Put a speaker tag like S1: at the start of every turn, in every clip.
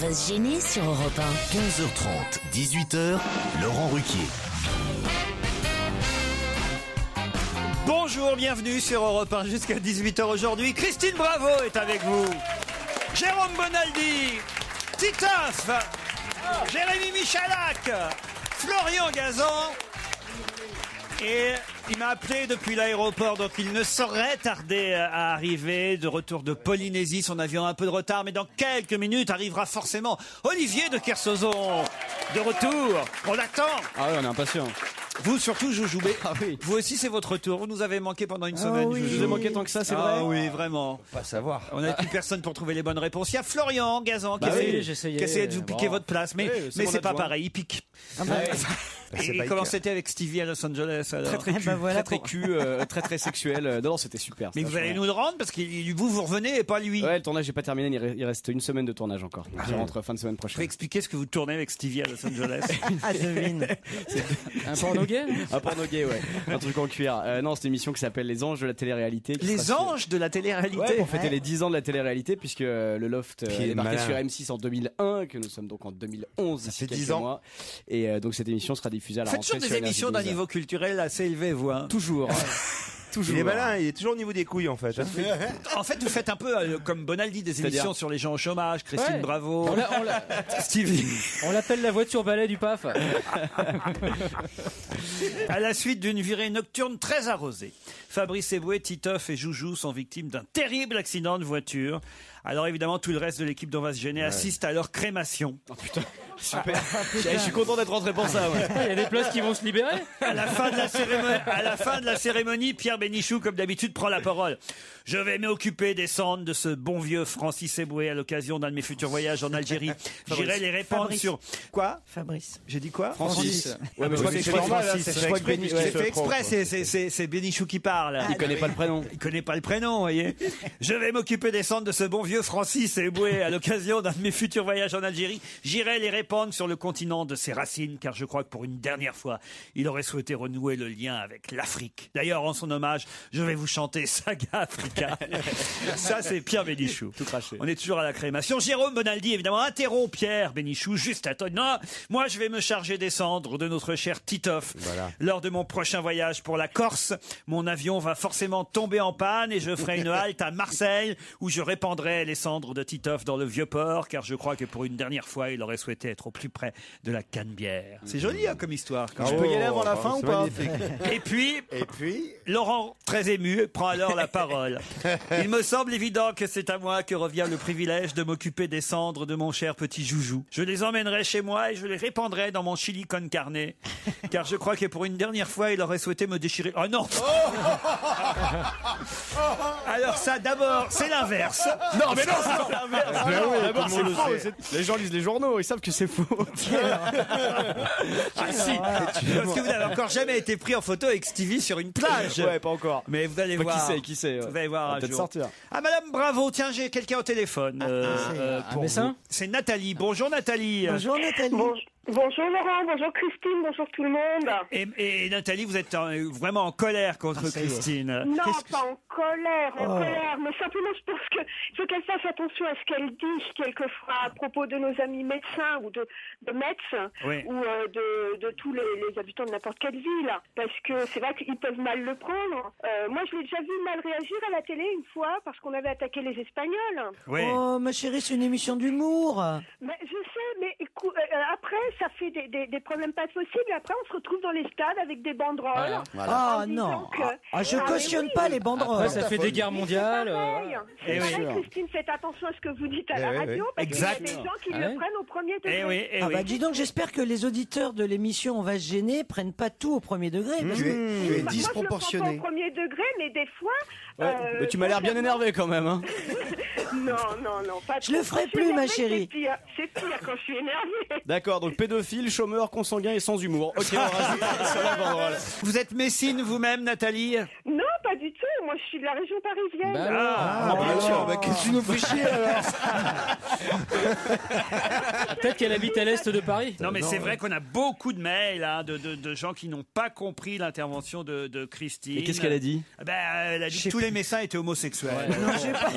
S1: va se gêner sur Europe 1.
S2: 15h30, 18h, Laurent Ruquier.
S3: Bonjour, bienvenue sur Europe 1 jusqu'à 18h aujourd'hui. Christine Bravo est avec vous. Jérôme Bonaldi, Titoff, Jérémy Michalak, Florian Gazan. Et il m'a appelé depuis l'aéroport, donc il ne saurait tarder à arriver. De retour de Polynésie, son avion a un peu de retard, mais dans quelques minutes arrivera forcément Olivier de Kersauzon. De retour, on l'attend.
S4: Ah ouais, on est impatient.
S3: Vous surtout, Joujou. Mais
S4: Ah oui.
S3: vous aussi, c'est votre tour. Vous nous avez manqué pendant une semaine.
S4: Oui, je
S3: Joujou.
S4: vous ai manqué tant que ça, c'est vrai.
S3: Ah oui, vraiment.
S5: Pas savoir.
S3: On n'a plus personne pour trouver les bonnes réponses. Il y a Florian Gazan qui
S4: Bah oui,
S3: essayait,
S4: j'essayais.
S3: qui essayait de vous piquer
S4: Bon.
S3: votre place, mais,
S4: Oui, c'est
S3: mais
S4: mon
S3: c'est pas
S4: adjoint.
S3: pareil, il pique.
S4: Ah bah,
S3: Et
S5: biker.
S3: comment c'était avec Stevie à Los Angeles alors
S4: très très cul,
S6: voilà
S4: très
S6: pour-
S4: cul, très sexuel. Non, c'était super.
S3: Mais
S4: c'était
S3: vous allez
S4: vachement
S3: nous le rendre parce que vous revenez et pas lui.
S4: Ouais, le tournage n'est pas terminé, il reste une semaine de tournage encore. Je rentre fin de semaine
S3: Je vais
S4: prochaine.
S3: expliquer ce que vous tournez avec Stevie à Los Angeles.
S6: Ah, devine.
S4: Un porno gay Un porno gay, ouais. Un truc en cuir. Non, c'est une émission qui s'appelle Les Anges de la télé-réalité. qui
S3: Les
S4: sera sur-
S3: anges de la télé-réalité.
S4: Ouais, pour fêter
S6: Ouais.
S4: les 10 ans de la télé-réalité, puisque le Loft
S5: Qui est
S4: est marqué
S5: malin.
S4: sur M6 en 2001, que nous sommes donc en 2011, d'ici
S5: fait
S4: quelques
S5: 10 ans.
S4: mois. Et donc cette émission sera diffusée à la
S3: Faites
S4: rentrée
S3: toujours
S4: sur
S3: des émissions d'un
S4: Énergie 12.
S3: niveau culturel assez élevé, vous. Hein.
S4: Toujours. Toujours.
S5: Il est malin, il est toujours au niveau des couilles en fait.
S3: En fait, vous faites un peu comme Bonaldi des
S4: C'est-à-dire
S3: émissions sur les gens au chômage, Christine
S7: Ouais.
S3: Bravo,
S7: On
S3: Stevie.
S7: l'appelle la voiture balai du PAF.
S3: À la suite d'une virée nocturne très arrosée, Fabrice Eboué, Titoff et Joujou sont victimes d'un terrible accident de voiture. Alors évidemment, tout le reste de l'équipe d'On va se gêner assiste à leur crémation.
S4: Super. Je suis content d'être rentré pour ça, ouais.
S7: Il y a des places qui vont se libérer.
S3: À la fin de la cérémonie, Pierre Bénichou, comme d'habitude, prend la parole. Je vais m'occuper des cendres de ce bon vieux Francis Eboué à l'occasion d'un de mes futurs voyages en Algérie. J'irai les répandre
S6: Fabrice.
S3: sur... Quoi?
S6: Fabrice.
S3: J'ai dit quoi?
S4: Francis. Ouais, mais
S3: Je crois que
S5: c'est
S3: c'est
S5: normal,
S3: Francis.
S5: là, c'est
S3: Je crois
S5: exprès,
S3: que
S5: puisqu'il
S3: c'est
S5: se
S3: fait
S5: trompe,
S3: exprès, c'est Bénichou qui parle.
S4: Il connaît pas le prénom.
S3: Il connaît pas le prénom, vous voyez. Je vais m'occuper des cendres de ce bon vieux Francis Eboué à l'occasion d'un de mes futurs voyages en Algérie. J'irai les répandre sur le continent de ses racines, car je crois que pour une dernière fois, il aurait souhaité renouer le lien avec l'Afrique. D'ailleurs, en son hommage, je vais vous chanter Saga Africa. Ça, c'est Pierre Bénichou.
S4: Tout craché.
S3: On est toujours à la crémation. Jérôme Bonaldi, évidemment, interrompt Pierre Bénichou juste à temps. Non, moi, je vais me charger des cendres de notre cher Titoff.
S5: Voilà.
S3: Lors de mon prochain voyage pour la Corse, mon avion va forcément tomber en panne et je ferai une halte à Marseille où je répandrai les cendres de Titoff dans le Vieux-Port, car je crois que pour une dernière fois, il aurait souhaité être au plus près de la Canebière. C'est joli hein, comme histoire. quand
S4: Je
S3: même.
S4: peux y aller avant la fin ou pas
S3: Et puis,
S5: Et puis,
S3: Laurent, très ému, prend alors la parole. Il me semble évident que c'est à moi que revient le privilège de m'occuper des cendres de mon cher petit Joujou. Je les emmènerai chez moi et je les répandrai dans mon chili con carne, car je crois que pour une dernière fois, il aurait souhaité me déchirer. Oh non! Alors ça, d'abord, c'est l'inverse.
S4: Non, mais non, c'est pas l'inverse. D'abord,
S5: tout le monde
S4: c'est
S5: le
S4: faux.
S5: sait.
S4: Les gens lisent les journaux, ils savent que c'est faux.
S3: Ah si, parce que vous n'avez encore jamais été pris en photo avec Stevie sur une plage.
S4: Ouais, pas encore.
S3: Mais vous allez
S4: Enfin,
S3: voir.
S4: qui sait, ouais.
S3: Vous allez voir
S4: On va
S3: un
S4: peut-être
S3: jour.
S4: sortir.
S3: Ah, Madame Bravo, tiens, j'ai quelqu'un au téléphone.
S7: un
S3: pour
S7: médecin
S3: vous. C'est Nathalie. Bonjour Nathalie.
S6: Bonjour Nathalie.
S8: Bonjour Laurent, bonjour Christine, bonjour tout le monde.
S3: Et Nathalie, vous êtes vraiment en colère contre Christine.
S8: Non, pas en colère, mais simplement je pense qu'il faut qu'elle fasse attention à ce qu'elle dit quelquefois à propos de nos amis médecins ou de Metz
S3: Oui.
S8: ou de tous les habitants de n'importe quelle ville, parce que c'est vrai qu'ils peuvent mal le prendre. Moi je l'ai déjà vu mal réagir à la télé une fois parce qu'on avait attaqué les Espagnols.
S3: Oui.
S6: Oh, ma chérie, c'est une émission d'humour.
S8: Mais je sais, mais écoute, après ça fait des problèmes pas possibles. Après on se retrouve dans les stades avec des banderoles.
S6: Ah
S8: En disant
S6: non.
S8: que-
S6: Je
S8: Ah, mais
S6: cautionne
S8: oui.
S6: pas les banderoles.
S7: Après, ça fait des guerres mondiales.
S8: Pareil.
S3: Eh
S8: C'est
S3: oui.
S8: pareil, Christine, faites attention à ce que vous dites à la
S5: oui,
S8: radio, parce
S3: Exact.
S8: qu'il y a des gens qui
S7: Ah
S8: le
S7: ouais.
S8: prennent au premier degré.
S3: Eh oui, eh
S6: Ah
S3: oui.
S6: bah dis donc, j'espère que les auditeurs de l'émission On va se gêner prennent pas tout au premier degré. parce que-
S5: tu es
S8: Moi, je le prends pas
S5: disproportionné.
S8: au premier degré, mais des fois...
S4: Mais tu m'as l'air bien énervé quand même, hein.
S8: Non, pas
S6: Je le
S8: trop.
S6: ferai
S8: Quand je suis
S6: plus, ma
S8: énervée,
S6: chérie.
S8: C'est pire quand je suis énervée.
S4: D'accord, donc pédophile, chômeur, consanguin et sans humour. Ok, on rajoute sur la banderole.
S3: Vous êtes Messine vous-même, Nathalie?
S8: Non, pas du tout. Moi, moi je suis de la région parisienne.
S5: Qu'est-ce que tu nous fais chier alors?
S7: Peut-être qu'elle habite à l'est de Paris.
S3: Non, mais c'est vrai qu'on a beaucoup de mails hein, de gens qui n'ont pas compris l'intervention de Christine.
S4: Et qu'est-ce qu'elle a dit?
S3: Elle a dit que tous les médecins étaient homosexuels.
S6: Non, j'ai pas.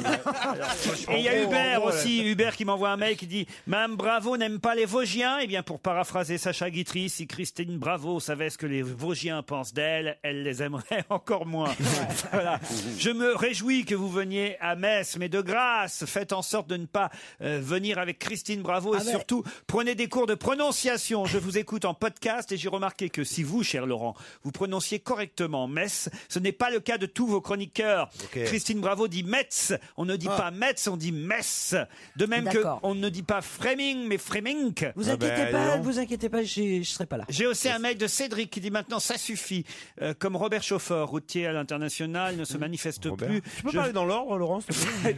S3: Et il y a Hubert aussi, Hubert qui m'envoie un mail qui dit « Mme Bravo n'aime pas les Vosgiens ?» Eh bien, pour paraphraser Sacha Guitry, si Christine Bravo savait ce que les Vosgiens pensent d'elle, elle les aimerait encore moins. Voilà. Je me réjouis que vous veniez à Metz, mais de grâce, faites en sorte de ne pas venir avec Christine Bravo et surtout, prenez des cours de prononciation. Je vous écoute en podcast et j'ai remarqué que si vous, cher Laurent, vous prononciez correctement Metz, ce n'est pas le cas de tous vos chroniqueurs.
S5: Okay.
S3: Christine Bravo dit Metz, on ne dit pas Metz, on dit Metz. De même qu'on ne dit pas Framing, mais Framing.
S6: Vous inquiétez pas, je serai pas là.
S3: J'ai aussi un mail de Cédric qui dit maintenant ça suffit. Comme Robert Chauffeur, routier à l'international, ne se manifeste plus.
S5: Tu peux parler dans l'ordre, Laurent, s'il te plaît?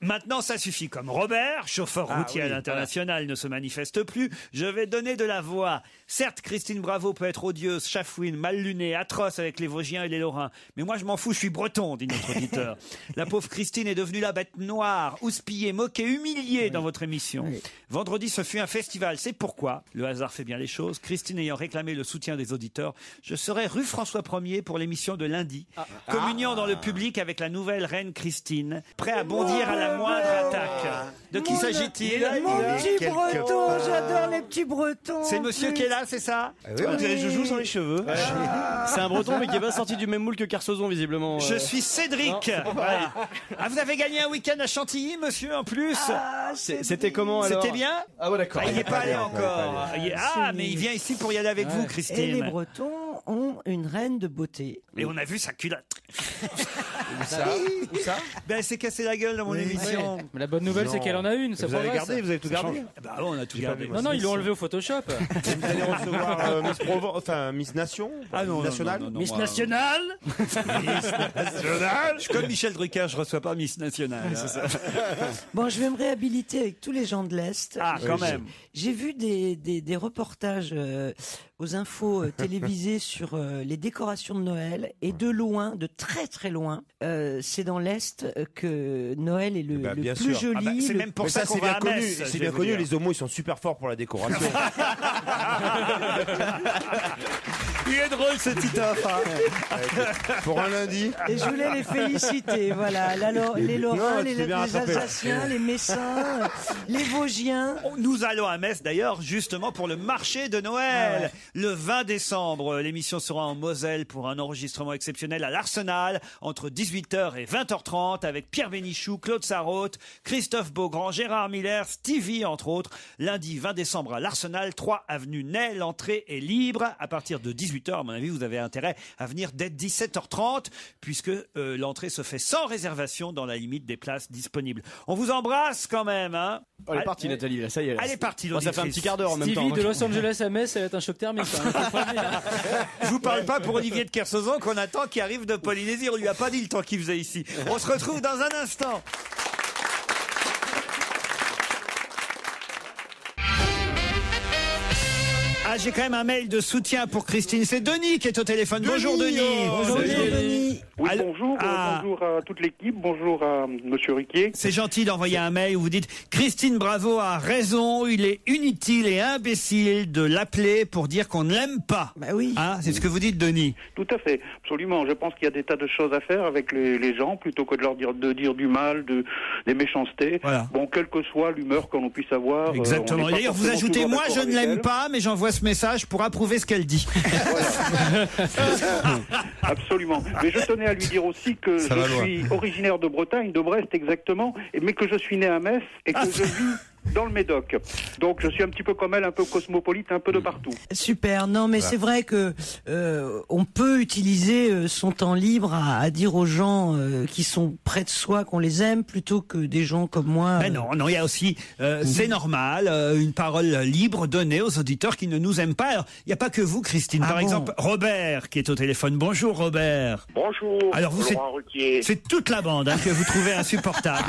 S3: Maintenant ça suffit. Comme Robert, chauffeur routier à l'international, ne se manifeste plus, je vais donner de la voix. Certes, Christine Bravo peut être odieuse, chafouine, mal lunée, atroce avec les Vosgiens et les Lorrains. Mais moi je m'en fous, je suis breton, dit notre auditeur. La pauvre Christine est devenue la bête noire, houspillée, moquée, humiliée dans votre émission. Vendredi, ce fut un festival. C'est pourquoi, le hasard fait bien les choses, Christine ayant réclamé le soutien des auditeurs, je serai rue François 1er pour l'émission de lundi, communiant dans le public avec la nouvelle reine Christine, prêt à bondir à la moindre attaque. De qui s'agit-il?
S6: Mon petit breton, j'adore les petits bretons.
S3: C'est monsieur qui est là, c'est ça?
S5: Oui, on dirait Joujou sans les cheveux.
S4: C'est un breton mais qui est pas sorti du même moule que Carsozon visiblement.
S3: Je suis Cédric. Voilà. Ah, vous avez gagné un week-end à Chantilly, monsieur, en plus.
S4: C'était comment alors?
S3: C'était bien?
S4: Ah ouais, d'accord.
S3: Il n'est pas allé encore. Mais il vient ici pour y aller avec vous, Christine.
S6: Et les Bretons ont une reine de beauté.
S3: Et on a vu sa culotte.
S5: Où ça?
S3: Ben, elle s'est cassé la gueule dans mon émission.
S7: Mais la bonne nouvelle, c'est qu'elle en a une. Ça
S5: Vous avez
S7: progresse.
S5: gardé, vous avez tout gardé?
S3: Bah, on a tout gardé.
S7: Non, ils l'ont enlevé au Photoshop.
S5: Vous allez recevoir Miss Provence, enfin Miss Nation?
S3: Ah non,
S5: Nationale?
S3: non,
S6: Miss Nationale.
S3: Nationale. Je suis comme Michel Drucker, je reçois pas Miss Nationale. C'est ça.
S6: Bon, je vais me réhabiliter avec tous les gens de l'Est.
S3: Ah, quand même.
S6: J'ai vu des reportages aux infos télévisées sur les décorations de Noël et de loin, de très très loin, c'est dans l'Est que Noël est le
S5: bien
S6: plus
S5: sûr.
S6: joli.
S3: C'est même pour
S5: Mais
S3: ça qu'on va à
S5: connu.
S3: Metz.
S5: C'est bien connu, les homos ils sont super forts pour la décoration.
S3: Il est drôle ce Titoff.
S5: Pour un lundi.
S6: Et je voulais les féliciter, voilà, les Lorrains,
S5: Non,
S6: les
S5: tu t'es bien rattrapé.
S6: Alsaciens, les Messins, les Vosgiens.
S3: Nous allons à Metz d'ailleurs justement pour le marché de Noël. Le 20 décembre, l'émission sera en Moselle pour un enregistrement exceptionnel à l'Arsenal entre 18h et 20h30 avec Pierre Bénichou, Claude Sarraute, Christophe Beaugrand, Gérard Miller, Stevie entre autres. Lundi 20 décembre à l'Arsenal, 3 avenue Ney. L'entrée est libre à partir de 18h. À mon avis, vous avez intérêt à venir dès 17h30 puisque l'entrée se fait sans réservation dans la limite des places disponibles. On vous embrasse quand même, hein.
S4: Elle est partie Nathalie, là, ça y est.
S3: Elle est partie,
S4: Bon, ça fait un petit quart d'heure en même
S7: Stevie
S4: temps.
S7: de Los Angeles à Metz, ça va être un choc thermique.
S3: Je vous parle pas pour Olivier de Kersauzon qu'on attend qui arrive de Polynésie. On lui a pas dit le temps qu'il faisait ici. On se retrouve dans un instant. Ah, j'ai quand même un mail de soutien pour Christine. C'est Denis qui est au téléphone. Bonjour Denis.
S6: Bonjour Denis.
S9: Oui,
S3: Allô.
S9: bonjour,
S3: Ah.
S9: bonjour à toute l'équipe, bonjour à Monsieur Riquier.
S3: C'est gentil d'envoyer un mail où vous dites Christine Bravo a raison, il est inutile et imbécile de l'appeler pour dire qu'on ne l'aime pas.
S6: Bah oui.
S3: Hein, c'est ce que vous dites, Denis.
S9: Tout à fait, absolument. Je pense qu'il y a des tas de choses à faire avec les gens, plutôt que de leur dire du mal, des méchancetés.
S3: Voilà.
S9: Bon, quelle que soit l'humeur qu'on puisse avoir.
S3: Exactement.
S9: on
S3: Et
S9: n'est pas
S3: d'ailleurs, vous
S9: forcément
S3: ajoutez,
S9: toujours
S3: moi je
S9: d'accord
S3: ne
S9: avec
S3: l'aime
S9: elle.
S3: pas, mais j'envoie ce message pour approuver ce qu'elle dit.
S9: Absolument. Mais je tenais à lui dire aussi que
S5: Ça va
S9: je
S5: loin.
S9: suis originaire de Bretagne, de Brest exactement, mais que je suis né à Metz et que je vis dans le Médoc. Donc je suis un petit peu comme elle, un peu cosmopolite, un peu de partout.
S6: Super. Non, mais c'est vrai que on peut utiliser son temps libre à dire aux gens qui sont près de soi qu'on les aime, plutôt que des gens comme moi.
S3: Mais non, il y a aussi, c'est normal, une parole libre donnée aux auditeurs qui ne nous aiment pas. Alors, il n'y a pas que vous, Christine.
S6: Ah
S3: Par
S6: bon
S3: exemple, Robert qui est au téléphone. Bonjour, Robert.
S10: Bonjour,
S3: Alors, vous,
S10: Laurent Ruquier.
S3: c'est toute la bande que vous trouvez insupportable.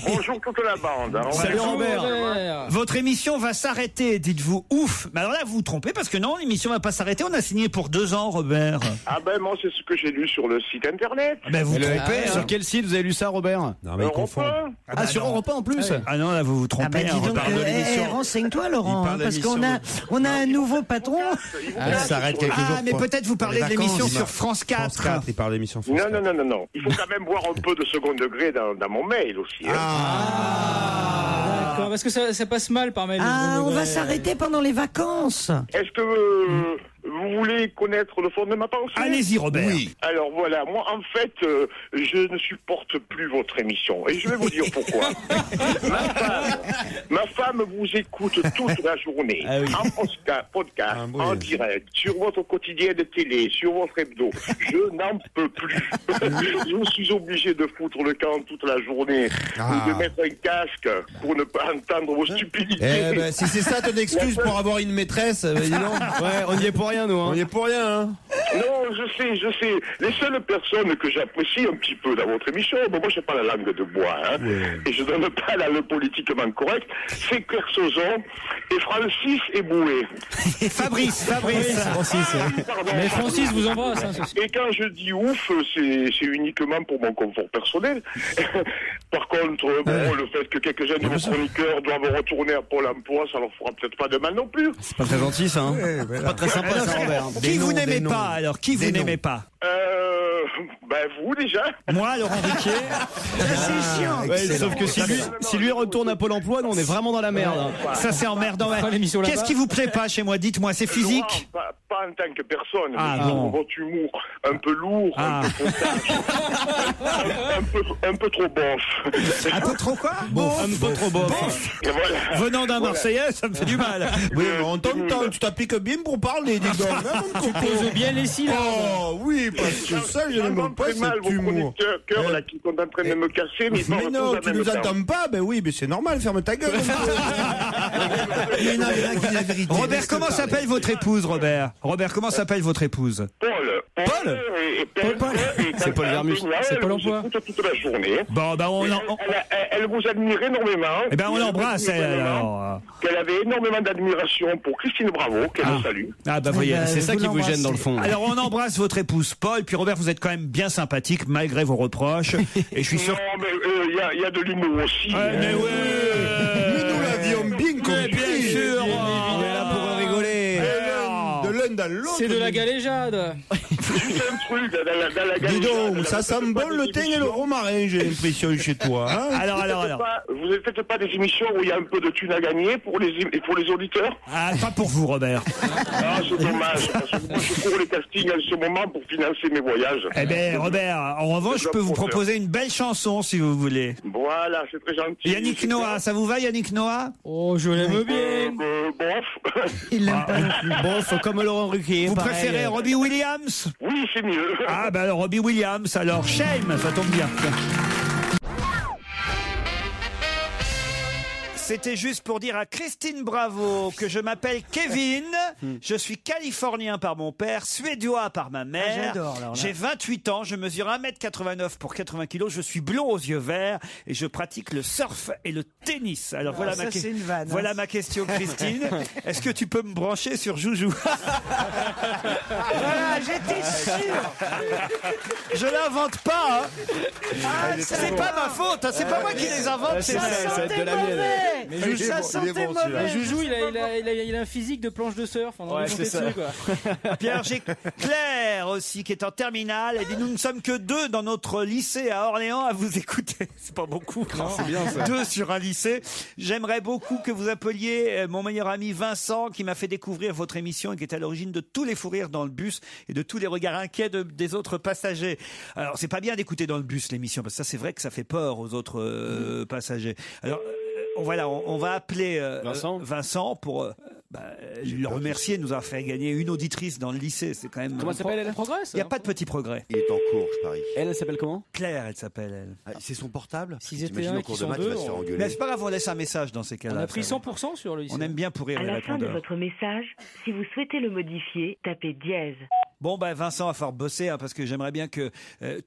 S10: Bonjour toute la bande.
S3: Salut
S7: Bonjour,
S3: Robert. Votre émission va s'arrêter, dites-vous. Ouf. Mais alors là, vous vous trompez parce que non, l'émission va pas s'arrêter. On a signé pour 2 ans, Robert.
S10: Ah ben moi c'est ce que j'ai lu sur le site internet.
S3: Ben vous vous trompez.
S4: Sur quel site vous avez lu ça, Robert?
S5: Non, mais il confond.
S4: Ah, sur Europe 1 en plus.
S3: Ah non, là vous vous trompez.
S6: Ah bah dis donc,
S5: parle de l'émission.
S6: renseigne-toi Laurent,
S5: Il parle de
S6: parce
S5: l'émission
S6: qu'on a un nouveau patron.
S5: Ça s'arrête quelques jours.
S3: Ah, mais peut-être vous parlez de l'émission sur France 4.
S5: France 4, il parle de l'émission France 4.
S10: Non. Il faut quand même voir un peu de second degré dans mon mail aussi. Hein.
S7: D'accord, parce que ça passe mal par mail.
S6: Ah, on va s'arrêter pendant les vacances.
S10: Est-ce que vous voulez connaître le fond de ma pensée?
S3: Allez-y, Robert. Oui.
S10: Alors voilà, moi en fait, je ne supporte plus votre émission. Et je vais vous dire pourquoi. ma femme vous écoute toute la journée.
S4: Ah oui.
S10: En podcast, en direct, sur votre quotidien de télé, sur votre hebdo. Je n'en peux plus. Je suis obligé de foutre le camp toute la journée. Ou de mettre un casque pour ne pas entendre vos stupidités.
S5: Eh ben, si c'est ça ton excuse pour avoir une maîtresse, dis donc.
S4: Ouais, on y est pour rien, nous.
S5: On y est pour rien, hein.
S10: Non, je sais. Les seules personnes que j'apprécie un petit peu dans votre émission, bon, moi, j'ai pas la langue de bois, hein, et je donne pas le politiquement correct, c'est Kersozon et Francis Eboué.
S3: Et Fabrice.
S7: Mais Francis vous embrasse. Hein, ceci.
S10: Et quand je dis ouf, c'est uniquement pour mon confort personnel. Par contre, bon, le fait que quelques-uns de vos chroniqueurs doivent retourner à Pôle emploi, ça leur fera peut-être pas de mal non plus.
S4: C'est pas très gentil, ça. Hein. C'est pas très sympa, ça, Robert.
S3: Qui vous n'aimez pas alors? Qui vous n'aimez pas?
S10: Ben vous déjà.
S3: Moi, Laurent Ruquier.
S6: C'est chiant.
S4: Ouais, sauf que si lui retourne à Pôle emploi, nous on est vraiment dans la merde.
S3: Ça c'est emmerdant. Ouais. Qu'est-ce qui vous plaît pas chez moi? Dites-moi, c'est physique?
S10: Laurent, pas en tant que personne,
S3: Ah,
S10: mais
S3: bon.
S10: votre humour un peu lourd, un peu frontal, un peu trop bof.
S3: Un peu trop quoi?
S4: Un peu trop bof.
S10: Et voilà.
S3: Venant d'un Marseillais, ça me fait du mal.
S5: Oui, mais on t'entend, tu t'appliques bien pour parler, dis donc.
S7: Tu poses bien les syllabes.
S5: Oh, oui, parce que ça, je n'aime pas
S10: très mal
S5: cet
S10: vos
S5: humour.
S10: chroniqueurs là qui sont en train de me casser, mais
S5: Mais non, tu nous entends pas, ben oui, mais c'est normal, ferme ta gueule.
S3: Robert, comment s'appelle votre épouse, Robert? Robert, comment s'appelle votre épouse?
S10: Paul.
S4: C'est Paul Vermus.
S7: C'est Pôle emploi.
S10: Toute la journée.
S3: Bon, ben
S10: Elle vous admire énormément.
S3: Eh ben on l'embrasse, elle, alors.
S10: Qu'elle avait énormément d'admiration pour Christine Bravo, qu'elle salue.
S3: Ah bah voyez,
S4: C'est ça qui vous gêne dans le fond.
S3: Alors on embrasse votre épouse Paul, puis Robert, vous êtes quand même bien sympathique malgré vos reproches. Et je suis sûr.
S10: Non, mais il y a de l'humour aussi.
S3: Mais
S5: Mais nous l'avions bien compris.
S3: bien sûr.
S5: On est là pour rigoler. De l'un dans l'autre.
S7: C'est de la galéjade.
S10: Juste un truc dans la
S5: Dis
S10: galette.
S5: donc, ça sent bon le thym et le romarin, j'ai l'impression, chez toi. Hein.
S3: Alors.
S10: Vous ne faites pas des émissions où il y a un peu de thunes à gagner pour les auditeurs?
S3: Ah, pas pour vous, Robert.
S10: Ah, c'est dommage, parce que moi je cours les castings en ce moment pour financer mes voyages.
S3: Eh ben, Robert, en revanche, je peux vous proposer une belle chanson si vous voulez.
S10: Voilà, c'est très gentil.
S3: Yannick Noah, ça vous va, Yannick Noah?
S7: Oh, je l'aime bien.
S10: Bof.
S6: Il l'aime pas non plus.
S4: Bon, faut comme Laurent Ruquier.
S3: Vous
S4: pareil.
S3: préférez Robbie Williams?
S10: Oui, c'est mieux.
S3: Ah, bah alors, Robbie Williams, alors Shame, ça tombe bien. C'était juste pour dire à Christine Bravo que je m'appelle Kevin, je suis californien par mon père, suédois par ma mère.
S6: J'adore, alors là.
S3: J'ai 28 ans, je mesure 1m89 pour 80 kilos, je suis blond aux yeux verts et je pratique le surf et le tennis. Alors voilà,
S6: ça, c'est une vanne,
S3: voilà
S6: hein.
S3: ma question, Christine. Est-ce que tu peux me brancher sur Joujou?
S6: Voilà, j'étais sûr.
S3: Je l'invente pas, hein. C'est pas ma faute, hein. C'est pas moi qui les invente, c'est
S6: Ça
S3: ça.
S6: sentait mauvais.
S7: Mais Joujou,
S6: Ça sentait mauvais.
S7: Joujou, il a un physique de planche de surf. On a envie de monter dessus, quoi.
S3: Puis alors, j'ai Claire aussi qui est en terminale. Elle dit nous ne sommes que 2 dans notre lycée à Orléans à vous écouter. C'est pas beaucoup.
S4: C'est bien ça.
S3: 2 sur un lycée. J'aimerais beaucoup que vous appeliez mon meilleur ami Vincent qui m'a fait découvrir votre émission et qui est à l'origine de tous les fous rires dans le bus et de tous les regards inquiets des autres passagers. Alors c'est pas bien d'écouter dans le bus l'émission parce que ça c'est vrai que ça fait peur aux autres passagers. Alors on va appeler Vincent pour le remercier, nous a fait gagner une auditrice dans le lycée. C'est quand même.
S4: Comment s'appelle elle?
S7: Progresse.
S3: Il n'y a pas de petit progrès.
S11: Il est en cours, je parie.
S4: Elle s'appelle comment?
S3: Claire, elle s'appelle, elle.
S11: Ah, c'est son portable?
S7: S'ils étaient
S11: T'imagines
S7: un
S11: en
S7: et
S11: cours
S7: qu'ils
S11: de
S7: sont
S11: maths, il va
S7: deux,
S11: se faire engueuler.
S3: Mais c'est pas grave, on laisse un message dans ces cas-là.
S7: On a pris 100% sur le lycée.
S3: On aime bien pourrir
S12: À
S3: les
S12: la fin de
S3: répondeurs.
S12: votre message, si vous souhaitez le modifier, tapez dièse.
S3: Bon, Vincent va falloir bosser, hein, parce que j'aimerais bien que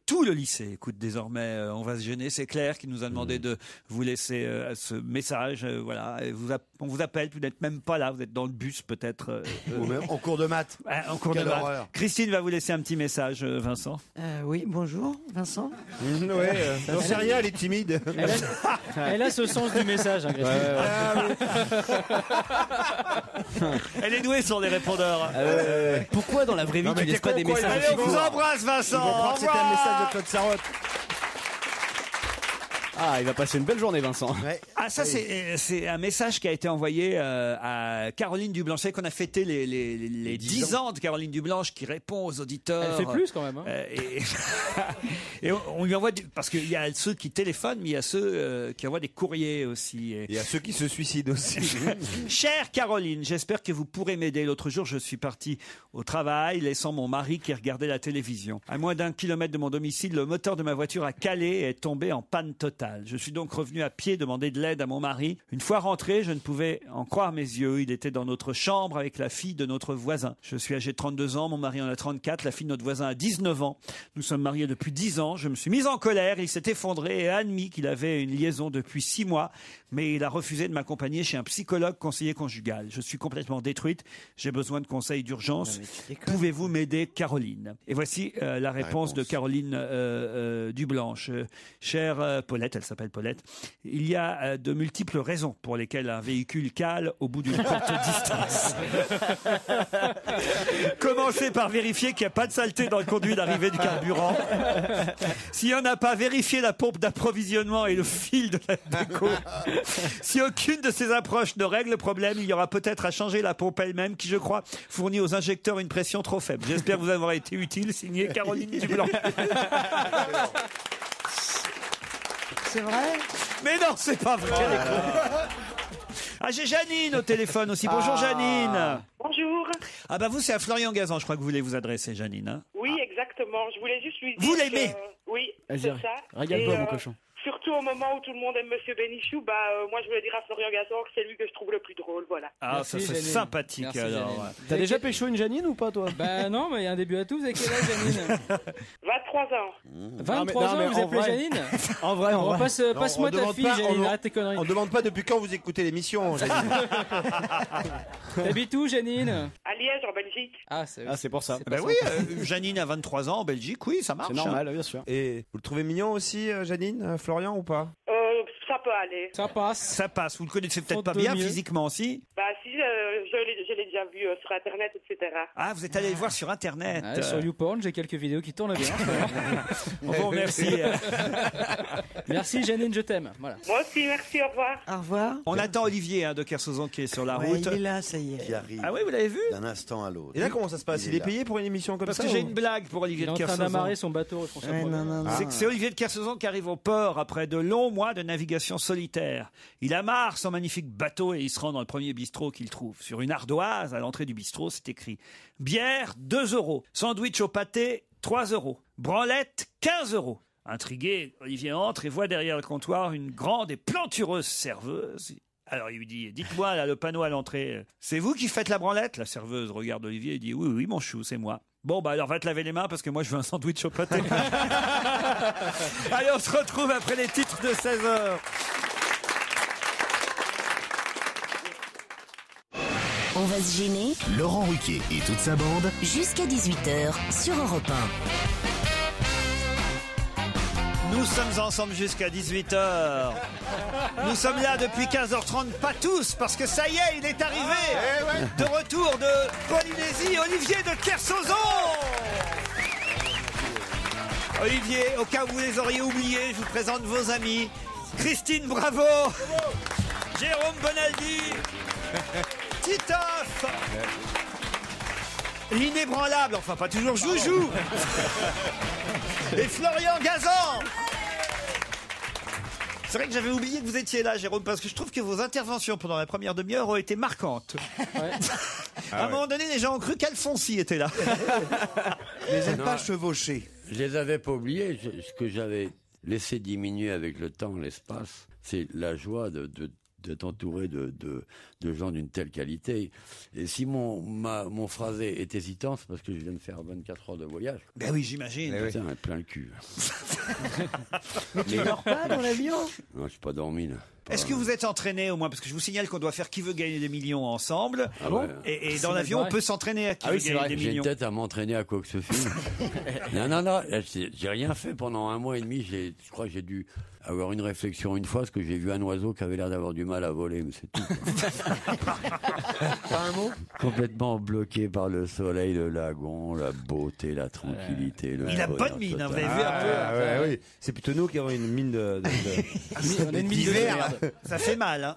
S3: tout le lycée écoute désormais On va se gêner. C'est Claire qui nous a demandé de vous laisser ce message. Voilà. Et on vous appelle, vous n'êtes même pas là, vous êtes dans le bus peut-être.
S11: Ou même en cours de maths.
S3: En cours de
S11: Quelle
S3: maths.
S11: horreur.
S3: Christine va vous laisser un petit message, Vincent.
S6: Oui, bonjour, Vincent.
S5: Ouais, j'en sais rien, elle est timide.
S7: Elle a ce sens du message, hein, Christine.
S3: Elle est douée sur les répondeurs.
S4: Pourquoi dans la vraie vie tu laisses pas des messages
S3: Allez, on vous embrasse, Vincent.
S5: Ils vont croire que c'était un message de Claude Sarraute.
S4: Ah, il va passer une belle journée, Vincent.
S5: Ouais.
S3: Ah, ça, c'est un message qui a été envoyé à Caroline Dublanche. Qu'on a fêté les 10 ans de Caroline Dublanche qui répond aux auditeurs.
S7: Elle fait plus quand même. Hein.
S3: Et on lui envoie parce qu'il y a ceux qui téléphonent, mais il y a ceux qui envoient des courriers aussi.
S5: Il y a ceux qui se suicident aussi.
S3: Chère Caroline, j'espère que vous pourrez m'aider. L'autre jour, je suis parti au travail, laissant mon mari qui regardait la télévision. À moins d'1 kilomètre de mon domicile, le moteur de ma voiture a calé et est tombé en panne totale. Je suis donc revenu à pied demander de l'aide à mon mari. Une fois rentré, je ne pouvais en croire mes yeux. Il était dans notre chambre avec la fille de notre voisin. Je suis âgé de 32 ans, mon mari en a 34, la fille de notre voisin a 19 ans. Nous sommes mariés depuis 10 ans. Je me suis mis en colère, il s'est effondré et a admis qu'il avait une liaison depuis 6 mois, mais il a refusé de m'accompagner chez un psychologue conseiller conjugal. Je suis complètement détruite. J'ai besoin de conseils d'urgence. Pouvez-vous m'aider, Caroline? Et voici la réponse de Caroline Dublanche. Chère Paulette, elle s'appelle Paulette. Il y a de multiples raisons pour lesquelles un véhicule cale au bout d'une courte distance. Commencez par vérifier qu'il n'y a pas de saleté dans le conduit d'arrivée du carburant. S'il n'y en a pas, vérifiez la pompe d'approvisionnement et le fil de la déco. Si aucune de ces approches ne règle le problème, il y aura peut-être à changer la pompe elle-même qui, je crois, fournit aux injecteurs une pression trop faible. J'espère vous avoir été utile. Signé Caroline Dublanche.
S6: C'est vrai?
S3: Mais non, c'est pas vrai. Ah, j'ai Janine au téléphone aussi. Bonjour Janine.
S8: Bonjour.
S3: Ah vous, c'est à Florian Gazan, je crois que vous voulez vous adresser, Janine. Hein.
S8: Oui, exactement. Je voulais juste lui dire.
S3: Vous l'aimez?
S8: Oui,
S4: Vas-y,
S8: c'est ça.
S4: régale-toi, mon cochon.
S8: Surtout au moment où tout le monde aime Monsieur Bénichou, moi je voulais dire à Florian Gazan que c'est lui que je trouve le plus drôle, voilà.
S3: Ah,
S7: Merci,
S3: ça c'est
S7: Janine.
S3: sympathique.
S7: Merci,
S3: alors.
S7: Janine.
S3: Ouais.
S7: T'as déjà pécho une Janine ou pas, toi? Bah non, mais il y a un début à tout. Vous avez quel âge, Janine?
S8: 23 ans.
S7: 23 ans, vous appelez Janine?
S5: En vrai,
S7: Passe-moi ta fille, Janine, arrête tes conneries.
S5: On demande pas depuis quand vous écoutez l'émission, Janine.
S7: T'habites où, Janine?
S8: À Liège, en Belgique.
S7: Ah, c'est pour ça.
S3: Ben oui, Janine a 23 ans en Belgique, oui, ça marche.
S4: C'est normal, bien sûr.
S5: Et vous le trouvez mignon aussi, Janine, Florian, ou pas?
S8: Ça peut aller.
S7: Ça passe.
S3: Ça passe. Vous le connaissez peut-être
S7: Faute
S3: pas
S7: de
S3: bien
S7: mieux.
S3: physiquement aussi.
S8: Bah si, je l'ai déjà vu sur Internet, etc.
S3: Ah, vous êtes allé le voir sur Internet.
S7: Ouais, sur YouPorn, j'ai quelques vidéos qui tournent bien.
S3: Bon, merci.
S7: Merci, Janine, je t'aime. Voilà.
S8: Moi aussi, merci, au revoir.
S6: Au revoir.
S3: On attend Olivier de Kersauzon qui est sur la
S6: Ouais,
S3: route.
S6: il est là, ça y est.
S11: Qui arrive
S3: Ah oui, vous l'avez vu?
S11: d'un instant à l'autre.
S5: Et là, comment ça se passe?
S11: Il
S5: Il
S11: est
S5: est
S11: là.
S5: payé pour une émission comme
S3: Parce
S5: ça
S3: que j'ai
S5: ou-
S3: une blague pour Olivier
S7: Il est
S3: de
S7: en train
S3: Kersauzon.
S7: d'amarrer son bateau responsable.
S6: Ouais, non.
S3: C'est Olivier de Kersauzon qui arrive au port après de longs mois de navigation solitaire. Il amarre son magnifique bateau et il se rend dans le premier bistrot qu'il trouve. Sur une ardoise, à l'entrée du bistrot, c'est écrit « Bière, 2 €. Sandwich au pâté, 3 €. Branlette, 15 €. Intrigué, Olivier entre et voit derrière le comptoir une grande et plantureuse serveuse. Alors il lui dit « Dites-moi, là, le panneau à l'entrée, c'est vous qui faites la branlette ?» La serveuse regarde Olivier et dit « Oui, mon chou, c'est moi. » Bon, alors va te laver les mains parce que moi je veux un sandwich au pâté. Allez, on se retrouve après les titres de 16h.
S1: On va se gêner
S2: Laurent Ruquier et toute sa bande.
S1: jusqu'à 18h sur Europe 1.
S3: Nous sommes ensemble jusqu'à 18h. Nous sommes là depuis 15h30, pas tous, parce que ça y est, il est arrivé. De retour de Polynésie, Olivier de Kersauzon. Olivier, au cas où vous les auriez oubliés, je vous présente vos amis. Christine Bravo, Jérôme Bonaldi, Titoff, l'inébranlable, enfin pas toujours Joujou, et Florian Gazan. C'est vrai que j'avais oublié que vous étiez là, Jérôme, parce que je trouve que vos interventions pendant la première demi-heure ont été marquantes. À un moment donné, les gens ont cru qu'Alfonsi était là.
S11: Les aime pas chevauchés.
S12: Je les avais pas oubliés. Ce que j'avais laissé diminuer avec le temps, l'espace, c'est la joie de d'être entouré de gens d'une telle qualité. Et si mon phrasé est hésitant, c'est parce que je viens de faire 24 heures de voyage.
S3: Ben oui, j'imagine.
S12: Putain, plein le cul.
S6: Mais tu dors pas dans l'avion?
S12: Non, je suis pas dormi, là.
S3: Est-ce que vous êtes entraîné au moins? Parce que je vous signale qu'on doit faire Qui veut gagner des millions ensemble.
S12: Ah bon?
S3: Et dans l'avion, on peut s'entraîner à Qui veut gagner des
S12: J'ai
S3: millions.
S12: peut-être à m'entraîner à quoi que ce soit. Non, j'ai rien fait pendant 1 mois et demi. Je crois que j'ai dû avoir une réflexion une fois, parce que j'ai vu un oiseau qui avait l'air d'avoir du mal à voler, mais c'est tout.
S5: Pas un mot?
S12: Complètement bloqué par le soleil, le lagon, la beauté, la tranquillité.
S3: Il a bonne mine, hein, vous avez vu un peu.
S5: Ouais, oui. C'est plutôt nous qui avons une mine de
S3: On a une mine de merde. Ça fait mal, hein.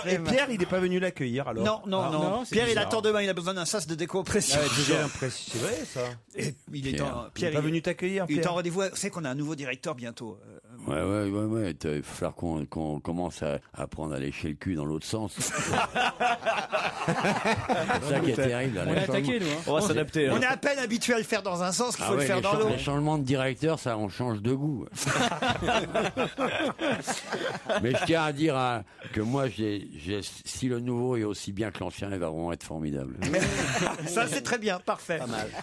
S5: Et Pierre, il n'est pas venu l'accueillir alors.
S3: Non. Pierre, il attend demain, il a besoin d'un sas de décompression.
S5: J'ai l'impression. C'est vrai ça.
S3: Et il est
S5: Pierre, il n'est pas venu t'accueillir.
S3: Il est en rendez-vous. Vous savez qu'on a un nouveau directeur bientôt.
S12: Ouais. Il va falloir qu'on commence à apprendre à lécher le cul dans l'autre sens. C'est ça qui est terrible. Là,
S7: on est attaqué, nous.
S4: On va s'adapter.
S3: On est à peine habitué à le faire dans un sens qu'il faut le faire dans
S12: Les
S3: l'autre.
S12: changements de directeur, ça, on change de goût. Mais je tiens à dire que moi, si le nouveau est aussi bien que l'ancien, ils vont être formidables.
S3: Ça, c'est très bien, parfait.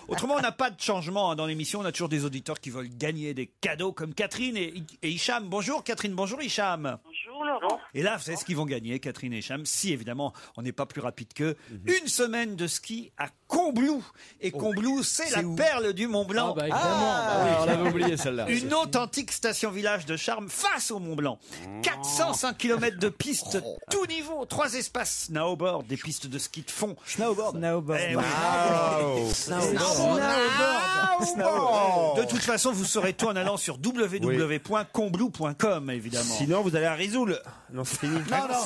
S3: Autrement, on n'a pas de changement dans l'émission. On a toujours des auditeurs qui veulent gagner des cadeaux comme Catherine et Hicham. Bonjour Catherine, bonjour Hicham.
S13: Bonjour Laurent.
S3: Et là, vous savez ce qu'ils vont gagner, Catherine et Hicham, si évidemment on n'est pas plus rapide qu'eux. Une semaine de ski à Combloux. Et Combloux, c'est la perle du Mont Blanc.
S7: Ah bah évidemment.
S4: On l'avait oublié celle-là.
S3: Une authentique station-village de charme face au Mont Blanc. 405 km de pistes, tout niveau, 3 espaces snowboard, des pistes de ski de fond.
S6: Snowboard.
S3: Eh oui.
S6: Snowboard.
S3: De toute façon, vous saurez tout en allant sur www.combloux.com, évidemment.
S5: Sinon, vous allez à Risoul. Non, c'est fini.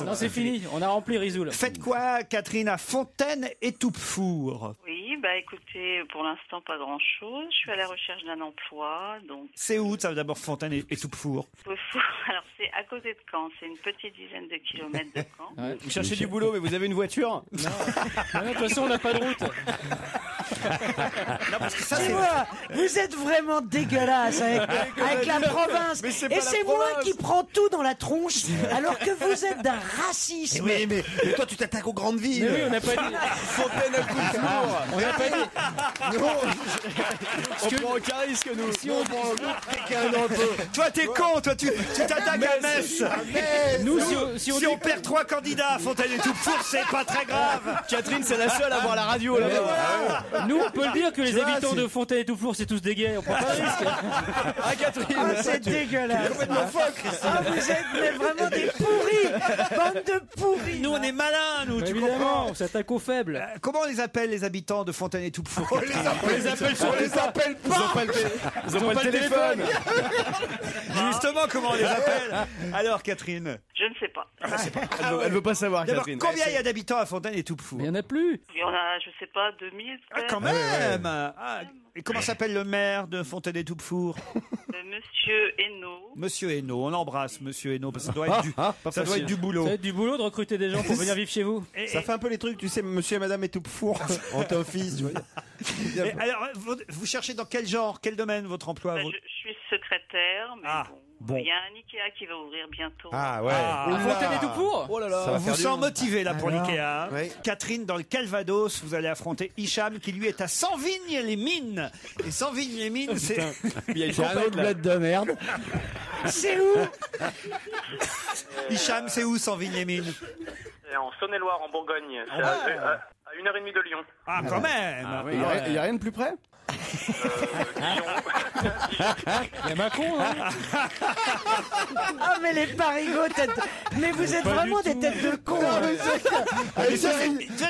S7: Non, c'est fini. On a rempli Risoul.
S3: Faites quoi, Catherine, à Fontaine et Toupefour?
S13: Oui, bah écoutez, pour l'instant pas grand-chose. Je suis à la recherche d'un emploi, donc.
S3: C'est où ça, d'abord, Fontaine et Toupefour?
S13: Alors c'est à côté de Caen, c'est une petite dizaine de kilomètres de Caen.
S4: Ouais. Vous cherchez du boulot, mais vous avez une voiture?
S7: Non, de toute façon, on n'a pas de route.
S3: Non, parce que ça, c'est...
S6: Dis-moi, vous êtes vraiment dégueulasse avec la province.
S4: Mais c'est
S6: Et
S4: pas
S6: c'est
S4: la
S6: moi
S4: province.
S6: qui prends tout dans la tronche, alors que vous êtes d'un racisme.
S5: Mais toi, tu t'attaques aux grandes villes.
S7: Mais oui, on n'a pas dit.
S4: Fontaine à Coulfour.
S7: On n'a pas dit.
S4: On prend aucun risque, nous.
S5: Si on prend quelqu'un un peu.
S3: Toi, t'es con, toi, tu t'attaques à Metz.
S7: Nous,
S3: Si on perd 3 candidats à Fontaine et Toupefour, c'est pas très grave.
S4: Catherine, c'est la seule à voir la radio là-bas.
S7: Nous, on peut le dire que les habitants de Fontaine et Toufflour, c'est tous des gays. On prend pas de risque.
S4: Ah, Catherine.
S6: Ah, c'est dégueulasse.
S5: Complètement folle, Christine.
S6: Ah, vous êtes mais vraiment des pourris. Bande de pourris.
S3: Nous, on est malins, nous,
S7: Bah,
S3: tu
S7: évidemment,
S3: comprends?
S7: on s'attque aux faibles.
S3: Comment on les appelle, les habitants de Fontaine et Toupefour?
S5: On les appelle pas.
S4: Ils ont pas le téléphone.
S3: Justement, comment on les appelle? Alors, Catherine?
S13: Je ne sais pas.
S4: Elle veut pas savoir,
S3: D'abord,
S4: Catherine.
S3: combien il y a d'habitants à Fontaine et Toupefour?
S7: Mais il n'y en a plus.
S13: Il y en a, je sais pas, 2000
S3: Ah,
S13: peut-être.
S3: quand même. Ah, et comment s'appelle le maire de Fontaine et Toupefour?
S13: Monsieur Hainaut.
S3: Monsieur Hainaut. On l'embrasse, Monsieur Hainaut, parce que ça doit être du boulot.
S7: Ça va être du boulot de recruter des gens pour venir vivre chez vous.
S5: Ça fait un peu les trucs, tu sais, monsieur et madame et tout four en office, tu vois.
S3: Et alors, vous cherchez dans quel genre, quel domaine votre emploi?
S13: Je suis secrétaire, mais
S3: bon.
S13: il y a un Ikea qui va ouvrir bientôt.
S5: Ah ouais.
S7: Fontaine et Toupefour.
S4: Oh là là.
S3: On vous sent motivé là pour
S6: Alors,
S3: l'Ikea.
S5: oui.
S3: Catherine, dans le Calvados, vous allez affronter Hicham qui lui est à Sanvignes-les-Mines. Et Sanvignes-les-Mines, c'est...
S4: Il y a une
S12: C'est un
S4: tempête
S12: autre
S4: là.
S12: bled de merde.
S6: C'est où?
S3: Hicham, c'est où Sanvignes-les-Mines?
S14: Et en Saône-et-Loire, en Bourgogne. C'est à 1h30 de Lyon.
S3: Ah, quand même.
S4: Ah oui, il y a rien de plus près.
S7: Il y a Macron, hein.
S6: Ah, mais les parigots, mais vous êtes vraiment des têtes de cons.
S3: De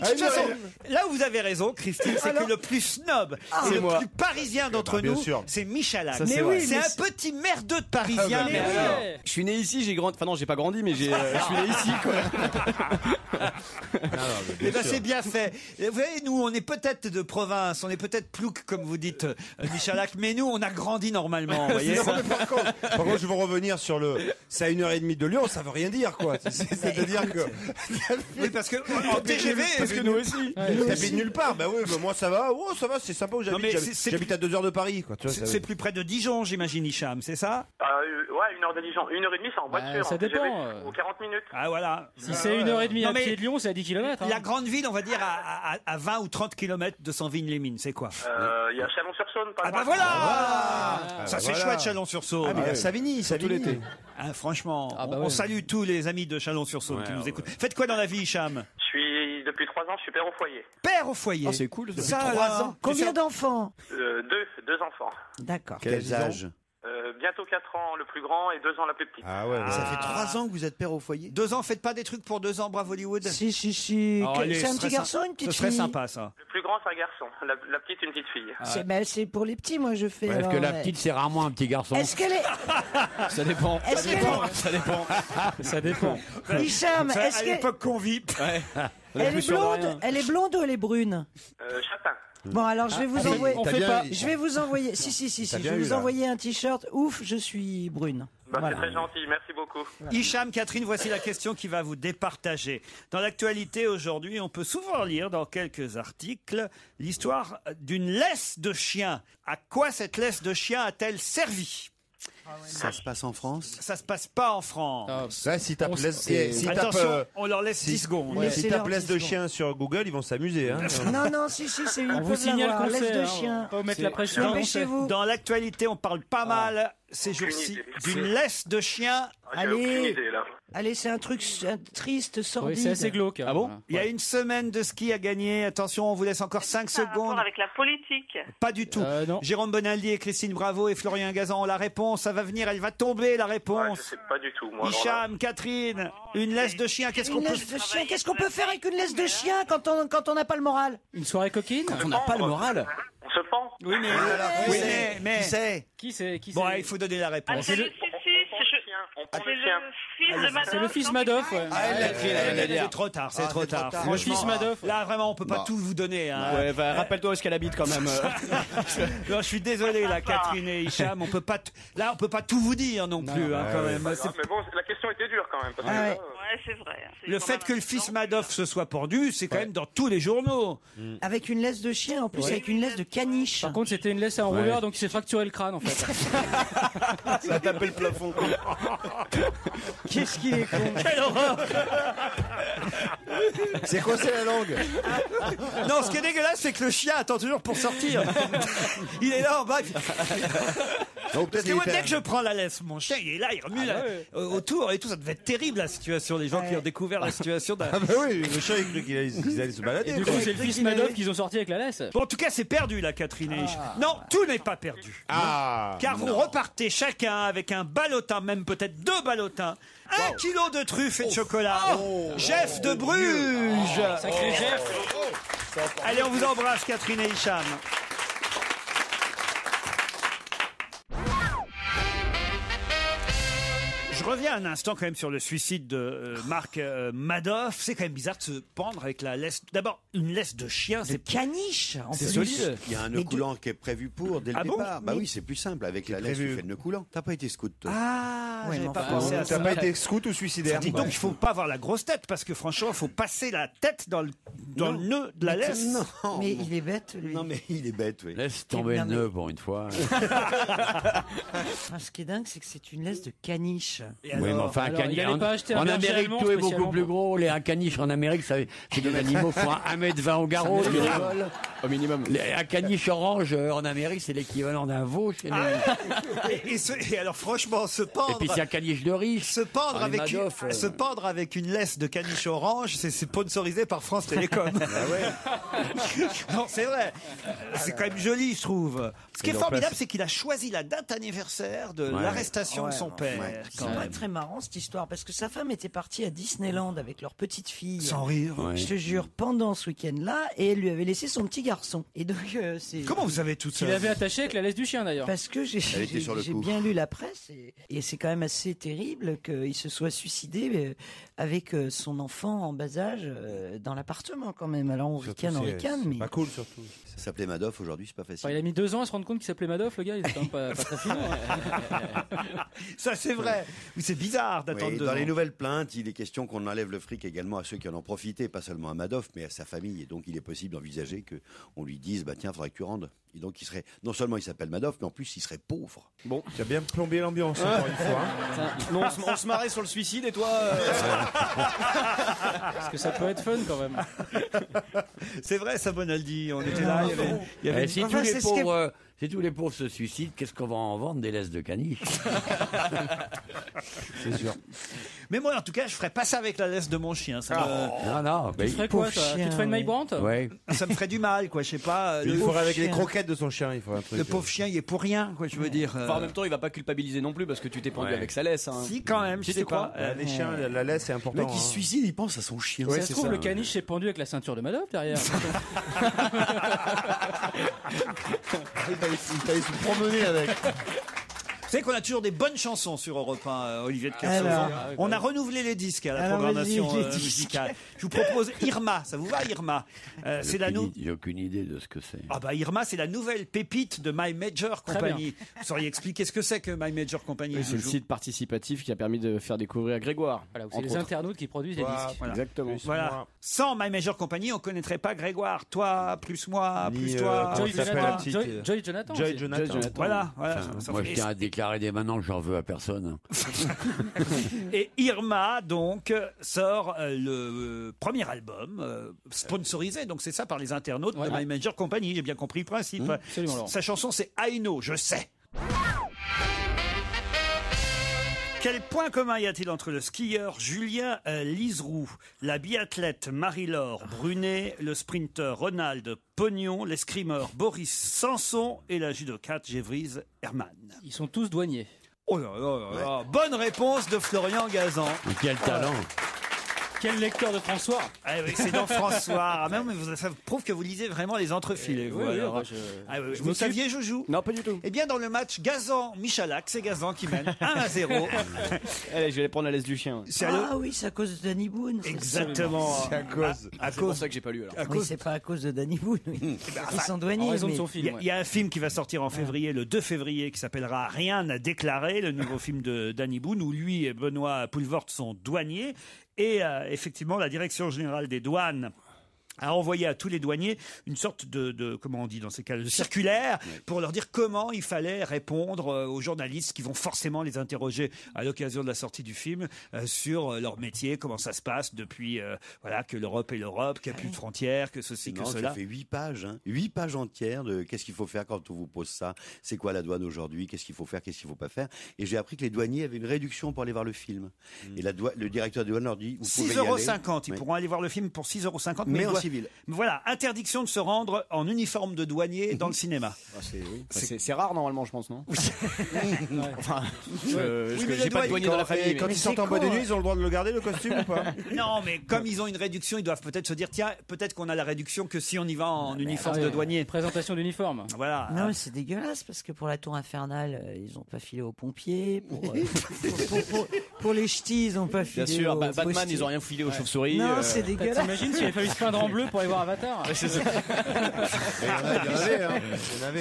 S3: toute façon, là où vous avez raison, Christine, c'est que le plus snob et le plus parisien d'entre
S5: bien
S3: nous,
S5: sûr.
S3: c'est Michalak.
S4: Ça, c'est
S3: Mais
S4: vrai.
S3: oui, c'est un petit merdeux de parisien.
S7: Mais
S3: mais alors.
S7: ouais.
S4: Je suis né ici, j'ai grandi. Enfin non, j'ai pas grandi, mais je suis né ici, quoi.
S3: Eh ben, c'est bien fait. Et vous voyez, nous, on est peut-être de province, on est peut-être plouc, comme vous dites, Michalak, mais nous, on a grandi normalement, vous voyez.
S5: Non, mais par contre, je veux revenir sur le. C'est à 1h30 de Lyon, ça veut rien dire, quoi. C'est-à-dire que.
S3: Oui, parce que en TGV,
S4: Parce que nous aussi.
S5: T'habites nulle part, bah oui, bah moi ça va. Oh, ça va, c'est sympa où
S3: Non, mais
S5: j'habite. J'habite à 2 heures de Paris, quoi. Tu vois,
S3: c'est plus près de Dijon, j'imagine, Hicham, c'est ça?
S14: Ouais, Ouais, 1 heure de Dijon. 1h30, c'est en voiture.
S7: ça
S14: en TGV,
S7: dépend.
S14: Ou 40 minutes.
S3: Ah voilà.
S7: Si c'est 1h30
S3: Non,
S7: à
S3: mais
S7: pied de Lyon, c'est à 10 km.
S3: La grande ville, on va dire à 20 ou 30 km de Sanville-les-Mines, c'est quoi?
S14: Il y a Chalon-sur-Saône, pas
S3: Ah
S14: loin.
S3: bah voilà. Ça c'est
S5: voilà.
S3: chouette Chalon-sur-Saône.
S5: Ah, mais il y a Savigny,
S3: Surtout
S5: Savigny.
S3: l'été. Ah, franchement,
S7: Ah bah
S3: on
S7: ouais.
S3: salue tous les amis de Chalon-sur-Saône qui nous écoutent. Faites quoi dans la vie, Hicham?
S14: Depuis 3 ans, je suis père au foyer.
S3: Père au foyer.
S4: Ah, c'est cool.
S3: Ça,
S6: Ça,
S3: alors,
S6: alors, combien d'enfants?
S14: Deux enfants.
S6: D'accord.
S5: Quels âges?
S14: Bientôt 4 ans le plus grand et 2 ans la plus petite.
S5: Ah ouais.
S11: Ça fait 3 ans que vous êtes père au foyer.
S3: 2 ans, faites pas des trucs pour 2 ans, bravo Hollywood.
S6: Si.
S3: Oh,
S6: Que-
S3: allez,
S6: c'est un
S3: ce
S6: petit
S3: serait
S6: garçon,
S3: sympa.
S6: une petite
S3: Ce serait
S6: fille.
S3: sympa ça.
S14: Le plus grand, c'est un garçon. La petite, une petite fille.
S6: C'est pour les petits, moi je fais.
S12: Parce
S6: alors,
S12: que la
S6: mais-
S12: petite, c'est rarement un petit garçon.
S6: Est-ce qu'elle est.
S4: Ça dépend.
S6: Est-ce qu'elle est.
S4: Ça dépend. Ça dépend.
S6: Hicham,
S3: Ça,
S6: est-ce
S3: à
S6: qu'elle
S3: l'époque qu'on vit.
S6: elle est blonde? Elle est blonde ou elle est brune?
S14: Châtain.
S6: Bon, alors je vais vous envoyer.
S11: on fait pas.
S6: Je vais vous envoyer. Si.
S11: T'as
S6: Je
S11: bien
S6: vais
S11: eu,
S6: vous
S11: là.
S6: envoyer un t-shirt. Ouf, je suis brune.
S14: C'est très gentil, merci beaucoup.
S3: Hicham, Catherine, voici la question qui va vous départager. Dans l'actualité aujourd'hui, on peut souvent lire dans quelques articles l'histoire d'une laisse de chien. À quoi cette laisse de chien a-t-elle servi?
S11: Ça se passe en France.
S3: Ça se passe pas en France.
S5: Là, si tapes si
S3: Attention, on leur laisse 10 secondes.
S5: Ouais, si
S6: Laissez-leur
S5: tapes laisse
S6: 10
S5: de chien sur Google, ils vont s'amuser. Hein.
S6: Non, si, c'est une.
S7: On vous signale qu'on
S6: laisse
S7: sait.
S6: de chien.
S7: Pas vous mettre la pression.
S6: Dépêchez-vous.
S3: Dans l'actualité, on parle pas mal ces jours-ci
S14: idée.
S3: d'une laisse de chien.
S14: J'ai aucune
S6: Allez.
S14: idée, là.
S6: Allez, c'est un truc triste, sordide.
S7: Oui, c'est assez glauque.
S4: Ah bon?
S3: Il y a une semaine de ski à gagner. Attention, on vous laisse encore 5
S13: Ça a un rapport
S3: secondes.
S13: avec la politique.
S3: Pas du tout.
S7: Non.
S3: Jérôme Bonaldi et Christine Bravo et Florian Gazan ont la réponse. Ça va venir, elle va tomber la
S14: Ouais,
S3: réponse.
S14: je sais pas du tout, moi. alors là.
S3: Hicham, Catherine, une laisse de chien, qu'est-ce qu'on
S6: Une
S3: peut
S6: laisse de chien. Qu'est-ce qu'on peut faire avec une laisse de chien quand on n'a pas le moral?
S7: Une soirée coquine.
S4: On n'a pas le moral.
S14: On se pend.
S3: Oui, mais.
S11: Qui
S3: oui,
S11: c'est
S3: mais.
S11: Qui c'est
S7: Qui c'est? Qui
S3: Bon,
S7: c'est
S3: il faut donner la réponse.
S13: C'est le fils de Madoff.
S7: C'est le fils Madoff, ouais.
S3: C'est trop tard, c'est trop tard.
S7: Le fils Madoff.
S3: Là, vraiment, on peut pas tout vous donner. Hein.
S4: Ouais, bah, rappelle-toi où est-ce qu'elle habite quand même.
S3: Non, je suis désolé, là, Catherine et Hicham, on peut pas. Là, on peut pas tout vous dire non plus, hein, quand même. C'est-
S14: Ah, mais bon, la question était dure quand même. Parce que,
S6: Ah ouais.
S13: Ouais, c'est vrai. C'est
S3: Le
S13: quand
S3: fait
S13: même
S3: que le fils Madoff se soit pendu, c'est quand même dans tous les journaux.
S6: Avec une laisse de chien, en plus avec une laisse de caniche.
S7: Par contre, c'était une laisse à enrouleur, donc il s'est fracturé le crâne en fait.
S5: Ça a tapé le plafond.
S6: Qu'est-ce qu'il est con.
S3: Quelle horreur!
S5: C'est quoi, c'est la langue?
S3: Non, ce qui est dégueulasse, c'est que le chien attend toujours pour sortir. Il est là en bas. il fait-
S5: Donc,
S3: Parce
S5: peut-être
S3: que moi,
S5: qu'il
S3: dès
S5: était-
S3: que je prends la laisse, mon chien, il est là, il remue là, autour et tout. Ça devait être terrible la situation. Les gens qui ont découvert la situation d'un.
S5: Ah bah oui, le chat, il cru qu'ils allaient se balader.
S7: Et du coup, c'est le fils Madoff qu'ils ont sorti avec la laisse.
S3: Bon, en tout cas, c'est perdu, la Catherine et Hicham. Non, tout n'est pas perdu.
S5: Ah.
S3: Car vous repartez chacun avec un ballotin, même peut-être 2 ballotins, 1 kilo de truffes et de chocolat. Jeff de Bruges.
S7: Sacré Jeff.
S3: Allez, on vous embrasse, Catherine et Hicham. Je reviens un instant quand même sur le suicide de Marc Madoff. C'est quand même bizarre de se pendre avec la laisse. D'abord, une laisse de chien, c'est
S6: Caniche. en
S3: c'est
S6: plus.
S3: solide.
S11: Il y a un nœud coulant qui est prévu pour dès le
S3: Ah bon
S11: départ. Bah oui, c'est plus simple. Avec la laisse, tu fais le nœud coulant. T'as pas été scout, toi.
S3: Ah,
S6: Ouais,
S3: j'avais
S6: mais
S3: pas
S6: enfin,
S3: pensé à ça.
S5: T'as pas été scout ou suicidaire?
S3: Dis donc, il faut pas avoir la grosse tête parce que franchement, il faut passer la tête dans le nœud de la laisse.
S11: Non,
S6: Mais il est bête, lui.
S11: non, mais il est bête, oui.
S12: Laisse tomber le
S6: Non, mais-
S12: nœud pour une fois.
S6: Ah, ce qui est dingue, c'est que c'est une laisse de caniche.
S3: Et
S12: Oui, mais
S3: alors
S12: enfin, un
S7: alors, il
S12: caniche.
S7: allait pas acheter un
S12: En
S7: berger
S12: Amérique,
S7: allemand
S12: tout est
S7: spécialement
S12: beaucoup plus
S7: pour-
S12: gros. Les caniches en Amérique, c'est des animaux qui font 1m20 au garrot.
S4: Au minimum.
S12: Un caniche orange en Amérique, c'est l'équivalent d'un veau chez nous.
S3: et alors, franchement, se
S12: Et
S3: pendre.
S12: puis c'est un caniche de riche.
S3: Se pendre,
S12: Ah, les
S3: avec
S12: Madoff,
S3: se pendre avec une laisse de caniche orange, c'est sponsorisé par France Télécom. Non, c'est vrai. C'est quand même joli, je trouve. Ce qui est
S5: Ils
S3: formidable,
S5: l'ont
S3: c'est qu'il a choisi la date anniversaire de
S12: Ouais.
S3: l'arrestation de son père.
S6: C'est pas très marrant cette histoire parce que sa femme était partie à Disneyland avec leur petite fille.
S3: Sans rire.
S12: Ouais.
S6: Je te jure, pendant ce week-end-là, et elle lui avait laissé son petit garçon. Et donc, c'est.
S3: Comment vous savez tout ça?
S7: Il avait attaché avec la laisse du chien d'ailleurs.
S6: Parce que j'ai
S11: Elle était sur le
S6: j'ai
S11: coup.
S6: bien lu la presse et c'est quand même assez terrible qu'il se soit suicidé avec son enfant en bas âge dans l'appartement. ans quand même. Alors on ricane, mais...
S5: Pas cool surtout.
S11: Ça s'appelait Madoff, aujourd'hui c'est pas facile.
S7: Enfin, il a mis 2 ans à se rendre compte qu'il s'appelait Madoff, le gars, il était quand même pas très fin.
S3: Ça c'est vrai. Oui, c'est bizarre d'attendre 2 ans.
S11: Dans les nouvelles plaintes, il est question qu'on enlève le fric également à ceux qui en ont profité, pas seulement à Madoff, mais à sa famille. Et donc il est possible d'envisager qu'on lui dise, bah tiens, faudrait que tu rendes. Et donc il serait, non seulement il s'appelle Madoff, mais en plus il serait pauvre.
S5: Bon, tu as bien plombé l'ambiance encore une fois.
S4: Non, on se marrait sur le suicide et toi
S7: Parce que ça peut être fun quand même.
S3: C'est vrai, ça, Bonaldi. On était là. Il y avait
S12: Si tous les pauvres se suicident, qu'est-ce qu'on va en vendre des laisses de caniche?
S5: C'est sûr.
S3: Mais moi, en tout cas, je ferais pas ça avec la laisse de mon chien.
S12: Non.
S7: Tu ferais quoi, toi? Tu te ferais une Maille Brandt?
S12: Ouais.
S3: Ça me ferait du mal, quoi. Je sais pas.
S5: Il faudrait avec les croquettes de son chien, il faudrait un truc.
S3: Le pauvre chien, il est pour rien, quoi. Je veux dire.
S4: Enfin, en même temps, il va pas culpabiliser non plus parce que tu t'es pendu avec sa laisse. Hein.
S3: Si, quand même. Je sais pas.
S5: Les chiens, la laisse, c'est important.
S11: Le mec, il se suicide, il pense à son chien.
S7: Ça se trouve, le caniche s'est pendu avec la ceinture de Madoff derrière.
S5: Il fallait se promener avec.
S3: Vous savez qu'on a toujours des bonnes chansons sur Europe 1, Olivier de Kersauzon. On a renouvelé les disques à la programmation musicale. Je vous propose Irma. Ça vous va, Irma? C'est la
S12: J'ai aucune idée de ce que c'est.
S3: Ah bah Irma, c'est la nouvelle pépite de My Major Company. Vous sauriez expliquer ce que c'est que My Major Company?
S4: Oui, c'est le site participatif qui a permis de faire découvrir Grégoire.
S7: Voilà, c'est les internautes qui produisent les disques.
S3: Voilà.
S4: Exactement.
S3: Voilà. Sans My Major Company, on connaîtrait pas Grégoire. Toi, plus moi, plus toi.
S7: Joy Jonathan.
S3: Voilà.
S12: Moi, je tiens à déclarer dès maintenant que j'en veux à personne.
S3: Et Irma, donc, sort le premier album sponsorisé, donc c'est ça, par les internautes de My Major Company. J'ai bien compris le principe. Sa chanson, c'est I Know, je sais. Quel point commun y a-t-il entre le skieur Julien Liseroux, la biathlète Marie-Laure Brunet, le sprinter Ronald Pognon, l'escrimeur Boris Sanson et la judokate Gévrise Hermann?
S7: Ils sont tous douaniers.
S3: Oh là là là. Bonne réponse de Florian Gazan.
S12: Quel talent.
S7: Quel lecteur de François?
S3: Ah oui, c'est dans François. Même, ça prouve que vous lisez vraiment les entrefilets. Vous, alors. Vous saviez, Joujou?
S4: Non, pas du tout.
S3: Eh bien, dans le match Gazan-Michalak, c'est Gazan qui mène 1-0.
S4: Allez, je vais aller prendre la laisse du chien.
S6: Oui, c'est à cause de Danny Boone.
S3: Exactement.
S5: C'est à cause.
S4: C'est pour ça que j'ai pas lu alors.
S6: Oui, c'est pas à cause de Danny Boone. Ils sont douaniers.
S3: Il y a un film qui va sortir en février, le 2 février, qui s'appellera Rien à déclarer, le nouveau film de Danny Boone, où lui et Benoît Poulvord sont douaniers. Et effectivement, la Direction générale des douanes a envoyé à tous les douaniers une sorte de comment on dit dans ces cas, de circulaire pour leur dire comment il fallait répondre aux journalistes qui vont forcément les interroger à l'occasion de la sortie du film sur leur métier, comment ça se passe depuis que l'Europe est l'Europe, qu'il n'y a plus de frontières, que ceci, que cela.
S11: Ça fait 8 pages, 8 pages entières de qu'est-ce qu'il faut faire quand on vous pose ça, c'est quoi la douane aujourd'hui, qu'est-ce qu'il faut faire, qu'est-ce qu'il ne faut pas faire. Et j'ai appris que les douaniers avaient une réduction pour aller voir le film. Et le directeur de douane leur dit, vous pouvez y aller.
S3: 6,50 €. Ils pourront aller voir le film pour 6,50 €.
S11: Mais en civil.
S3: Voilà, interdiction de se rendre en uniforme de douanier dans le cinéma.
S4: C'est rare normalement, je pense, non? Enfin,
S3: mais
S4: j'ai pas de douanier dans la famille.
S5: Quand ils sortent en boîte de nuit, ils ont le droit de le garder, le costume, ou pas?
S3: Non, mais comme ils ont une réduction, ils doivent peut-être se dire, tiens, peut-être qu'on a la réduction que si on y va en uniforme de douanier.
S7: Présentation d'uniforme.
S3: Voilà.
S6: Non, mais c'est dégueulasse parce que pour la tour infernale, ils n'ont pas filé aux pompiers. Pour les ch'tis, ils n'ont pas filé.
S4: Bien sûr,
S6: aux
S4: Batman,
S6: postiers.
S4: ils ont rien filé aux chauves-souris.
S6: Non, c'est dégueulasse.
S7: T'imagines s'il avait fallu se peindre en bleu pour aller voir Avatar?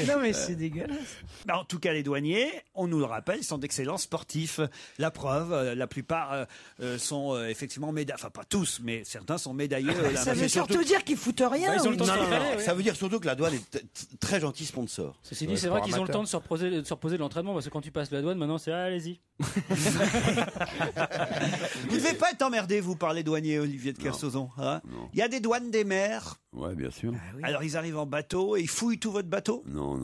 S6: Non, mais c'est dégueulasse.
S3: En tout cas, les douaniers, on nous le rappelle, sont d'excellents sportifs. La preuve, la plupart sont effectivement médaillés. Enfin, pas tous, mais certains sont médaillés.
S6: Ça veut surtout dire qu'ils foutent rien.
S11: Ça veut dire surtout que la douane est très gentil sponsor.
S7: Ceci dit, c'est vrai qu'ils ont le temps de se reposer de l'entraînement parce que quand tu passes la douane, maintenant c'est allez-y.
S3: Vous ne devez pas être emmerdé, vous, par les douaniers, Olivier de Kersauzon. Hein, il y a des douanes des mers.
S12: Ouais, bien sûr.
S3: Alors ils arrivent en bateau et ils fouillent tout votre bateau?
S12: Non.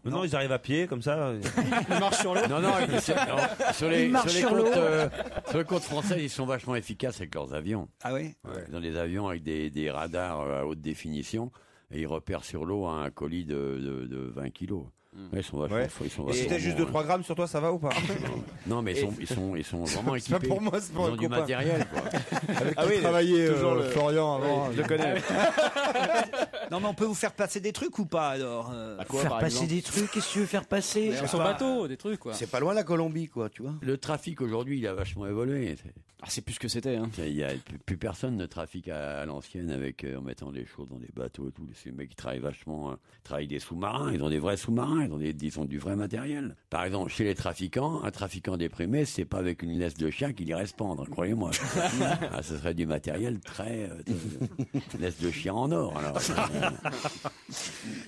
S5: Non, ils arrivent à pied, comme ça.
S7: Ils marchent sur l'eau.
S12: Non, sur les côtes françaises, ils sont vachement efficaces avec leurs avions.
S3: Ah oui?
S12: Ils ont des avions avec des radars à haute définition et ils repèrent sur l'eau un colis de 20 kilos. Ouais, ils sont vachement forts.
S5: Et si t'as juste 2-3 grammes sur toi, ça va ou pas?
S12: Non, mais ils sont vraiment équipés.
S5: C'est pas pour moi, c'est pour
S12: ils ont du matériel, quoi.
S5: Avec qui travaillait
S4: toujours
S5: Florian avant.
S4: Je le connais.
S3: Non, mais on peut vous faire passer des trucs ou pas alors
S6: Faire passer des trucs, qu'est-ce que tu veux faire passer
S7: Sur son bateau, des trucs quoi.
S11: C'est pas loin la Colombie, quoi, tu vois.
S12: Le trafic aujourd'hui, il a vachement évolué.
S4: C'est plus ce que c'était. Hein.
S12: Il y a plus personne ne trafique à l'ancienne avec en mettant des choses dans des bateaux et tout. Ces mecs qui travaillent vachement, travaillent des sous-marins. Ils ont des vrais sous-marins. Ils ont du vrai matériel. Par exemple, chez les trafiquants, un trafiquant déprimé, c'est pas avec une laisse de chien qu'il irait se pendre, croyez-moi. Ce serait du matériel très laisse de chien en or. Alors.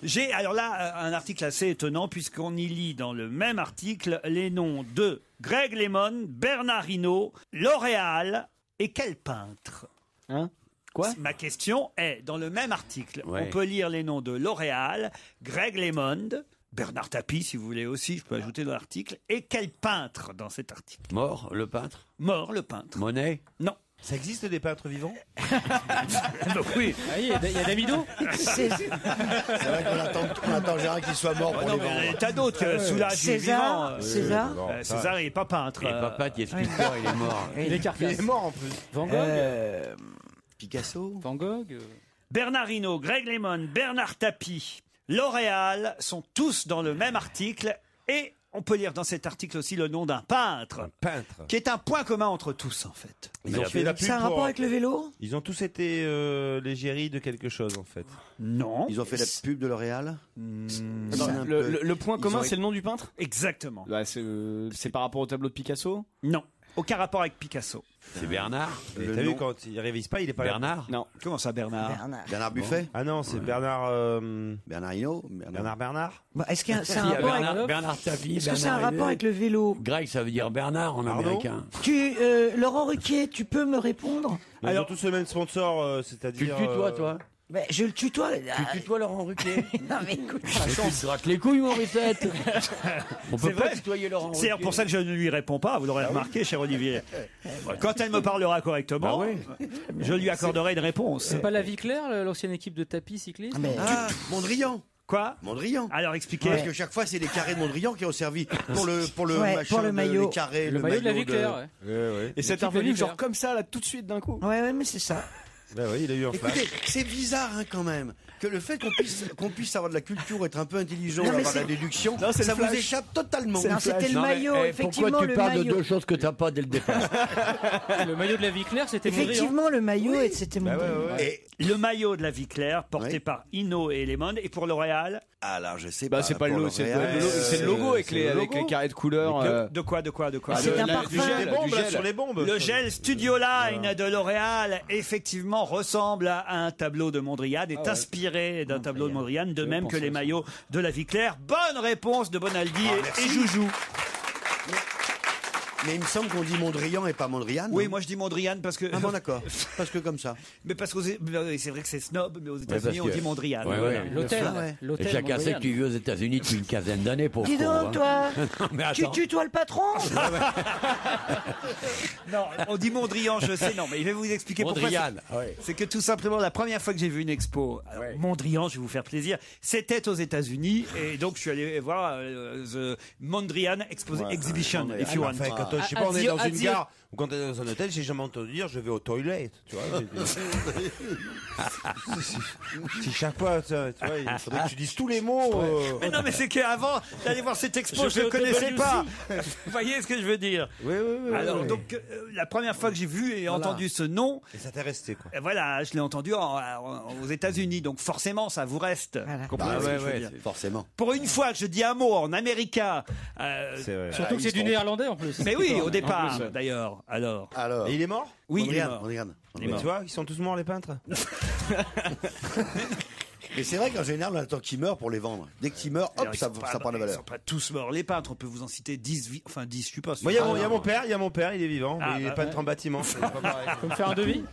S3: J'ai alors là un article assez étonnant puisqu'on y lit dans le même article les noms de Greg Lemon, Bernard Hinault, L'Oréal et quel peintre?
S4: Hein? Quoi?
S3: Ma question est, dans le même article, on peut lire les noms de L'Oréal, Greg Lemon, Bernard Tapie si vous voulez aussi, je peux ajouter dans l'article, et quel peintre dans cet article?
S12: Mort, le peintre?
S3: Mort, le peintre.
S12: Monet?
S3: Non.
S5: Ça existe des peintres vivants?
S3: Oui.
S7: Ah, il y a Davido.
S11: C'est vrai qu'on attend Gérard qu'il soit mort pour
S3: non,
S11: les
S3: mais
S11: vendre.
S3: il y a tas d'autres Soulage est vivant.
S6: César
S3: César, il n'est pas peintre.
S12: Il est pas peintre, il est sculpteur, il est mort.
S7: Il est carcasse.
S5: Il est mort en plus.
S7: Van Gogh.
S11: Picasso.
S7: Van Gogh.
S3: Bernard Hinault, Greg Lemon, Bernard Tapie, L'Oréal sont tous dans le même article et on peut lire dans cet article aussi le nom d'un peintre.
S5: Un peintre.
S3: Qui est un point commun entre tous en fait.
S5: Ils ont fait la pub
S6: C'est un rapport avec le vélo?
S5: Ils ont tous été l'égérie de quelque chose en fait.
S3: Non.
S11: Ils ont fait la pub de L'Oréal.
S4: Le point commun, c'est le nom du peintre?
S3: Exactement.
S4: Bah, c'est par rapport au tableau de Picasso?
S3: Non. Aucun rapport avec Picasso.
S12: C'est Bernard.
S5: T'as vu quand il révise pas, il est pas
S12: Bernard.
S4: Non.
S3: Comment ça, Bernard?
S11: Bernard Buffet.
S5: Ah non, c'est Bernard.
S11: Bernard Hinault.
S5: Bernard.
S6: Bah, est-ce que c'est un
S12: Il y a
S6: rapport avec...
S12: Bernard Tapie.
S6: Est-ce que c'est un rapport avec le vélo?
S12: Greg, ça veut dire Bernard en américain.
S6: Laurent Ruquier, tu peux me répondre?
S5: Ils ont tous le même sponsor, c'est-à-dire.
S12: Tu le tutoies, toi?
S6: Mais je le tutoie.
S12: Tu tutoies Laurent Ruquier?
S6: Non mais écoute.
S12: Tu te rates les couilles, Morissette. On peut
S3: C'est
S12: pas
S3: vrai.
S12: tutoyer Laurent Ruquier.
S3: C'est pour ça que je ne lui réponds pas, vous l'aurez remarqué, cher Olivier. Quand elle me parlera correctement, je lui accorderai une réponse.
S7: C'est pas la vie claire, l'ancienne équipe de tapis cycliste?
S11: Mondrian.
S3: Quoi?
S11: Mondrian.
S3: Alors expliquez.
S11: Parce que chaque fois, c'est les carrés de Mondrian qui ont servi pour le machin,
S6: pour le maillot.
S11: les carrés,
S7: Le maillot de la vie claire, ouais.
S4: Et c'est intervenu genre comme ça, là, tout de suite d'un coup.
S6: Ouais, mais c'est ça.
S5: Bah oui, il a eu un flash.
S11: Écoutez, c'est bizarre quand même que le fait qu'on puisse avoir de la culture, être un peu intelligent,
S6: Non, mais
S11: avoir de la
S6: c'est-
S11: déduction,
S4: Non, c'est
S11: ça
S4: le
S11: vous
S4: flash.
S11: échappe totalement.
S6: Non, c'était le
S12: Non, mais,
S6: maillot, effectivement
S12: pourquoi tu
S6: le
S12: parles de
S6: maillot.
S12: deux choses que t'as pas dès le départ?
S7: Le maillot de la vie claire, c'était Mondrian.
S6: Effectivement, le maillot, et c'était mon.
S11: Et
S3: Le maillot de la vie claire, porté
S11: Oui.
S3: par Hinault et Lemon, et pour L'Oréal,
S11: alors, je sais
S4: Bah,
S11: pas.
S4: c'est pas le
S11: pour
S4: logo, c'est
S11: L'Oréal,
S4: le logo avec
S5: c'est
S4: les,
S5: le
S4: avec
S5: logo.
S4: les carrés de couleurs.
S3: de quoi?
S6: C'est un
S4: du
S6: parfum.
S4: gel,
S5: Les bombes,
S4: du
S5: là,
S4: gel.
S5: sur les bombes.
S3: Le gel Studio Line de L'Oréal, effectivement, ressemble à un tableau de Mondrian, est inspiré d'un tableau de Mondrian, de même que les maillots de la vie claire. Bonne réponse de Bonaldi et Joujou.
S11: Mais il me semble qu'on dit Mondrian et pas Mondrian.
S3: Oui,
S11: non
S3: moi je dis Mondrian parce que.
S11: Ah bon, d'accord. Parce que comme ça.
S3: Mais parce que c'est vrai que c'est snob, mais aux États-Unis
S12: parce
S3: on
S12: que-
S3: dit Mondrian.
S12: Ouais,
S3: Voilà.
S12: ouais.
S7: L'hôtel.
S11: Ah ouais.
S7: L'hôtel
S12: Et chacun sait
S7: Mondrian.
S12: que tu vis aux États-Unis depuis une quinzaine d'années, pauvre
S6: Dis
S12: con,
S6: donc,
S12: hein.
S6: toi,
S12: Non, mais
S6: tu
S12: attends.
S6: tutoies le patron?
S3: Non, on dit Mondrian, je sais, non, mais je vais vous expliquer pourquoi.
S12: Mondrian, ouais.
S3: C'est que tout simplement, la première fois que j'ai vu une expo, alors, Mondrian, je vais vous faire plaisir, c'était aux États-Unis, et donc je suis allé voir The Mondrian Exhibition, if you want.
S5: Enfin, quand je sais pas, on est dans une gare ou quand on est dans un hôtel, j'ai jamais entendu dire je vais aux toilettes. Tu vois, si chaque fois, tu vois, il faudrait que tu dises tous les mots.
S3: Mais non, mais c'est qu'avant d'aller voir cette expo,
S7: Je
S3: je ne
S7: fais
S3: connaissais
S7: au
S3: pas. Vous voyez ce que je veux dire?
S5: Oui.
S3: Alors, donc, la première fois que j'ai vu et entendu ce nom,
S5: Et ça t'est resté, quoi.
S3: voilà, je l'ai entendu aux États-Unis, donc forcément, ça vous reste. Comprenez
S11: Bah
S3: ce que
S11: ouais,
S3: je veux dire.
S11: forcément.
S3: Pour une fois que je dis un mot en américain,
S5: C'est vrai.
S7: Surtout que c'est du néerlandais en plus.
S3: mais oui, au
S7: En
S3: départ,
S7: plus.
S3: d'ailleurs. Alors,
S5: Et il est mort?
S3: oui, il est
S11: Mondrian,
S3: mort.
S11: Mondrian.
S3: Il est
S5: Mais
S3: mort.
S5: tu vois, ils sont tous morts, les peintres.
S11: Mais c'est vrai qu'en général, on attend qu'ils meurent pour les vendre. Dès qu'ils meurent, hop,
S3: Alors, ils
S11: ça
S3: sont pas-
S11: prend de la
S3: Ils
S11: valeur.
S3: sont pas tous morts, les peintres. On peut vous en citer 10, enfin 10, je sais pas.
S5: Moi, il y a mon père, il est vivant,
S3: Ah,
S5: mais il est
S3: bah,
S5: peintre en bâtiment. C'est pas pareil.
S7: Faut me faire un devis?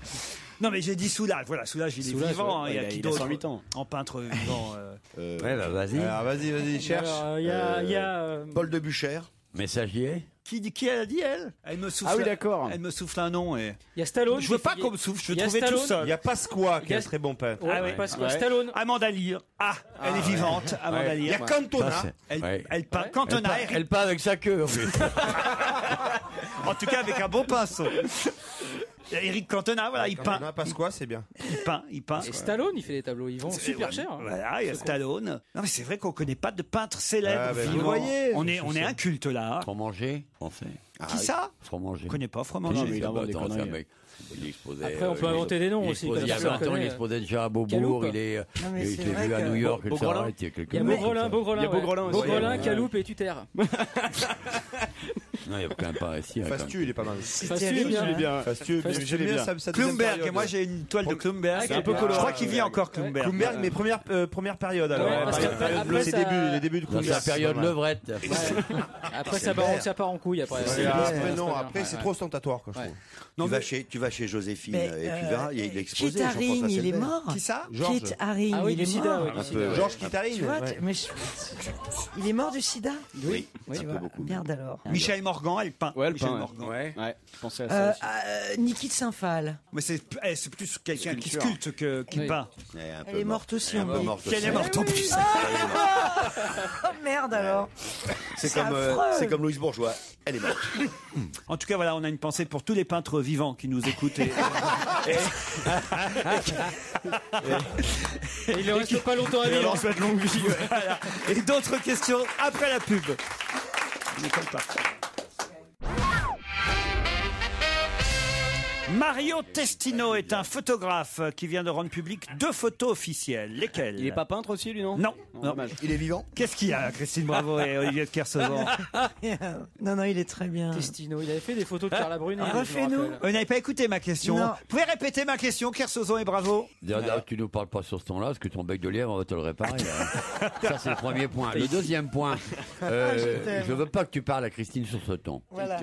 S3: Non, mais j'ai dit Soulage. Voilà, Soulage, il est
S4: Soulage,
S3: vivant.
S4: ouais.
S3: Il y a
S4: Il
S3: qui
S4: a
S3: d'autre
S4: 108 ans.
S3: en peintre vivant
S12: Ouais, bah vas-y.
S5: Alors, vas-y, cherche.
S7: Alors, il y a
S11: Paul de Bucher.
S12: Messagier.
S3: Qui elle a dit, elle? Elle me souffle.
S4: Ah oui, d'accord.
S3: Elle me souffle un nom et.
S7: il y a Stallone.
S3: Je veux
S7: qui
S3: pas
S7: fait-
S3: qu'on me souffle, je
S7: il y
S3: veux
S7: a
S3: trouver tout
S7: Stallone.
S5: Il
S3: seul.
S5: y a Pasqua qui est un
S7: Yes.
S5: très bon peintre.
S7: Ouais,
S3: Ah oui.
S7: parce que
S4: Ouais.
S7: Stallone.
S3: Amanda Lear. Ah, elle est vivante, Amanda
S5: Il y a
S3: Lear.
S5: Cantona.
S12: Ça, c'est-
S3: Elle,
S12: Ouais.
S3: elle peint
S7: Ouais.
S3: Cantona,
S12: Elle peint avec sa queue, en plus.
S3: en tout cas avec un beau pinceau. Eric Cantona, voilà, il peint.
S5: Cantona, Pasqua, c'est bien.
S3: Il peint.
S7: Et Stallone, il fait des tableaux. Ils vendent super cher.
S3: Voilà, il y a Stallone. Non, mais c'est vrai qu'on connaît pas de peintre célèbre.
S5: Ah, ben,
S3: vivant.
S5: vous voyez,
S3: on est un culte là.
S12: Fromager, français.
S3: Qui ça?
S12: Fromager.
S3: Je connais pas Fromager.
S12: Il invente des conneries. Il exposait,
S7: Après, on peut inventer des noms aussi.
S12: Il y a 20 ans, il exposait déjà à Beaubourg. Il est vu à New York.
S7: Il y a Beaugrelin, Caloupe et Tuter.
S12: Non, il n'y a quand même pas réussi.
S5: Fastueux, il est pas mal.
S7: Fastueux, il est bien.
S5: Fastueux, j'aime bien ça.
S3: Klumberg, et moi j'ai une toile de Klumberg.
S5: C'est un peu coloré.
S3: Je crois qu'il vit encore Klumberg.
S5: Klumberg, mais première période alors. Les débuts de
S12: Klumberg.
S5: Klumberg.
S12: La période levrette.
S7: Après, ça part en couille.
S5: Après, c'est trop ostentatoire, je trouve.
S11: Tu vas chez Joséphine et tu verras, il est exposé.
S6: Kit Haring, il est mort.
S3: Qui ça?
S6: Kit Haring, il est mort.
S5: Georges Kit Haring.
S6: Il est mort du sida?
S11: Oui,
S6: tu vois. Merde alors.
S3: Michel Morgan, elle peint.
S4: Ouais, elle
S3: Michel
S4: peint.
S3: Morgan.
S4: Ouais. Je pensais à ça.
S6: Niki de Saint-Phal.
S3: Mais c'est plus quelqu'un qui sculpte qui peint.
S6: Elle est morte aussi, on dit.
S3: Qu'elle est morte en plus.
S6: Oh merde alors.
S11: C'est comme Louise Bourgeois. Elle est morte.
S3: En tout cas, voilà, on a une pensée pour tous les peintres vivants qui nous écoutent. Et
S7: il ne reste pas longtemps à vivre.
S3: on leur souhaite longue vie. Voilà. Et d'autres questions après la pub. Mario Testino est un photographe qui vient de rendre public 2 photos officielles. Lesquelles?
S4: Il est pas peintre aussi, lui, non?
S3: Non.
S11: Il est vivant.
S3: Qu'est-ce qu'il y a, Christine Bravo et Olivier de Kersauzon?
S6: Non, il est très bien.
S7: Testino, il avait fait des photos de Carla Bruni.
S6: Refais-nous.
S3: Vous n'avez pas écouté ma question.
S6: Non.
S3: Vous pouvez répéter ma question, Kersauzon et Bravo?
S12: Tu nous parles pas sur ce ton-là, parce que ton bec de lièvre, on va te le réparer. Ça, c'est le premier point. Le deuxième point, je veux pas que tu parles à Christine sur ce ton.
S6: Voilà.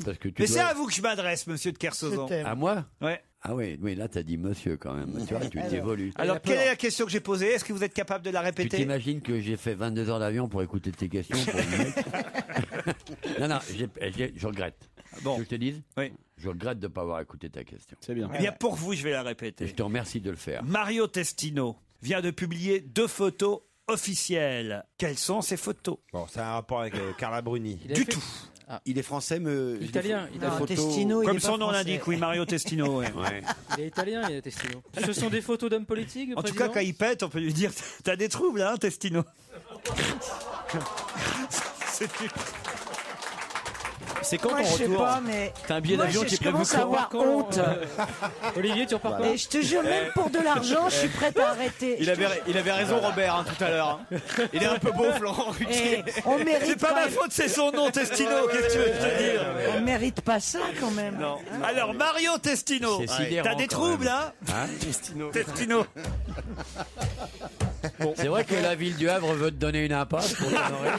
S12: Parce que
S3: Mais c'est à vous que je m'adresse, monsieur de Kersauzon.
S12: À moi?
S3: Ouais.
S12: Ah oui, là t'as dit monsieur quand même. Tu vois, tu t'évolues.
S3: Alors, quelle est la question que j'ai posée? Est-ce que vous êtes capable de la
S12: Tu
S3: répéter?
S12: t'imagines que j'ai fait 22 heures d'avion pour écouter tes questions pour le mec Non, je regrette.
S3: Bon.
S12: Je te dise
S3: Oui.
S12: Je regrette de ne pas avoir écouté ta question.
S4: C'est bien.
S3: Eh bien, pour vous, je vais la
S12: Et
S3: répéter.
S12: je te remercie de le faire.
S3: Mario Testino vient de publier 2 photos officielles. Quelles sont ces photos?
S5: Bon, ça a un rapport avec Carla Bruni.
S3: Du tout.
S11: Il est français, mais.
S7: Italien.
S6: Testino,
S3: Comme son nom l'indique, oui, Mario Testino. Ouais.
S7: Il est italien, il est Testino. Ce sont des photos d'hommes politiques,
S3: En tout cas, quand il pète, on peut lui dire t'as des troubles, hein, Testino.
S4: C'est quand
S6: Moi,
S4: ton
S6: je sais
S4: retour?
S6: pas, mais.
S4: T'as un billet d'avion qui est
S6: Je
S4: prévu
S6: commence à avoir honte.
S7: Olivier, tu repars quand?
S6: Et je te jure, même pour de l'argent, je suis prête à arrêter.
S4: Il avait raison, Robert, hein, tout à l'heure. hein. Il est un peu beau, Florent Ruquier.
S6: On mérite
S3: C'est pas ma faute, c'est son nom, Testino. Qu'est-ce que tu veux que je te dise?
S6: On mérite pas ça quand même.
S3: Non. Alors, Mario Testino,
S12: C'est sidérant,
S3: t'as des
S12: quand
S3: troubles,
S12: même.
S3: hein?
S4: Testino.
S3: Testino.
S12: C'est vrai que la ville du Havre veut te donner une impasse pour t'honorer.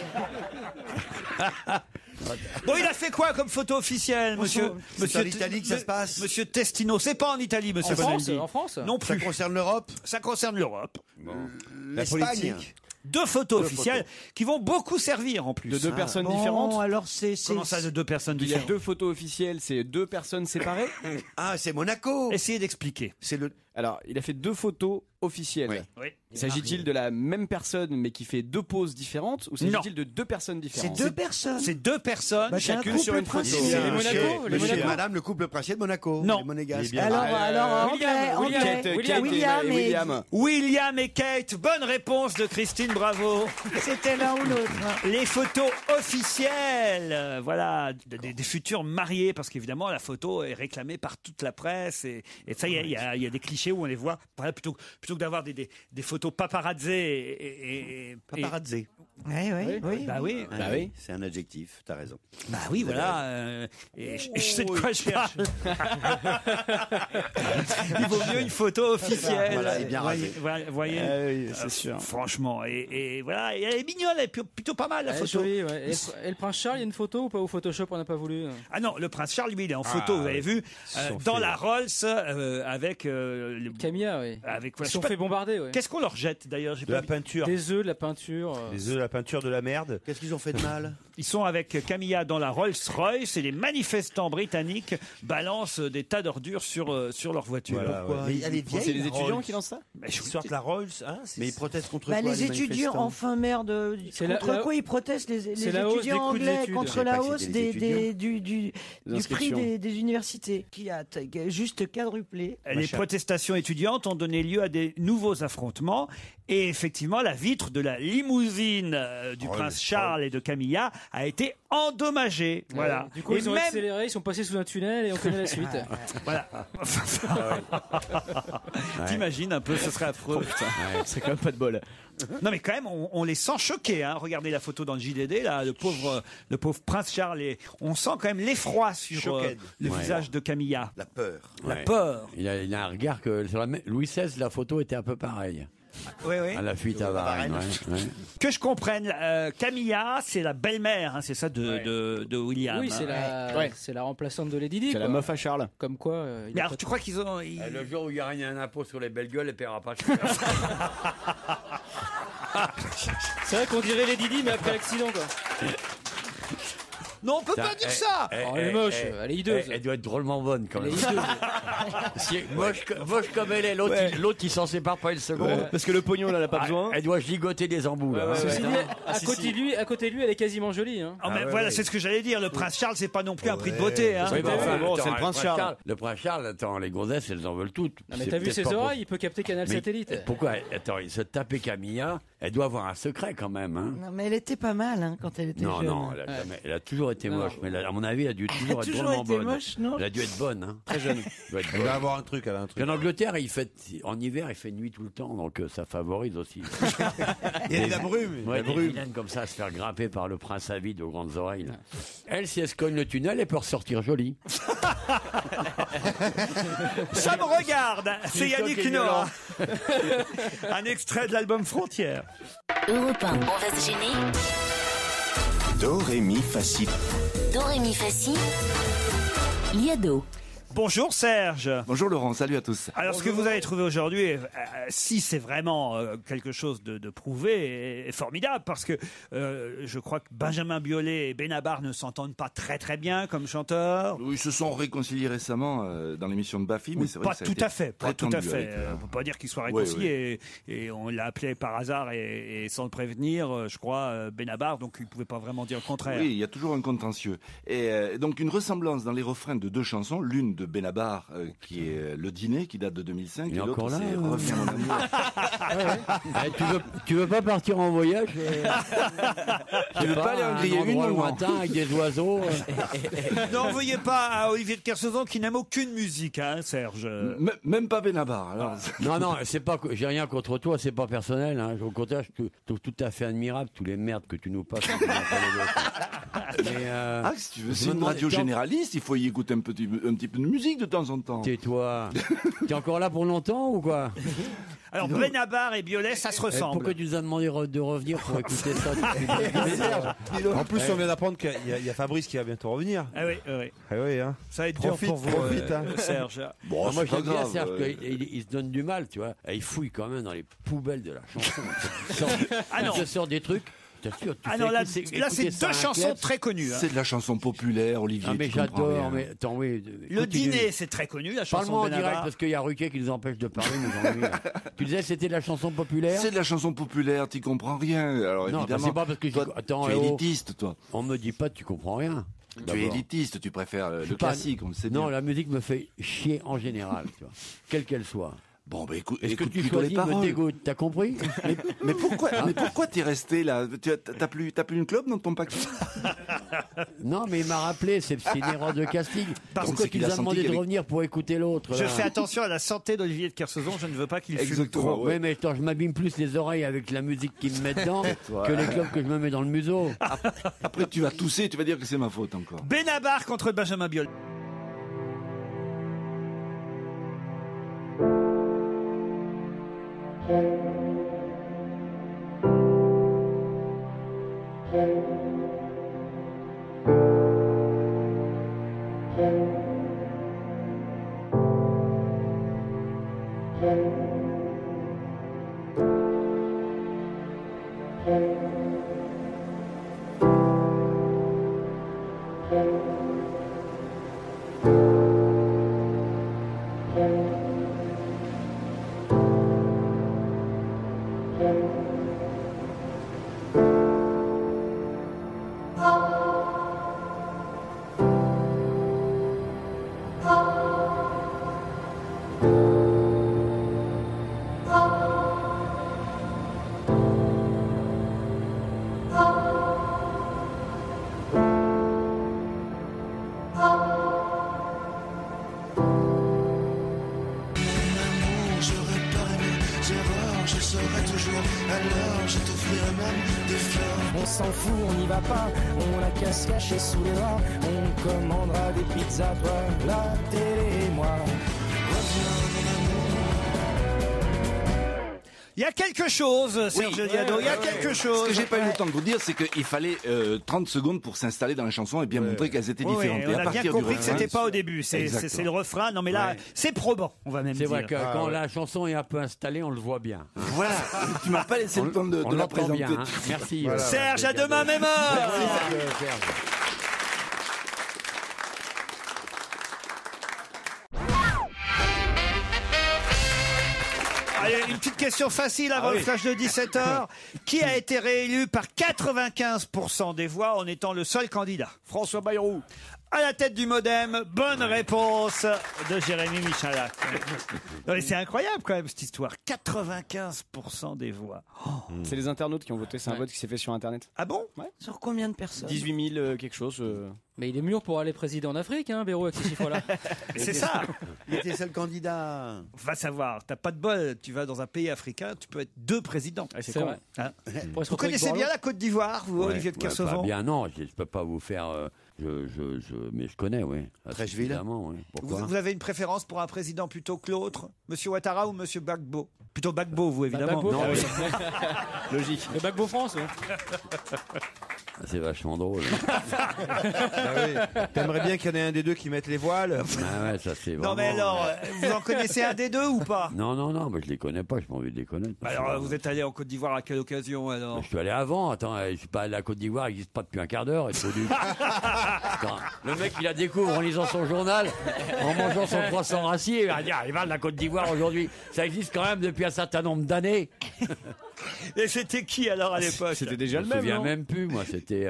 S3: Bon, il a fait quoi comme photo officielle, monsieur?
S11: C'est en Italie que ça se passe.
S3: Monsieur Testino, c'est pas en Italie, monsieur Bonaldi.
S7: En France?
S3: Non
S11: Ça
S3: plus.
S11: concerne l'Europe.
S3: Ça concerne l'Europe.
S5: La
S11: L'Espagne.
S5: politique.
S3: 2 photos officielles qui vont beaucoup servir en plus.
S4: De 2 personnes
S6: Bon,
S4: différentes?
S6: alors c'est.
S3: Comment ça, de 2 personnes
S4: Il y a
S3: différentes?
S4: 2 photos officielles, c'est 2 personnes séparées?
S11: Ah, c'est Monaco.
S3: Essayez d'expliquer.
S11: C'est le.
S4: Alors, il a fait 2 photos officielles.
S3: Oui.
S4: S'agit-il de la même personne mais qui fait 2 poses différentes ou s'agit-il de 2 personnes
S6: C'est
S4: différentes?
S6: 2 personnes.
S3: C'est 2 personnes.
S6: Bah, c'est un
S4: chacune
S6: couple
S4: sur une photo.
S6: princier.
S7: Les Monaco? Les
S11: Monsieur et
S7: Monaco?
S11: Madame, le couple princier de Monaco.
S3: Non.
S11: Les Monégasques.
S6: Alors,
S7: William et
S3: William et Kate, bonne réponse de Christine Bravo.
S6: C'était l'un ou l'autre.
S3: Les photos officielles, voilà, des futurs mariés, parce qu'évidemment la photo est réclamée par toute la presse et ça, il y a des clichés où on les voit. Voilà, plutôt que d'avoir des photos paparazzées
S11: Paparazzi.
S6: Oui.
S3: Bah oui.
S11: C'est un adjectif, t'as raison.
S3: Bah oui, voilà. Et je sais de quoi je parle. Il vaut mieux une photo officielle.
S11: Voilà, et bien rasé.
S3: Vous voyez,
S4: oui, c'est sûr.
S3: Franchement, et voilà, et elle est mignonne, elle est plutôt pas mal la
S7: Elle est
S3: photo.
S7: jolie, ouais. Et le prince Charles, il y a une photo ou pas? Au Photoshop, on n'a pas voulu.
S3: Ah non, le prince Charles, lui, il est en photo, vous avez vu, dans la Rolls avec
S7: Camilla, oui.
S3: avec.
S7: Ils se sont fait bombarder, ouais.
S3: Qu'est-ce qu'on leur jette d'ailleurs? J'ai
S5: De
S3: pas
S5: la
S3: vu.
S5: peinture.
S7: Des œufs, de la peinture.
S5: Les œufs, la peinture, de la merde.
S11: Qu'est-ce qu'ils ont fait de mal?
S3: Ils sont avec Camilla dans la Rolls-Royce et les manifestants britanniques balancent des tas d'ordures sur leur voiture.
S5: Voilà,
S11: Pourquoi
S5: ouais.
S11: Elle est vieille.
S4: C'est les
S11: la
S4: étudiants
S11: Rolls.
S4: qui lancent ça?
S3: Mais je
S5: sortent la Rolls, hein,
S11: mais ils protestent contre
S6: Bah,
S11: quoi,
S6: les étudiants,
S11: manifestants
S6: enfin merde, contre quoi ils protestent les
S7: la hausse des
S6: étudiants
S7: coûts de
S6: anglais
S7: l'étude.
S6: contre
S11: Je sais
S6: la
S11: pas que
S6: hausse
S11: c'était les
S6: du prix
S4: inscriptions.
S6: des universités qui a juste quadruplé.
S3: Les protestations étudiantes ont donné lieu à des nouveaux affrontements et effectivement la vitre de la limousine du prince Charles et de Camilla a été endommagée. Voilà.
S7: Du coup,
S3: et
S7: ils ont accéléré, ils sont passés sous un tunnel et on connaît la suite.
S3: Voilà. T'imagines un peu, ce serait affreux.
S4: C'est quand même pas de bol.
S3: Non mais quand même, on les sent choqués. Hein. Regardez la photo dans le JDD, là, le pauvre prince Charles. On sent quand même l'effroi sur le visage de Camilla.
S11: La peur.
S3: La peur.
S12: Il a un regard que sur Louis XVI, la photo était un peu pareille.
S3: Oui, oui.
S12: À la fuite à Varennes. Ouais.
S3: Que je comprenne, Camilla, c'est la belle-mère, hein, c'est ça de William.
S7: Oui, c'est la remplaçante de Lady Di.
S4: C'est la meuf à Charles.
S7: Comme quoi.
S3: Mais alors, tu crois qu'ils ont.
S12: Le jour où il y aura un impôt sur les belles gueules, elle paiera pas cher.
S7: C'est vrai qu'on dirait Lady Di, mais après l'accident, quoi.
S3: Non, on peut pas dire ça.
S7: Elle est moche, elle est hideuse.
S12: Elle doit être drôlement bonne quand même.
S7: Elle est hideuse.
S12: moche comme elle est, l'autre il s'en sépare pas une seconde.
S4: Parce que le pognon, là, elle a pas besoin.
S12: Elle doit gigoter des embouts. Là.
S7: Ceci dit, à côté de lui, elle est quasiment jolie. Hein.
S3: Mais voilà, c'est ce que j'allais dire. Le prince Charles, c'est pas non plus un prix de beauté. Hein.
S12: Oui,
S4: bon, c'est le prince Charles.
S12: Le prince Charles, attends, les gonzesses, elles en veulent toutes.
S7: Non, mais t'as vu ses oreilles, il peut capter Canal Satellite.
S12: Pourquoi Attends, il se tapait Camilla, elle doit avoir un secret quand même. Hein.
S6: Non, mais elle était pas mal hein, quand elle était jeune.
S12: Non, elle a toujours été moche. Mais à mon avis, elle a dû toujours être drôlement bonne.
S6: Moche, non
S12: Elle a dû être bonne. Hein.
S4: Très jeune.
S5: Elle va avoir un truc, elle a un truc.
S12: En Angleterre, en hiver, il fait nuit tout le temps, donc ça favorise aussi.
S5: Il y a de la brume.
S12: Ouais, des vilaines comme ça à se faire grimper par le prince avide aux grandes oreilles. Là. Elle, si elle se cogne le tunnel, elle peut ressortir jolie.
S3: Ça me regarde. C'est Yannick Noah. Un extrait de l'album Frontières.
S1: Europe 1, on va se gêner.
S2: Do, ré, mi, fa, si.
S1: Do, ré, mi, fa, si. Liado.
S3: Bonjour Serge.
S15: Bonjour Laurent, salut à tous.
S3: Alors ce que vous avez trouvé aujourd'hui, si c'est vraiment quelque chose de prouvé, est formidable parce que je crois que Benjamin Biolay et Benabar ne s'entendent pas très très bien comme chanteurs.
S15: Oui, ils se sont réconciliés récemment dans l'émission de Baffy, mais c'est vrai
S3: pas
S15: que ça a
S3: tout
S15: été
S3: à fait, pas
S15: très
S3: tout à
S15: tendu
S3: fait.
S15: avec,
S3: On ne peut pas dire qu'ils soient réconciliés et on l'a appelé par hasard et sans le prévenir, je crois, Benabar, donc il ne pouvait pas vraiment dire le contraire.
S15: Oui, il y a toujours un contentieux. Et donc une ressemblance dans les refrains de deux chansons, l'une de Benabar qui est Le Dîner qui date de 2005 et l'autre c'est Reviens mon amour.
S12: Tu veux pas partir en voyage
S15: Tu veux pas aller en griller une
S12: le
S15: ou
S12: matin avec des oiseaux
S3: N'envoyez pas à Olivier de Kersauzon qui n'aime aucune musique, hein, Serge.
S15: Même pas Benabar. Alors.
S12: Non, c'est pas. J'ai rien contre toi, c'est pas personnel. Hein. Au contraire, je trouve tout à fait admirable tous les merdes que tu nous passes.
S15: Mais si tu veux, c'est une radio généraliste, il faut y écouter un petit peu de musique de temps en temps.
S12: Tais-toi. T'es encore là pour longtemps ou quoi?
S3: Alors Benabar et Biolay, ça se ressemble.
S12: Pourquoi tu nous as demandé de revenir pour écouter ça?
S5: En plus, on vient d'apprendre qu'il y a Fabrice qui va bientôt revenir.
S3: Ah oui, oui.
S5: Ah oui, hein.
S3: Ça va être dur pour vous, Serge.
S12: Bon, moi j'aime bien Serge qu'il se donne du mal, tu vois. Et il fouille quand même dans les poubelles de la chanson. Il te sort des trucs.
S3: Là c'est deux chansons très connues.
S15: C'est de la chanson populaire, Olivier.
S12: Ah, mais j'adore. Mais attends, oui.
S3: Le Dîner, c'est très connu, la chanson.
S12: Parle-moi en direct parce qu'il y a Ruquier qui nous empêche de parler. Tu disais c'était de la chanson populaire.
S15: C'est de la chanson populaire, tu comprends rien. Alors
S12: non,
S15: évidemment.
S12: C'est pas parce que
S15: toi, tu es élitiste, toi.
S12: On me dit pas que tu comprends rien.
S15: Tu es élitiste, tu préfères le classique, on le sait bien.
S12: Non, la musique me fait chier en général, tu vois, quelle qu'elle soit.
S15: Bon, bah écoute,
S12: ce que tu choisis me dégoûte, t'as compris?
S15: mais pourquoi t'es resté là? T'as plus une clope dans ton paquet?
S12: Non, mais il m'a rappelé, c'est une erreur de casting. Pourquoi tu nous as demandé de revenir pour écouter l'autre?
S3: Je fais attention à la santé d'Olivier de Kersauzon, je ne veux pas qu'il fume trop.
S12: Oui, mais attends, je m'abîme plus les oreilles avec la musique qu'il me met dedans que les clopes que je me mets dans le museau.
S15: Après, tu vas tousser, tu vas dire que c'est ma faute encore.
S3: Benabar contre Benjamin Biolay.
S16: je serai toujours. Alors je t'offrirai même des fleurs.
S17: On s'en fout, on n'y va pas, on la casse cachée sous les bras. On commandera des pizzas, toi, la télé et moi.
S3: Il y a quelque chose, Serge Diado, il y a quelque chose.
S15: Ce que j'ai pas eu le temps de vous dire, c'est qu'il fallait 30 secondes pour s'installer dans la chanson et bien montrer qu'elles étaient différentes.
S3: On a bien compris que c'était pas au début, c'est le refrain. Non mais là, c'est probant, on va même dire.
S12: C'est vrai que quand la chanson est un peu installée, on le voit bien.
S15: Voilà, tu m'as pas laissé le temps de la présenter.
S12: Bien, hein. Merci.
S3: Voilà. Serge, à demain même heure. Allez, une petite question facile avant le flash de 17h. Qui a été réélu par 95% des voix en étant le seul candidat?
S4: François Bayrou.
S3: À la tête du Modem, bonne réponse de Jérémy Michalak. Non mais c'est incroyable quand même cette histoire. 95% des voix.
S4: C'est les internautes qui ont voté, c'est un vote qui s'est fait sur Internet.
S3: Ah bon?
S6: Sur combien de personnes?
S4: 18 000 quelque chose.
S7: Mais il est mûr pour aller président d'Afrique, hein, Bayrou, avec ces chiffres-là.
S3: C'est ça.
S11: Il était seul candidat.
S3: Va savoir, t'as pas de bol, tu vas dans un pays africain, tu peux être 2 présidents.
S7: C'est vrai.
S3: Hein? Vous connaissez bien la Côte d'Ivoire, vous, Olivier de Kersauzon?
S12: Pas bien, non, je peux pas vous faire... mais je connais, oui.
S11: Trècheville.
S12: Évidemment, oui. Pourquoi
S3: Vous avez une préférence pour un président plutôt que l'autre? Monsieur Ouattara ou Monsieur Gbagbo? Plutôt Gbagbo, vous, évidemment.
S7: Gbagbo,
S3: non,
S4: Logique.
S7: Le Gbagbo France, ouais.
S12: C'est vachement drôle.
S5: T'aimerais bien qu'il y en ait un des deux qui mette les voiles?
S12: Ah ouais, ça c'est vraiment...
S3: Non mais alors, vous en connaissez un des deux ou pas?
S12: Non, mais je les connais pas, j'ai pas envie de les connaître.
S3: Alors, vous êtes allé en Côte d'Ivoire à quelle occasion alors?
S12: Je suis allé avant, attends, je suis pas allé à la Côte d'Ivoire, il n'existe pas depuis un quart d'heure. Attends, le mec il la découvre en lisant son journal, en mangeant son croissant rassis, il va dire, il va de la Côte d'Ivoire aujourd'hui. Ça existe quand même depuis un certain nombre d'années.
S3: Et c'était qui alors à l'époque?
S4: C'était déjà le même.
S12: Je me souviens même plus, moi, c'était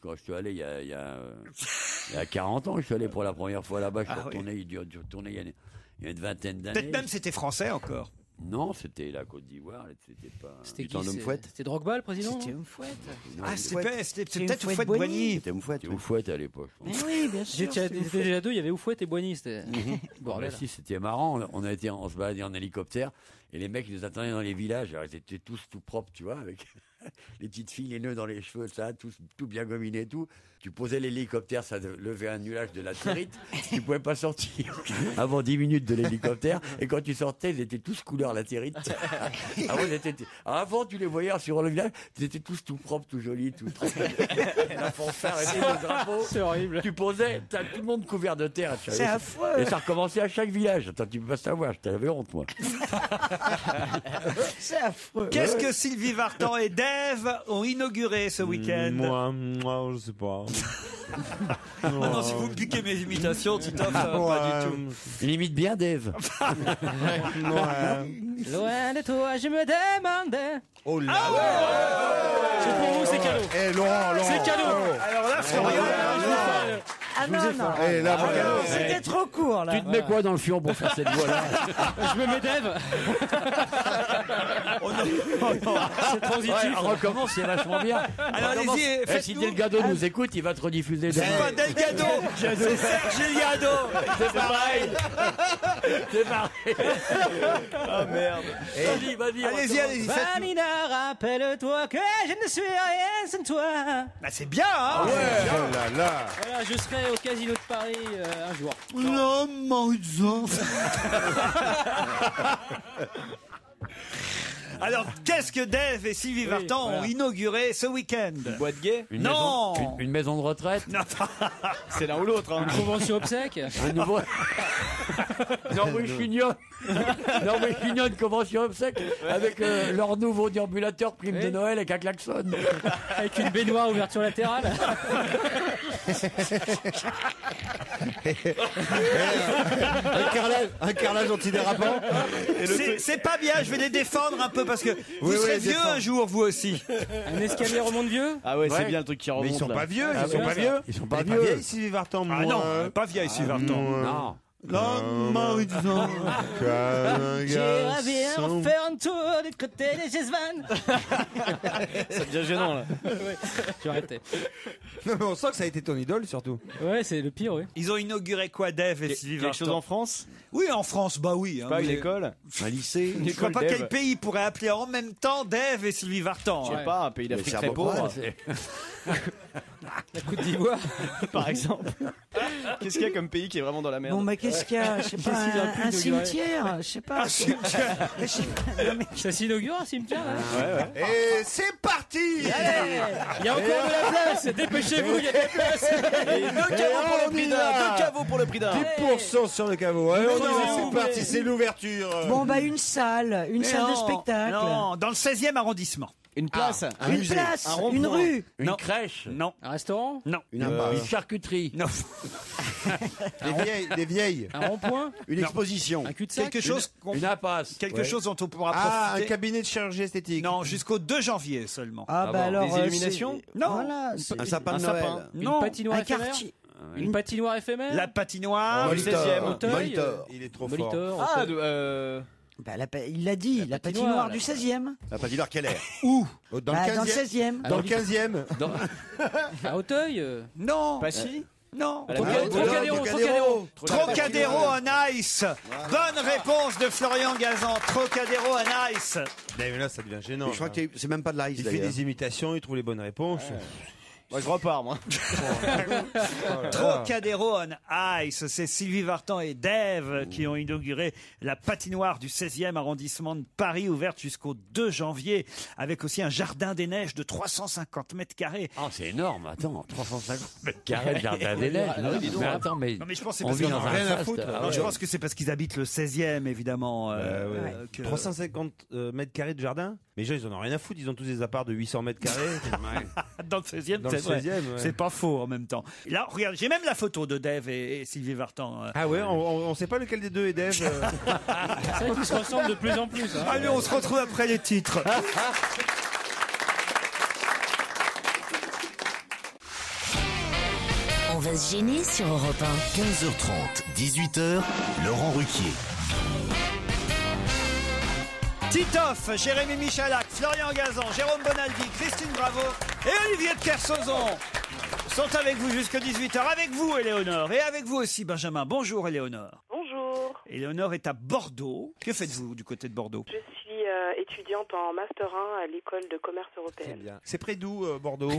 S12: quand je suis allé il y a 40 ans, je suis allé pour la première fois là-bas, je suis retourné, il y a une vingtaine d'années.
S3: Peut-être même c'était français encore.
S12: Non, c'était la Côte d'Ivoire, c'était pas...
S7: C'était qui? C'était Drogba, le président?
S6: C'était Oufouette.
S3: C'était peut-être Oufouette-Boigny.
S12: C'était Oufouette à l'époque.
S6: Mais oui, bien sûr.
S7: J'étais déjà deux, il y avait Oufouette et Boigny, c'était...
S12: Bordel. Si, c'était marrant, on se baladait en hélicoptère, et les mecs ils nous attendaient dans les villages, alors ils étaient tous tout propres, tu vois, avec les petites filles, les nœuds dans les cheveux, ça, tout bien gominé et tout. Tu posais l'hélicoptère, ça levait un nuage de latérite, tu pouvais pas sortir avant 10 minutes de l'hélicoptère, et quand tu sortais, ils étaient tous couleur latérite. Avant, tu les voyais sur le village, ils étaient tous tout propres, tout jolis, tout la fanfare et tout, le drapeau.
S7: C'est horrible.
S12: Tu posais, t'as tout le monde couvert de terre.
S6: C'est affreux.
S12: Et ça recommençait à chaque village. Attends, tu peux pas savoir, je t'avais honte, moi.
S6: C'est affreux.
S3: Qu'est-ce que Sylvie Vartan et Dave ont inauguré ce week-end?
S5: Moi, je sais pas.
S3: Ah non, si vous me piquez mes imitations, Titoff, pas du tout.
S12: Il imite bien Dave.
S7: Loin de toi, je me demandais.
S5: Oh là
S7: C'est pour vous, c'est cadeau.
S5: Eh, Laurent.
S7: C'est cadeau.
S3: Alors là, Florian,
S6: Ah non.
S5: Eh, là,
S6: C'était trop court, là.
S12: Tu te mets quoi dans le fion pour faire cette voix-là?
S7: Je me mets Dave. C'est positif.
S12: On recommence, c'est vachement bien.
S3: Alors allez-y, faites-nous.
S12: Si Delgado nous écoute, il va te rediffuser demain.
S3: C'est pas Delgado, c'est Serge Liado.
S12: C'est pareil. C'est pareil.
S3: Ah merde.
S12: Vas-y.
S3: Allez-y, faites-nous.
S7: Vanina, rappelle-toi que je ne suis rien sans toi.
S3: Bah c'est bien, hein.
S5: Oh là là.
S7: Voilà, je serai au Casino de Paris un jour.
S3: Alors, qu'est-ce que Dave et Sylvie Vartan ont inauguré ce week-end?
S4: Une boîte gay?
S3: Non.
S12: Une maison de retraite?
S3: Non.
S4: C'est l'un ou l'autre. Hein.
S7: Une convention obsèque.
S12: Un nouveau... Norvège Union de convention obsèque avec leur nouveau déambulateur prime de Noël avec un klaxon.
S7: Avec une baignoire ouverture latérale.
S5: Un carrelage antidérapant.
S3: C'est pas bien, je vais les défendre un peu parce que vous serez vieux un jour, vous aussi.
S7: Un escalier remonte vieux.
S4: Ah ouais, c'est bien le truc qui remonte.
S5: Mais ils sont
S4: là.
S5: pas vieux,
S12: Ils sont pas vieilles, Sylvie Vartan.
S3: Ah non, pas vieille Sylvie Vartan.
S12: Non.
S7: J'irai bien faire un tour du côté des Gesvan.
S4: Ça devient gênant là.
S7: Ouais, j'ai arrêté.
S5: Non, mais on sent que ça a été ton idole surtout.
S7: Ouais, c'est le pire, oui.
S3: Ils ont inauguré quoi, Dave et Sylvie Vartan?
S4: Quelque chose en France?
S3: Oui, en France, bah oui.
S4: Pas une école?
S11: Un lycée?
S3: Je vois pas quel pays pourrait appeler en même temps Dave et Sylvie Vartan.
S4: Je sais pas, un pays d'Afrique très pauvre.
S7: La Côte d'Ivoire,
S4: par exemple. Qu'est-ce qu'il y a comme pays qui est vraiment dans la merde?
S6: Bon, bah, qu'est-ce qu'il y a? Je sais pas, un cimetière? Je sais pas.
S3: Un cimetière.
S7: Ça s'inaugure un cimetière, là?
S5: Ouais. Et c'est parti.
S7: Allez, il y a encore de la place. Dépêchez-vous, il y a de la place.
S4: Et deux caveaux pour le prix d'un. Deux caveaux pour le prix d'un.
S5: 10% sur le caveau. Ouais, c'est parti, c'est l'ouverture.
S6: Bon, bah, une salle de spectacle.
S3: Non, dans le 16e arrondissement.
S4: Une place,
S6: un musée, une rue,
S12: une crèche,
S3: non,
S7: un restaurant,
S3: non,
S12: une charcuterie,
S3: non,
S5: des vieilles,
S7: un rond-point,
S11: une exposition,
S7: un cul-de-sac,
S12: une impasse,
S3: quelque chose dont on pourra
S5: profiter.
S3: Un
S5: cabinet de chirurgie esthétique.
S3: Non, jusqu'au 2 janvier seulement.
S6: Ah bah alors
S4: des illuminations?
S3: Non,
S6: voilà,
S11: un sapin de Noël,
S7: une patinoire éphémère. Une patinoire éphémère.
S3: La patinoire,
S7: le 16e
S5: Molitor. Il est trop fort.
S7: Ah,
S6: bah, il l'a dit, la patinoire du 16e.
S11: La patinoire quelle est?
S5: Où? Dans le
S6: 16e.
S5: Dans le 15e.
S7: À Auteuil.
S3: Non.
S4: Passy.
S3: Non.
S7: Trocadéro
S3: on Ice. Bonne réponse de Florian Gazan. Trocadéro on Ice.
S5: Mais là, ça devient gênant.
S11: Je crois que c'est même pas de l'ice.
S5: Il fait des imitations, il trouve les bonnes réponses.
S4: Moi, je repars, moi.
S3: Trocadéro on Ice, c'est Sylvie Vartan et Dave qui ont inauguré la patinoire du 16e arrondissement de Paris, ouverte jusqu'au 2 janvier, avec aussi un jardin des neiges de 350 mètres carrés.
S12: Oh, c'est énorme, attends, 350 mètres carrés de jardin des neiges. Mais attends, mais,
S3: non, mais je pense que
S12: on vit dans un
S5: rien à
S12: faste.
S5: foutre.
S3: Non, je pense que c'est parce qu'ils habitent le 16e, évidemment.
S5: 350 mètres carrés de jardin. Mais les gens, ils en ont rien à foutre. Ils ont tous des apparts de 800 mètres carrés.
S3: Dans le 16e,
S5: Dans le
S3: c'est vrai.
S5: 16e, ouais.
S3: C'est pas faux en même temps. Là, regarde, j'ai même la photo de Dave et Sylvie Vartan.
S5: Ah ouais, on sait pas lequel des deux est Dave.
S7: C'est vrai qu'ils se ressemblent de plus en plus. Hein.
S3: Allez, on se retrouve après les titres.
S1: On va se gêner sur Europe 1.
S2: 15h30, 18h, Laurent Ruquier.
S3: Titoff, Jérémy Michalak, Florian Gazan, Jérôme Bonaldi, Christine Bravo et Olivier de Kersauzon sont avec vous jusqu'à 18h. Avec vous, Éléonore, et avec vous aussi, Benjamin. Bonjour, Éléonore.
S8: Bonjour.
S3: Éléonore est à Bordeaux. Que faites-vous du côté de Bordeaux?
S8: Je suis étudiante en Master 1 à l'école de commerce européenne.
S5: C'est près d'où, Bordeaux?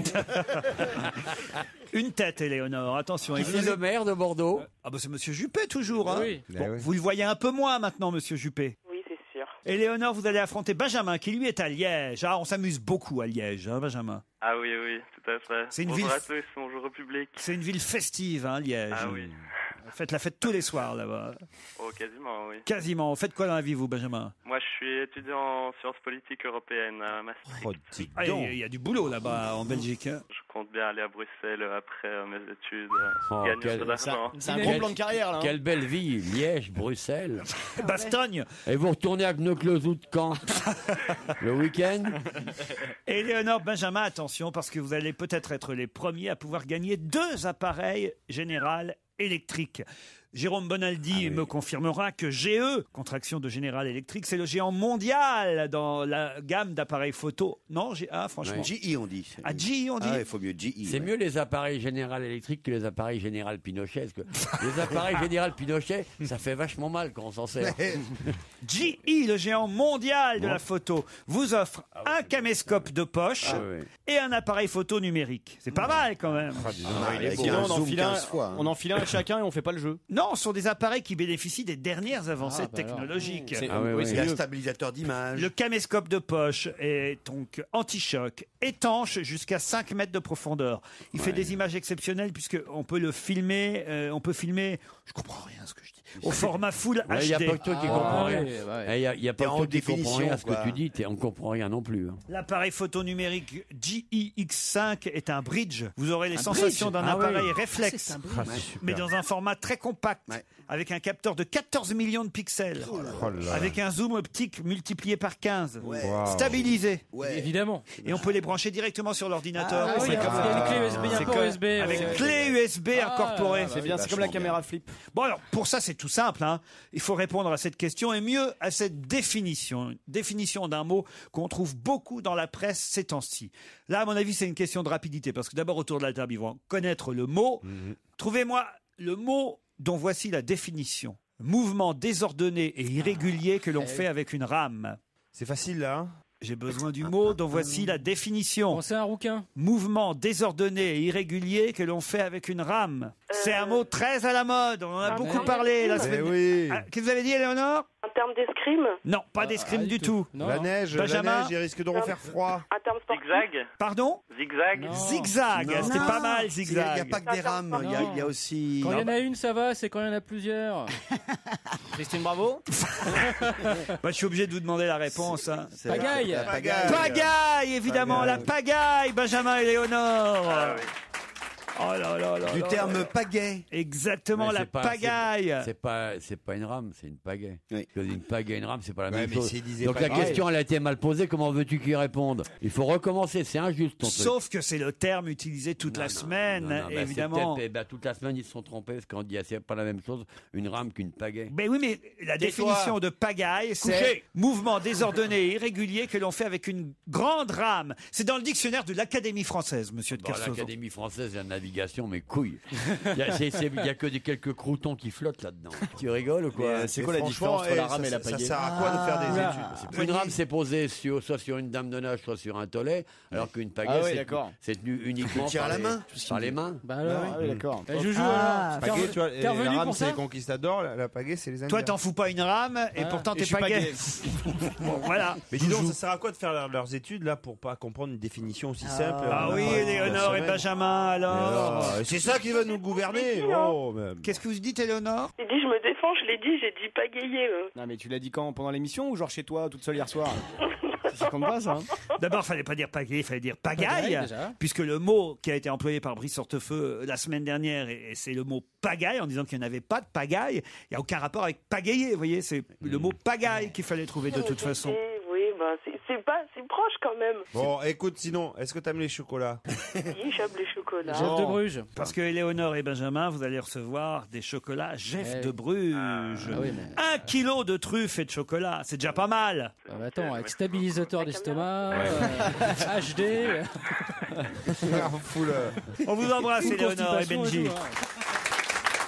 S3: Une tête, Éléonore. Attention.
S12: Qui est le maire de Bordeaux?
S3: Ah bah c'est Monsieur Juppé, toujours. Hein.
S7: Oui.
S3: Bon, vous le voyez un peu moins maintenant, Monsieur Juppé.
S8: Oui, c'est sûr.
S3: Éléonore, vous allez affronter Benjamin, qui lui est à Liège. Ah, on s'amuse beaucoup à Liège, hein, Benjamin.
S14: Ah oui, oui, tout à fait.
S3: C'est une
S14: bonjour
S3: ville-
S14: à tous, bonjour au public.
S3: C'est une ville festive, hein, Liège.
S14: Ah oui.
S3: Vous faites la fête tous les soirs, là-bas.
S14: Oh, quasiment, oui.
S3: Quasiment. Vous faites quoi dans la vie, vous, Benjamin?
S14: Moi, je suis étudiant en sciences politiques européennes à Maastricht.
S5: Oh, dis
S3: Ah,
S5: donc.
S3: il y a du boulot, là-bas, en Belgique. Hein.
S14: Je compte bien aller à Bruxelles après mes études,
S12: Oh,
S14: gagner
S12: quel-
S14: un peu d'argent.
S4: C'est un gros plan de carrière, là. hein.
S12: Quelle belle vie, Liège, Bruxelles.
S3: Bastogne.
S12: Et vous retournez avec nos closous quand? Le week-end?
S3: Éléonore, Benjamin, attention, parce que vous allez peut-être être les premiers à pouvoir gagner 2 appareils Général électriques. Jérôme Bonaldi me confirmera que GE, contraction de Général Electric, c'est le géant mondial dans la gamme d'appareils photo. Non, franchement.
S11: Ouais. GE, on dit.
S3: Ah, GE, on dit.
S11: Ah, il faut mieux GE.
S12: C'est mieux les appareils Général électriques que les appareils Général Pinochet. Parce que les appareils Général Pinochet, ça fait vachement mal quand on s'en sert.
S3: GE, le géant mondial de la photo, vous offre un caméscope de poche et un appareil photo numérique. C'est pas mal quand même.
S4: Il est
S11: Avec
S4: beau.
S11: un
S4: On en
S11: zoom
S4: file un-
S11: 15 fois, hein.
S4: on en file un chacun et on fait pas le jeu.
S3: Non, ce sont des appareils qui bénéficient des dernières avancées
S4: Ah, bah alors.
S3: technologiques.
S4: C'est-
S12: Ah ouais,
S4: oui,
S12: ouais.
S4: c'est
S11: Il y a un
S4: mieux.
S11: stabilisateur d'image.
S3: Le caméscope de poche est donc anti-choc, étanche jusqu'à 5 mètres de profondeur. Il fait des images exceptionnelles puisque on peut le filmer, je comprends rien à ce que je dis, au format Full
S12: Il n'y a
S3: HD.
S12: pas que toi qui comprends rien.
S4: ouais.
S12: Il n'y a
S11: T'es
S12: pas
S11: en
S12: que toi
S11: haute
S12: qui comprends
S11: définition,
S12: rien à ce
S11: quoi.
S12: que tu dis. On ne comprend rien non plus. hein.
S3: L'appareil photo numérique GE-X5 est un bridge. Vous aurez les sensations d'un
S12: Ah oui.
S3: appareil réflexe, mais dans un format très compact,
S11: Ouais.
S3: avec un capteur de 14 millions de pixels, avec un zoom optique multiplié par 15, stabilisé.
S11: Ouais.
S7: Évidemment.
S3: Et on peut les brancher directement sur l'ordinateur.
S7: Ah oui,
S3: C'est
S7: il y a
S3: comme-
S7: une clé USB, il y a un
S3: c'est
S7: port
S3: comme-
S7: USB.
S3: avec clé USB incorporée.
S4: C'est bien, c'est comme la caméra flip.
S3: Bon alors, pour ça c'est tout simple, hein. Il faut répondre à cette question et mieux à cette définition. Une définition d'un mot qu'on trouve beaucoup dans la presse ces temps-ci. Là, à mon avis, c'est une question de rapidité, parce que d'abord, autour de la table, ils vont connaître le mot. Trouvez-moi le mot dont voici la définition. Mouvement désordonné et irrégulier que l'on fait avec une rame.
S5: C'est facile là, hein.
S3: J'ai besoin du mot dont voici la définition.
S7: C'est un rouquin.
S3: Mouvement désordonné et irrégulier que l'on fait avec une rame. C'est un mot très à la mode. On en a beaucoup parlé la semaine.
S5: Oui.
S3: Ah, qu'est-ce que vous avez dit, Éléonore?
S8: Un terme d'escrime?
S3: Non, pas d'escrime du tout.
S5: La neige, il risque de refaire froid.
S8: Un terme sportif?
S14: Zigzag.
S3: Pardon?
S14: Zigzag.
S3: Zigzag. C'était pas mal, zigzag.
S11: Il n'y a pas que des rames, il y a aussi...
S7: Quand il y en a une, ça va, c'est quand il y en a plusieurs.
S4: Christine Bravo.
S3: Je suis obligé de vous demander la réponse. Hein.
S7: Pagaille.
S3: Pagaille, évidemment, la pagaille, Benjamin et Léonore. Oh là là là.
S11: Du terme pagaie.
S3: Exactement, la pagaille.
S12: C'est pas une rame, c'est une pagaie.
S11: Oui.
S12: Une pagaie et une rame, c'est pas la même
S5: mais
S12: chose.
S5: s'il disait
S12: Donc la
S5: pagaille.
S12: question, elle a été mal posée. Comment veux-tu qu'il réponde? Il faut recommencer. C'est injuste ton truc.
S3: Sauf que c'est le terme utilisé toute la semaine,
S12: Non, bah,
S3: évidemment.
S12: toute la semaine, ils se sont trompés parce qu'on dit c'est pas la même chose une rame qu'une pagaie.
S3: Mais oui, mais la définition de pagaille, c'est mouvement désordonné et irrégulier que l'on fait avec une grande rame. C'est dans le dictionnaire de l'Académie française, monsieur de Kersauzon.
S12: L'Académie française, la navigation, mais couilles. Il y a que quelques croutons qui flottent là-dedans. Tu rigoles ou quoi?
S4: C'est quoi la différence entre la rame et la pagaie?
S5: Ça sert à quoi de faire des études?
S12: Une rame, c'est posé soit sur une dame de nage, soit sur un tolet, alors qu'une pagaie, c'est tenu uniquement par les mains.
S7: Bah alors,
S4: oui, d'accord.
S7: Joujou,
S5: Pagaie, tu vois,
S7: t'es
S5: la
S7: revenu
S5: rame
S7: pour
S5: c'est
S7: ça
S5: les conquistadors, la pagaie c'est les Indiens.
S3: Toi, t'en fous pas une rame et pourtant t'es pagaie. Bon, voilà.
S5: Mais dis donc, ça sert à quoi de faire leurs études là pour pas comprendre une définition aussi simple?
S3: Ah oui, Éléonore et Benjamin, alors.
S5: C'est ça qui va nous gouverner. Oh,
S3: Qu'est-ce que vous dites, Éléonore?
S8: Il dit, je me défends, je l'ai dit, j'ai dit pagayer.
S4: Non, mais tu l'as dit quand? Pendant l'émission ou genre chez toi, toute seule hier soir? Ça compte pas, ça, hein?
S3: D'abord, il fallait pas dire pagaille, il fallait dire pagaille,
S7: Pagaille, déjà.
S3: puisque le mot qui a été employé par Brice Hortefeux la semaine dernière, et c'est le mot pagaille, en disant qu'il n'y en avait pas de pagaille. Il n'y a aucun rapport avec pagayer, vous voyez, c'est le mot pagaille qu'il fallait trouver de toute façon.
S8: Oui, bah, c'est proche quand même.
S5: Bon, écoute, sinon, est-ce que t'aimes les chocolats?
S8: Oui, j'aime les chocolats.
S7: Jeff de Bruges.
S3: Parce que Éléonore et Benjamin, vous allez recevoir des chocolats Jeff de Bruges. 1 kilo de truffes et de chocolat, c'est déjà pas mal.
S7: Attends, avec stabilisateur d'estomac, HD.
S3: On vous embrasse,
S7: Une
S3: Éléonore et
S7: constipation
S3: Benji.
S7: et tout, hein.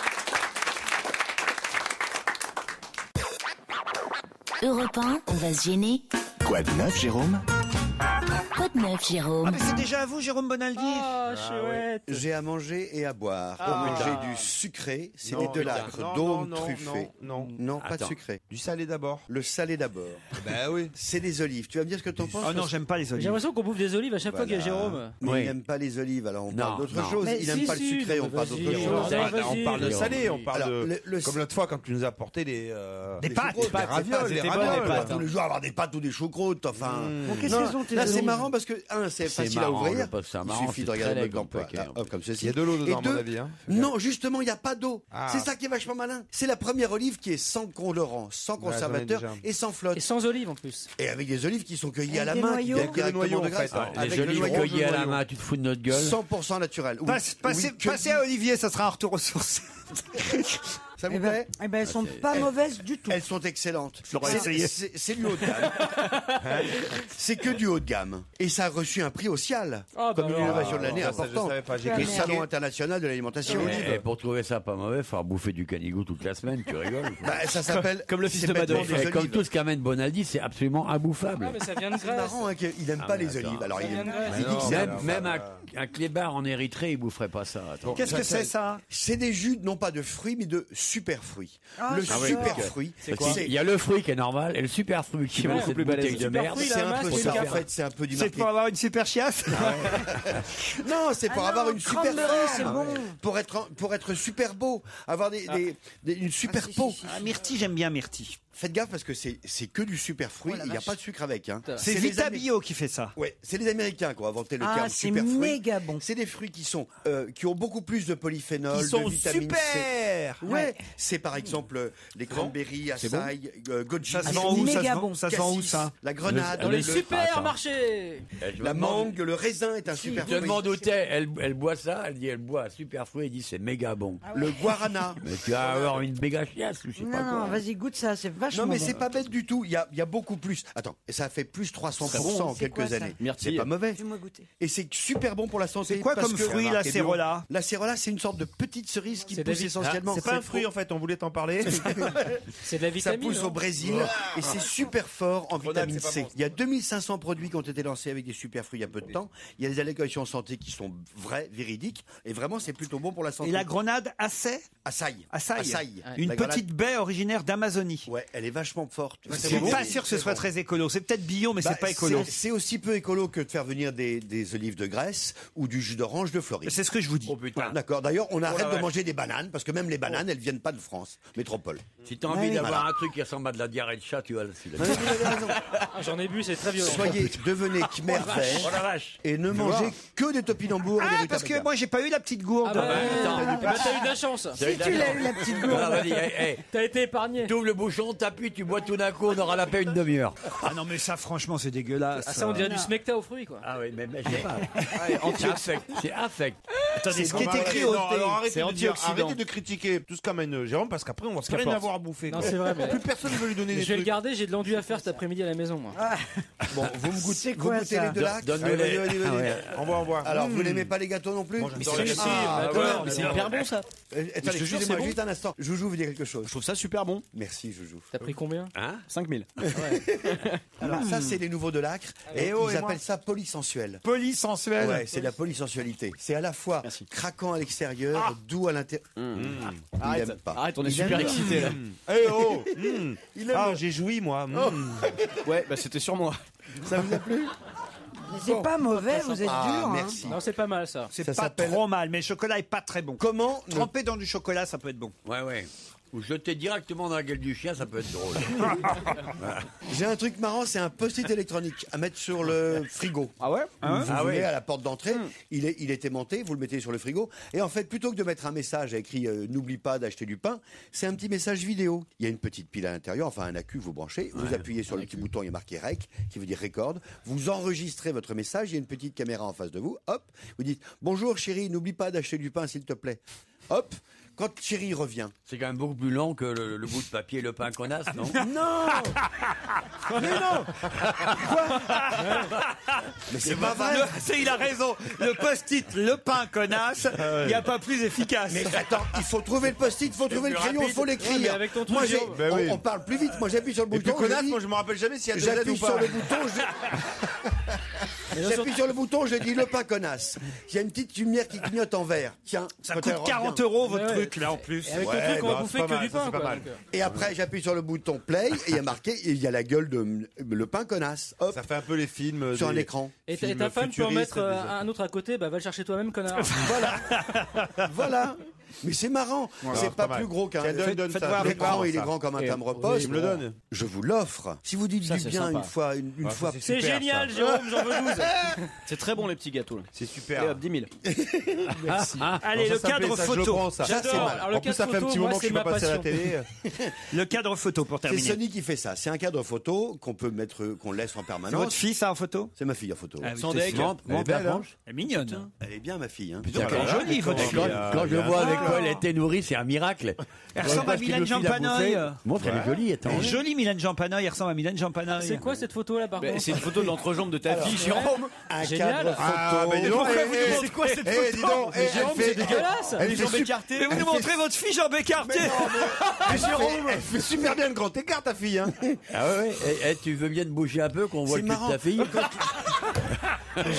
S1: Europe 1, on va se gêner.
S2: Quoi de neuf, Jérôme?
S1: Quoi de neuf, Jérôme?
S3: Ah, mais c'est déjà à vous, Jérôme Bonaldi.
S7: Ah, chouette.
S11: J'ai à manger et à boire. Pour manger du sucré, c'est des delacres, dômes truffés. Non, pas de sucré.
S5: Du salé d'abord.
S11: Le salé d'abord.
S5: Ben oui.
S11: C'est des olives. Tu vas me dire ce que t'en penses?
S3: Oh non, j'aime pas les
S7: J'ai
S3: olives.
S7: l'impression qu'on bouffe des olives à chaque fois qu'il y a Jérôme.
S11: Mais il n'aime pas les olives, alors on parle d'autre chose.
S7: Mais
S11: Il n'aime
S7: si,
S11: pas le
S7: si,
S11: sucré, on
S7: mais
S11: parle
S7: vas-y,
S11: d'autre chose.
S7: vas-y.
S5: On parle de salé, on parle
S11: Alors,
S5: de... Comme l'autre fois quand tu nous as apporté des
S3: pâtes.
S11: Des ravioles,
S4: c'était
S11: des
S4: bon,
S11: ravioles.
S4: les pâtes,
S11: Tous les jours avoir des pâtes ou des choucroutes, enfin.
S6: Qu'est-ce
S11: Non,
S6: qu'elles ont, tes
S11: là c'est
S6: olives?
S11: marrant parce que c'est facile à
S12: marrant,
S11: ouvrir.
S12: je pense, c'est
S11: Il
S12: marrant,
S11: suffit de
S12: c'est
S11: regarder
S12: très
S11: le emploi.
S12: laid comme
S11: Comme ceci.
S5: Il y a de l'eau dedans,
S11: Et
S5: à mon avis. Hein.
S11: Non, justement, il n'y a pas d'eau.
S5: Ah.
S11: C'est ça qui est vachement malin. C'est la première olive qui est sans colorant, sans conservateur
S5: j'en ai déjà.
S11: et sans flotte.
S7: Et sans olives en plus.
S11: Et avec des olives qui sont cueillies à la
S6: Avec des
S11: main, qui
S6: noyaux.
S11: viennent directement
S5: noyaux,
S11: de
S5: en
S11: Grèce.
S5: fait.
S11: Avec
S12: Les
S11: le
S12: olives
S11: noyau,
S12: cueillies à la
S11: noyau.
S12: main, tu te fous de notre gueule.
S11: 100% naturel. Oui.
S3: Passez à Olivier, ça sera un retour aux sources.
S11: Ça vous
S6: Eh ben,
S11: plaît
S6: elles sont pas mauvaises du tout.
S11: Elles sont excellentes.
S3: l'aurais essayé.
S11: C'est du haut de gamme. C'est que du haut de gamme. Et ça a reçu un prix au Cial.
S7: Ah, bah
S11: comme une
S7: alors.
S11: innovation de l'année
S5: ça, je
S11: importante.
S5: savais pas, j'ai
S11: Le
S5: cliqué.
S11: Salon international de l'alimentation.
S12: Et pour trouver ça pas mauvais, faut bouffer du canigou toute la semaine, tu rigoles.
S11: Bah, ça s'appelle.
S4: Comme le fils
S11: c'est
S4: de
S11: bêtement
S4: Madoff.
S11: des
S12: Et comme
S11: olives.
S12: tout ce qu'amène Bonaldi, c'est absolument imbouffable.
S7: Ah, mais ça vient de
S11: C'est
S7: Grèce.
S11: marrant hein, qu'il n'aime pas
S12: mais
S11: les
S12: attends,
S11: olives. Alors
S7: ça
S11: il
S7: vient de Grèce.
S11: dit que c'est
S12: Même un clébard en Érythrée, il boufferait pas ça. Attends.
S3: Qu'est-ce que c'est ça?
S11: C'est des jus non pas de fruits mais de super fruits. Le
S12: Ah ouais,
S11: super
S12: ok.
S11: fruit,
S12: Il y a le fruit qui est normal et le super fruit qui est
S7: Ouais,
S12: beaucoup
S7: c'est
S12: plus balèze de
S7: super
S12: merde.
S7: fruit,
S11: c'est
S7: la
S11: un peu
S7: masse,
S11: ça
S7: c'est
S11: en
S7: le
S11: fait, c'est un peu du
S3: C'est pour avoir une super chiasse?
S11: Non, c'est pour
S6: Ah
S11: avoir
S6: non,
S11: une super
S6: cranberry, c'est
S11: forme,
S6: bon.
S11: pour être super beau, avoir une super peau.
S3: Ah, Myrtille, j'aime bien Myrtille.
S11: Faites gaffe parce que c'est que du super fruit. Il n'y a pas de sucre avec. Hein.
S3: C'est Vitabio qui fait ça.
S11: Ouais, c'est les Américains qui ont inventé le
S6: Ah,
S11: terme
S6: c'est
S11: super fruit.
S6: méga bon.
S11: C'est des fruits qui sont qui ont beaucoup plus de polyphénol,
S5: Qui sont
S11: de vitamine
S5: super.
S11: C. Ouais, c'est par exemple les cranberries, açaï, goji.
S3: Ça se vend où, ça se vend où, ça?
S11: La grenade,
S7: Dans les
S11: le-
S7: supermarchés.
S11: la mangue, le raisin est un super
S12: Je te
S11: fruit.
S12: demande où t'es, elle boit ça, elle dit elle boit un super fruit, elle dit c'est méga bon.
S11: Le guarana.
S12: Mais tu vas avoir une méga chiasse ou je sais pas
S6: Non,
S12: quoi.
S6: vas-y, goûte ça, c'est vachement
S11: Non mais
S6: bon.
S11: c'est pas bête du tout. Il y a beaucoup plus. Attends, et ça a fait plus 300% en
S6: C'est quoi,
S11: quelques
S6: ça
S11: années.
S4: Myrtille.
S11: C'est pas mauvais.
S6: Fais-moi goûter.
S11: Et c'est super bon pour la santé.
S3: C'est quoi
S11: parce
S3: comme
S11: que-
S3: fruit, la cérola?
S11: La cérola, c'est une sorte de petite cerise qui
S7: C'est
S11: pousse
S7: David.
S11: essentiellement.
S5: C'est pas un fruit en fait, on voulait t'en parler.
S7: C'est de la
S11: Ça
S7: vitamine.
S11: pousse
S7: hein.
S11: au Brésil et c'est super fort en
S5: Grenade,
S11: vitamine
S5: c'est pas
S11: C.
S5: bon.
S11: Il y a 2500 produits qui ont été lancés avec des super fruits il y a peu de temps. Il y a des allégations santé qui sont vraies, véridiques, et vraiment c'est plutôt bon pour la santé.
S3: Et la grenade Açaï?
S11: Açaï.
S3: Açaï. Une
S11: La grenade-
S3: petite baie originaire d'Amazonie.
S11: Ouais, elle est vachement forte.
S3: Je suis pas sûr que ce soit très écolo. C'est peut-être bio, mais
S11: Bah,
S3: c'est pas écolo.
S11: C'est aussi peu écolo que de faire venir des olives de Grèce ou du jus d'orange de Floride.
S3: C'est ce que je vous dis.
S12: Oh putain.
S11: D'accord. D'ailleurs, on arrête de
S12: vache.
S11: manger des bananes parce que même les bananes, elles viennent pas de France, métropole.
S12: Si t'as envie
S6: oui.
S12: d'avoir
S11: Voilà.
S12: un truc qui ressemble à de la diarrhée de chat, tu vas le filer.
S11: Ouais, vous avez raison.
S7: Ah, j'en ai bu, c'est très violent.
S11: Soyez, devenez Khmer
S12: Oh
S11: vert
S12: la vache.
S11: et ne mangez que des topinambours et des
S3: Ah,
S11: rutabagas.
S3: parce que moi, j'ai pas eu la petite gourde.
S7: Ah bah,
S12: attends.
S7: eh ben, t'as eu de la chance.
S6: Si tu l'as eu, la petite gourde.
S12: Ah, vas-y,
S7: T'as été épargné.
S12: t'ouvres le bouchon, t'appuies, tu bois tout d'un coup, on aura la paix une demi-heure.
S3: Ah non, mais ça, franchement, c'est dégueulasse.
S7: Ah, ça, on dirait du smecta aux fruits, quoi.
S12: Ah oui, mais je sais pas. C'est affect. C'est affect.
S3: Attendez, ce qui est
S5: Bon, bah,
S3: écrit
S5: arrêtez,
S3: au
S5: non, alors arrêtez
S4: c'est
S5: de dire-
S4: antioxydant.
S5: arrêtez de critiquer tout ce qu'amène Jérôme parce qu'après on va plus rien
S4: qu'apporte.
S5: avoir à bouffer.
S7: Non,
S5: quoi.
S7: c'est vrai, mais.
S5: Plus personne ne veut lui donner des
S7: Je vais le
S5: trucs.
S7: garder, j'ai de l'enduit à faire cet après-midi à la maison, moi.
S11: Bon, vous me goûtez,
S6: C'est
S11: vous
S6: quoi,
S11: goûtez
S6: ça
S11: les deux lacs.
S12: Donne-nous
S11: Allez,
S12: les-
S11: vas-y, vas-y,
S12: Ah
S11: vas-y.
S12: ouais.
S5: On va en voir.
S11: Alors, vous n'aimez pas les gâteaux non plus?
S5: Moi, j'adore
S7: Mais
S5: les
S7: c'est
S5: gâteaux.
S7: Ah,
S11: d'accord.
S7: d'accord.
S4: Mais c'est hyper bon ça.
S11: Attendez,
S4: Je te jure,
S11: excusez-moi,
S4: c'est bon.
S11: juste un instant. Joujou vous dit quelque chose.
S4: Je trouve ça super bon.
S11: Merci, Joujou.
S7: T'as pris combien?
S12: Hein
S4: 5000.
S11: Alors, ça, c'est les nouveaux de l'acre. Et
S5: Eh oh,
S11: ils
S5: et moi
S11: appellent ça polysensuel.
S3: Polysensuel.
S11: Ouais, c'est de la polysensualité. C'est à la fois craquant à l'extérieur, doux à l'intérieur. Il
S4: Arrête,
S11: aime pas.
S4: arrête, on est
S11: Il
S4: super
S11: aime pas.
S4: excités là.
S5: Eh oh
S11: Il aime
S5: Ah, j'ai joui moi.
S4: Ouais, bah c'était sur moi.
S11: Ça vous a plu?
S6: Mais c'est pas mauvais, vous êtes dur.
S11: Ah,
S6: hein.
S11: merci.
S7: Non, c'est pas mal, ça.
S3: C'est
S11: Ça
S3: pas
S11: s'appelle-
S3: trop mal, mais le chocolat est pas très bon.
S11: Comment ne-
S3: Tremper dans du chocolat, ça peut être bon.
S12: Ouais, ouais. Ou jeter directement dans la gueule du chien, ça peut être drôle.
S11: J'ai un truc marrant, c'est un post-it électronique à mettre sur le frigo.
S4: Ah ouais
S11: Vous
S12: Ah
S11: voulez
S12: ouais.
S11: à la porte d'entrée, il est aimanté, vous le mettez sur le frigo. Et en fait, plutôt que de mettre un message écrit n'oublie pas d'acheter du pain, c'est un petit message vidéo. Il y a une petite pile à l'intérieur, enfin un accu, vous branchez, vous appuyez sur le petit bouton, il y a marqué REC, qui veut dire record. Vous enregistrez votre message, il y a une petite caméra en face de vous, hop, vous dites bonjour chérie, n'oublie pas d'acheter du pain s'il te plaît. Hop, quand chérie revient.
S12: C'est quand même beaucoup plus long que le bout de papier et le pain connasse, non?
S11: Non Mais non Mais c'est pas vrai.
S3: Il a raison. Le post-it, le pain connasse, il n'y a pas plus efficace.
S11: Mais attends, il faut trouver le post-it, il faut trouver le crayon, il faut l'écrire.
S7: Ouais, mais avec ton truc,
S11: Moi,
S7: Jérôme.
S5: Ben oui.
S11: on parle plus vite. Moi, j'appuie sur le
S5: Et puis
S11: bouton.
S5: connasse,
S11: je dis-
S5: moi je me rappelle jamais s'il y a deux Z
S11: J'appuie
S5: ou
S11: sur
S5: pas.
S11: le bouton. J'appuie sur le bouton, je dis le pain connasse. Il y a une petite lumière qui clignote en vert. Tiens,
S3: Ça
S11: quand
S3: coûte
S11: elle revient.
S3: 40 € votre
S7: Ouais,
S3: truc, là, en plus.
S7: Et avec
S5: Ouais,
S7: ton truc, on
S5: bah,
S7: va bouffer
S5: c'est pas
S7: que
S5: mal,
S7: du
S5: ça,
S7: pain,
S5: c'est pas
S7: quoi.
S5: mal.
S7: donc,
S11: Et après, j'appuie sur le bouton play et il y a marqué, et il y a la gueule de le pain connasse. Hop,
S5: Ça fait un peu les films.
S11: sur un
S5: des-
S11: écran.
S7: Et
S5: Film
S7: ta femme peut en
S5: futuriste,
S7: mettre
S5: des-
S7: un autre à côté, bah va le chercher toi-même, connard.
S11: Voilà. Mais c'est marrant.
S5: Voilà,
S11: c'est
S5: c'est
S11: pas
S5: pas
S11: plus
S5: mal.
S11: gros qu'un.
S5: Tiens, donne ça.
S11: voir,
S5: Faites
S11: l'écran,
S5: voir
S11: il est
S5: ça.
S11: grand comme un
S4: Et-
S11: timbre-poste.
S5: Tu me le donnes.
S11: Je vous l'offre. Si vous dites
S4: Ça,
S11: du
S4: c'est
S11: bien
S4: sympa.
S11: une fois, une
S5: Ouais,
S11: fois.
S5: ça,
S7: C'est
S5: super,
S7: génial,
S5: ça.
S7: Jérôme, j'en veux 12.
S4: C'est très bon les petits gâteaux là.
S5: C'est
S4: Et
S5: super.
S4: hop, 10 000.
S3: Allez,
S5: Non,
S3: le
S5: ça, ça me
S3: cadre
S5: plaît, ça, je le
S3: photo.
S5: prends, ça.
S11: Ça, c'est
S7: J'adore.
S11: mal.
S7: Alors, le
S5: En plus,
S7: cadre
S5: ça fait un
S7: photo,
S5: petit
S7: moi,
S5: moment que je
S7: c'est
S5: suis pas
S7: ma
S5: passé à la
S7: passion.
S5: télé.
S3: Le cadre photo pour
S11: C'est
S3: terminer.
S11: Sony qui fait ça. C'est un cadre photo qu'on peut mettre, qu'on laisse en
S3: C'est
S11: permanence.
S3: votre fille, ça, en photo?
S11: C'est ma fille en photo.
S3: Ah oui,
S4: Sans
S3: c'est
S4: deck.
S3: sûr.
S12: Monte
S5: Elle est
S12: la
S5: belle, hein.
S12: frange.
S3: Elle est mignonne.
S11: Elle est bien, ma fille. Hein.
S3: Elle est jolie, votre fille.
S12: Quand je vois avec quoi elle était nourrie, c'est un miracle.
S3: Elle ressemble à Mylène Jampanoy.
S12: Montre, elle est jolie, attends.
S3: Elle est jolie, Mylène Jampanoy. Elle ressemble à Mylène Jampanoy.
S7: C'est quoi cette photo là, par contre?
S4: C'est une photo de l'entrejambe de ta fille, Jérôme.
S11: Un
S7: Génial.
S11: cadre
S5: Ah,
S11: photo.
S5: bah dis donc,
S3: Pourquoi vous
S5: eh,
S3: demandez quoi cette
S5: eh,
S3: photo
S5: dis donc, eh,
S7: Jérôme,
S5: elle
S7: c'est
S5: fait-
S7: dégueulasse.
S5: Elle
S4: Les
S5: fait
S4: jambes
S5: super-
S4: écartées.
S3: Mais vous nous montrez votre fille Jean Bécarté.
S5: Elle fait super bien le grand écart, ta fille. Hein.
S12: Ah ouais, ouais. Tu veux bien te bouger un peu qu'on voit
S11: C'est
S12: le cul de
S11: marrant.
S12: ta fille?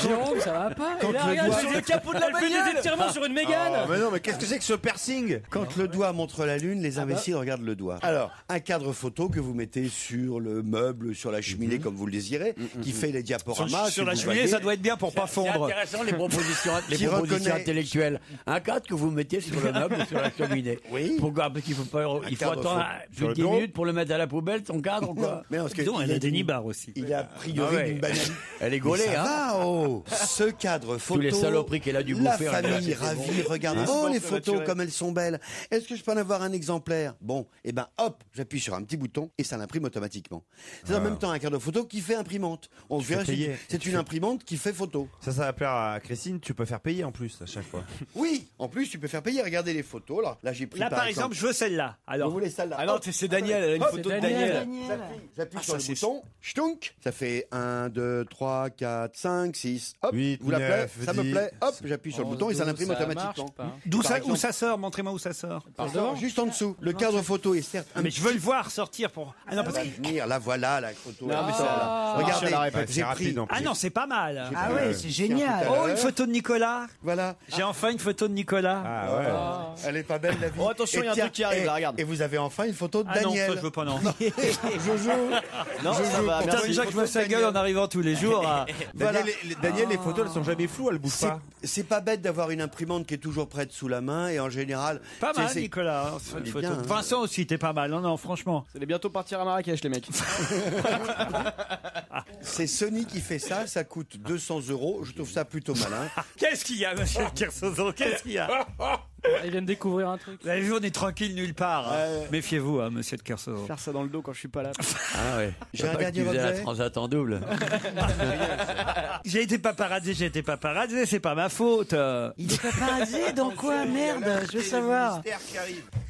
S7: Jérôme, ça va pas.
S11: Quand
S7: Et là,
S11: le
S7: regarde,
S11: doigt-
S7: elle fait des capots de la bagnole. Elle fait des étirements sur une Mégane.
S5: Mais non, mais qu'est-ce que c'est que ce piercing?
S11: Quand le doigt montre la lune, les imbéciles regardent le doigt. Alors, un cadre photo que vous mettez sur le meuble, sur la cheminée, comme vous le désirez, qui fait les diaporamas.
S3: Sur la
S11: si vous
S3: cheminée,
S11: voyez.
S3: ça doit être bien pour pas
S12: C'est
S3: fondre.
S12: intéressant les propositions,
S11: Qui reconnaît-
S12: intellectuelles. Un cadre que vous mettiez sur le meuble ou sur la cheminée.
S11: Oui.
S12: Pourquoi? Parce qu'il faut pas, il faut
S11: cadre
S12: attendre
S11: faut-
S12: plus
S11: sur
S12: de
S11: le
S12: 10
S11: bureau.
S12: minutes pour le mettre à la poubelle, ton cadre, quoi.
S11: Mais parce que
S3: Dis donc, elle
S11: il
S3: a
S11: a
S3: des
S11: dit-
S3: nibards aussi.
S11: Il a a priori
S12: Ah ouais.
S11: d'une banalité.
S12: Elle est gaulée,
S11: Mais ça
S12: hein.
S11: va, oh. Ce cadre photo.
S12: Tous les saloperies qu'elle a dû
S11: La
S12: bouffer,
S11: famille
S12: regarde, c'est
S11: ravie,
S12: bon.
S11: regarde.
S12: Hein.
S11: Oh, les
S12: C'est
S11: photos,
S12: naturel.
S11: comme elles sont belles. Est-ce que je peux en avoir un exemplaire? Bon, et ben, hop, j'appuie sur un petit bouton et ça l'imprime automatiquement. C'est en même temps un cadre photo qui fait imprimante. On
S5: Tu fais
S11: verra,
S5: payer.
S11: c'est une imprimante qui fait photo.
S5: Ça va plaire à Christine, tu peux faire payer en plus à chaque fois.
S11: Oui, en plus, tu peux faire payer. Regardez les photos, là. Là, j'ai pris
S3: Là, par exemple, je veux celle-là. Alors,
S11: vous voulez celle-là?
S4: Ah non,
S11: Hop.
S4: c'est Daniel, elle a une
S11: Hop,
S4: photo de
S11: hop,
S4: Daniel.
S11: J'appuie
S3: Ah,
S11: sur
S3: ça,
S11: le
S3: c'est-
S11: bouton, ch'tunk, ça fait 1, 2, 3, 4, 5, 6, hop,
S5: 8,
S11: vous la plaît,
S5: 9,
S11: ça me
S5: 10.
S11: plaît, hop, j'appuie sur le bouton et ça l'imprime automatiquement.
S3: d'où
S11: Par
S3: ça,
S11: exemple,
S3: où ça sort? Montrez-moi où ça sort.
S11: ça sort juste en dessous. Le cadre photo est certes un
S3: Mais je veux le voir sortir pour. Ah non, parce que.
S11: venir, là voilà la photo.
S4: Non,
S11: là,
S4: mais
S11: ça,
S4: ça-
S11: là.
S4: ça marche
S11: Regardez,
S4: à la répète.
S11: j'ai
S5: C'est
S11: pris.
S5: rapide en plus.
S3: Ah non, c'est pas mal.
S6: Ah ouais, c'est génial.
S3: Oh, une photo de Nicolas.
S11: Voilà.
S3: J'ai enfin une photo de Nicolas.
S5: Ah ouais.
S11: Elle est pas belle la vie.
S4: Oh, attention,
S11: Et
S4: il y a un
S11: tiens,
S4: truc qui arrive,
S11: et-
S4: là, regarde.
S11: Et vous avez enfin une photo de
S3: Ah non,
S11: Daniel.
S3: ça je veux pas, non.
S11: Jojo.
S4: Non, ça va,
S3: Putain,
S4: merci.
S3: déjà que je vois sa gueule en arrivant tous les jours. Ah.
S5: Daniel, Daniel, les photos, elles sont jamais floues, elles bougent pas.
S11: C'est pas bête d'avoir une imprimante qui est toujours prête sous la main et en général.
S3: Pas
S11: c'est-
S3: mal,
S11: c'est-
S3: Nicolas. hein,
S11: Elle
S3: une
S11: est
S3: photo.
S11: bien, hein.
S3: Vincent aussi, t'es pas mal. Non, non, franchement.
S4: Vous allez bientôt partir à Marrakech, les mecs.
S11: C'est Sony qui fait ça, ça coûte 200 €. Je trouve ça plutôt malin.
S3: Qu'est-ce qu'il y a, monsieur Kersozo? Qu'est-ce qu'il y a?
S7: Il vient de découvrir un truc.
S3: Vous avez vu, on est tranquille nulle part. hein. Méfiez-vous, hein, monsieur de Kersozo.
S4: Faire ça dans le dos quand je suis pas là.
S12: Ah ouais.
S11: J'ai un
S12: Pas que
S11: dernier
S12: tu faisais la
S11: objet.
S12: transat en double.
S3: J'ai été paparazzi, c'est pas ma faute.
S6: Il est paparazzi dans quoi? Merde, je veux savoir.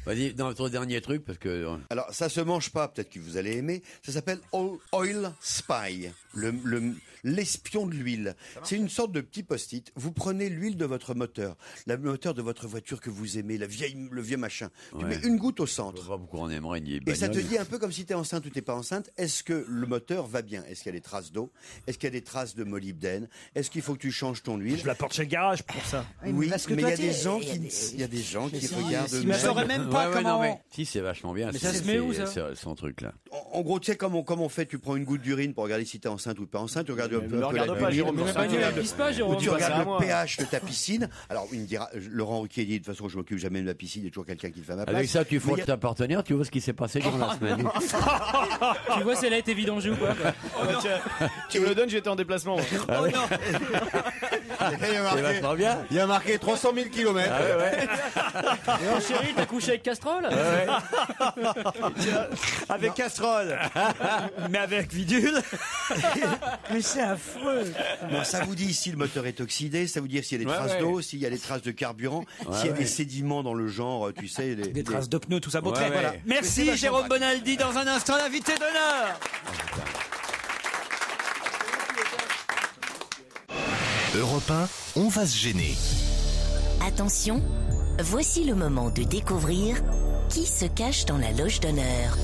S12: Vas-y, dans ton dernier truc, parce que.
S11: Alors, ça se mange pas, peut-être que vous allez aimer. Ça s'appelle Oil Spy, l'espion de l'huile. C'est une sorte de petit post-it. Vous prenez l'huile de votre moteur, le moteur de votre voiture que vous aimez, le vieux machin. Tu
S12: Ouais.
S11: mets une goutte au
S12: Je
S11: centre.
S12: sais pas pourquoi on aimerait une
S11: Et ça te
S12: bagnole.
S11: dit un peu comme si tu es enceinte ou t'es pas enceinte. Est-ce que le moteur va bien? Est-ce qu'il y a des traces d'eau? Est-ce qu'il y a des traces de molybdène? Est-ce qu'il faut que tu changes ton huile?
S3: Je la porte chez le garage pour ça.
S11: Oui,
S6: parce que
S11: mais il
S6: toi,
S11: y a des
S6: t'es-
S11: gens
S6: il y a
S11: qui,
S6: des-
S11: il y a des gens qui
S6: si,
S11: regardent.
S6: si,
S3: Je
S11: mal.
S3: saurais même pas
S12: Ouais,
S3: comment.
S12: non, mais si, c'est vachement bien.
S7: Mais ça se met où, ça
S12: c'est son truc là.
S11: En gros, tu sais comme on fait, tu prends une goutte d'urine pour regarder si t'es enceinte ou pas enceinte, tu regardes un peu
S4: Me regarde
S11: la
S4: pas,
S11: urine,
S4: Jérôme.
S11: ou
S7: Mais
S4: ça,
S7: ma bagnole,
S4: tu
S7: elle pisse pas, Jérôme.
S11: tu
S4: Bah, c'est à
S11: regardes
S4: moi.
S11: le pH de ta piscine. Alors, il me dira, Laurent Ruquier dit, de toute façon, je m'occupe jamais de ma piscine, il y a toujours quelqu'un qui le fait à ma place.
S12: Avec ça, tu
S11: Mais
S12: frottes
S11: il y a-
S12: ta partenaire, tu vois ce qui s'est passé durant la semaine.
S7: Tu vois si elle a été vidangée ou pas, quoi.
S4: Tu me le donnes, j'étais en déplacement. moi.
S12: Ah ouais.
S11: Il y a
S12: C'est
S11: marqué-
S12: vachement bien.
S5: Il y a marqué 300 000 km.
S12: Ah ouais, ouais.
S7: Et alors, chérie, t'as couché avec Castrol?
S3: Avec casserole. Mais avec vidule.
S6: Mais c'est affreux.
S11: Non, ça vous dit si le moteur est oxydé, ça vous dit s'il y a des
S4: Ouais,
S11: traces
S4: ouais.
S11: d'eau, s'il y a des traces de carburant, s'il y a des sédiments dans le genre, tu sais.
S3: Des traces de pneus, tout ça. Bon,
S12: Ouais,
S3: très
S12: ouais.
S3: voilà.
S11: C'est
S3: Merci
S11: vachement
S3: Jérôme
S11: pratique.
S3: Bonaldi. Dans un instant, l'invité d'honneur.
S2: Europe 1, on va se gêner.
S1: Attention, voici le moment de découvrir qui se cache dans la loge d'honneur.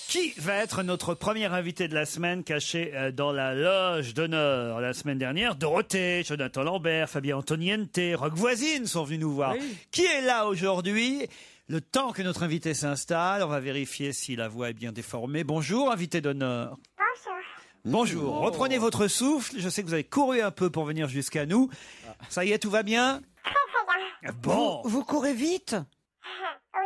S3: Qui va être notre premier invité de la semaine caché dans la loge d'honneur? La semaine dernière, Dorothée, Jonathan Lambert, Fabien Antoniente, Rock Voisine sont venus nous voir.
S7: Oui.
S3: Qui est là aujourd'hui? Le temps que notre invité s'installe, on va vérifier si la voix est bien déformée. Bonjour, invité d'honneur. Bonjour. Reprenez votre souffle. Je sais que vous avez couru un peu pour venir jusqu'à nous. Ça y est, tout va bien? Bon.
S6: Vous courez vite? Oui.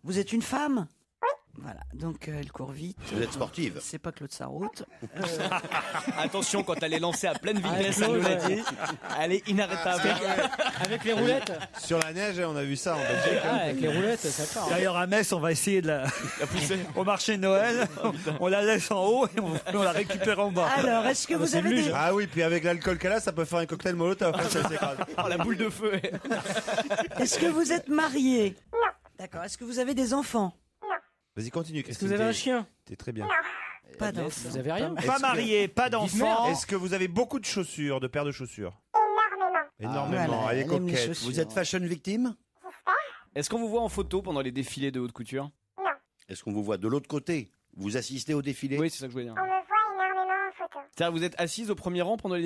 S6: Vous êtes une femme? Oui. Voilà, donc elle court vite.
S11: Vous êtes sportive.
S6: C'est pas Claude Sarraute.
S4: Attention, quand elle est lancée à pleine vitesse,
S7: Avec
S4: elle nous l'a
S7: Claude,
S4: dit. Elle est inarrêtable.
S7: Avec les roulettes.
S5: Sur la neige, on a vu ça en Belgique.
S7: Ah, avec les roulettes, ça part.
S3: D'ailleurs, à Metz, on va essayer de la pousser. Au marché de Noël, on la laisse en haut et on la récupère en bas.
S6: Alors, est-ce que vous
S3: c'est
S6: avez
S3: luge.
S6: des...
S5: Ah oui, puis avec l'alcool qu'elle a, ça peut faire un cocktail molotov. hein, ça s'écrase.
S4: Oh, la boule de feu.
S6: Est-ce que vous êtes marié? Non. D'accord. Est-ce que vous avez des enfants?
S5: Vas-y, continue,
S7: Est-ce que
S5: Christine.
S7: vous avez un
S5: t'es-
S7: chien?
S5: T'es très bien.
S6: Pas d'enfants.
S7: Vous avez rien?
S3: Pas marié, pas d'enfant.
S5: Est-ce que vous avez beaucoup de chaussures, de paires de chaussures? Énormément.
S6: Voilà,
S5: Elle est
S6: elle aime les
S5: coquette.
S6: chaussures.
S11: Vous êtes fashion victime?
S4: Est-ce qu'on vous voit en photo pendant les défilés de haute couture?
S11: Est-ce qu'on vous voit de l'autre côté? Vous assistez au défilé?
S4: Oui, c'est ça que je voulais dire. C'est-à-dire vous êtes assise au premier rang pendant les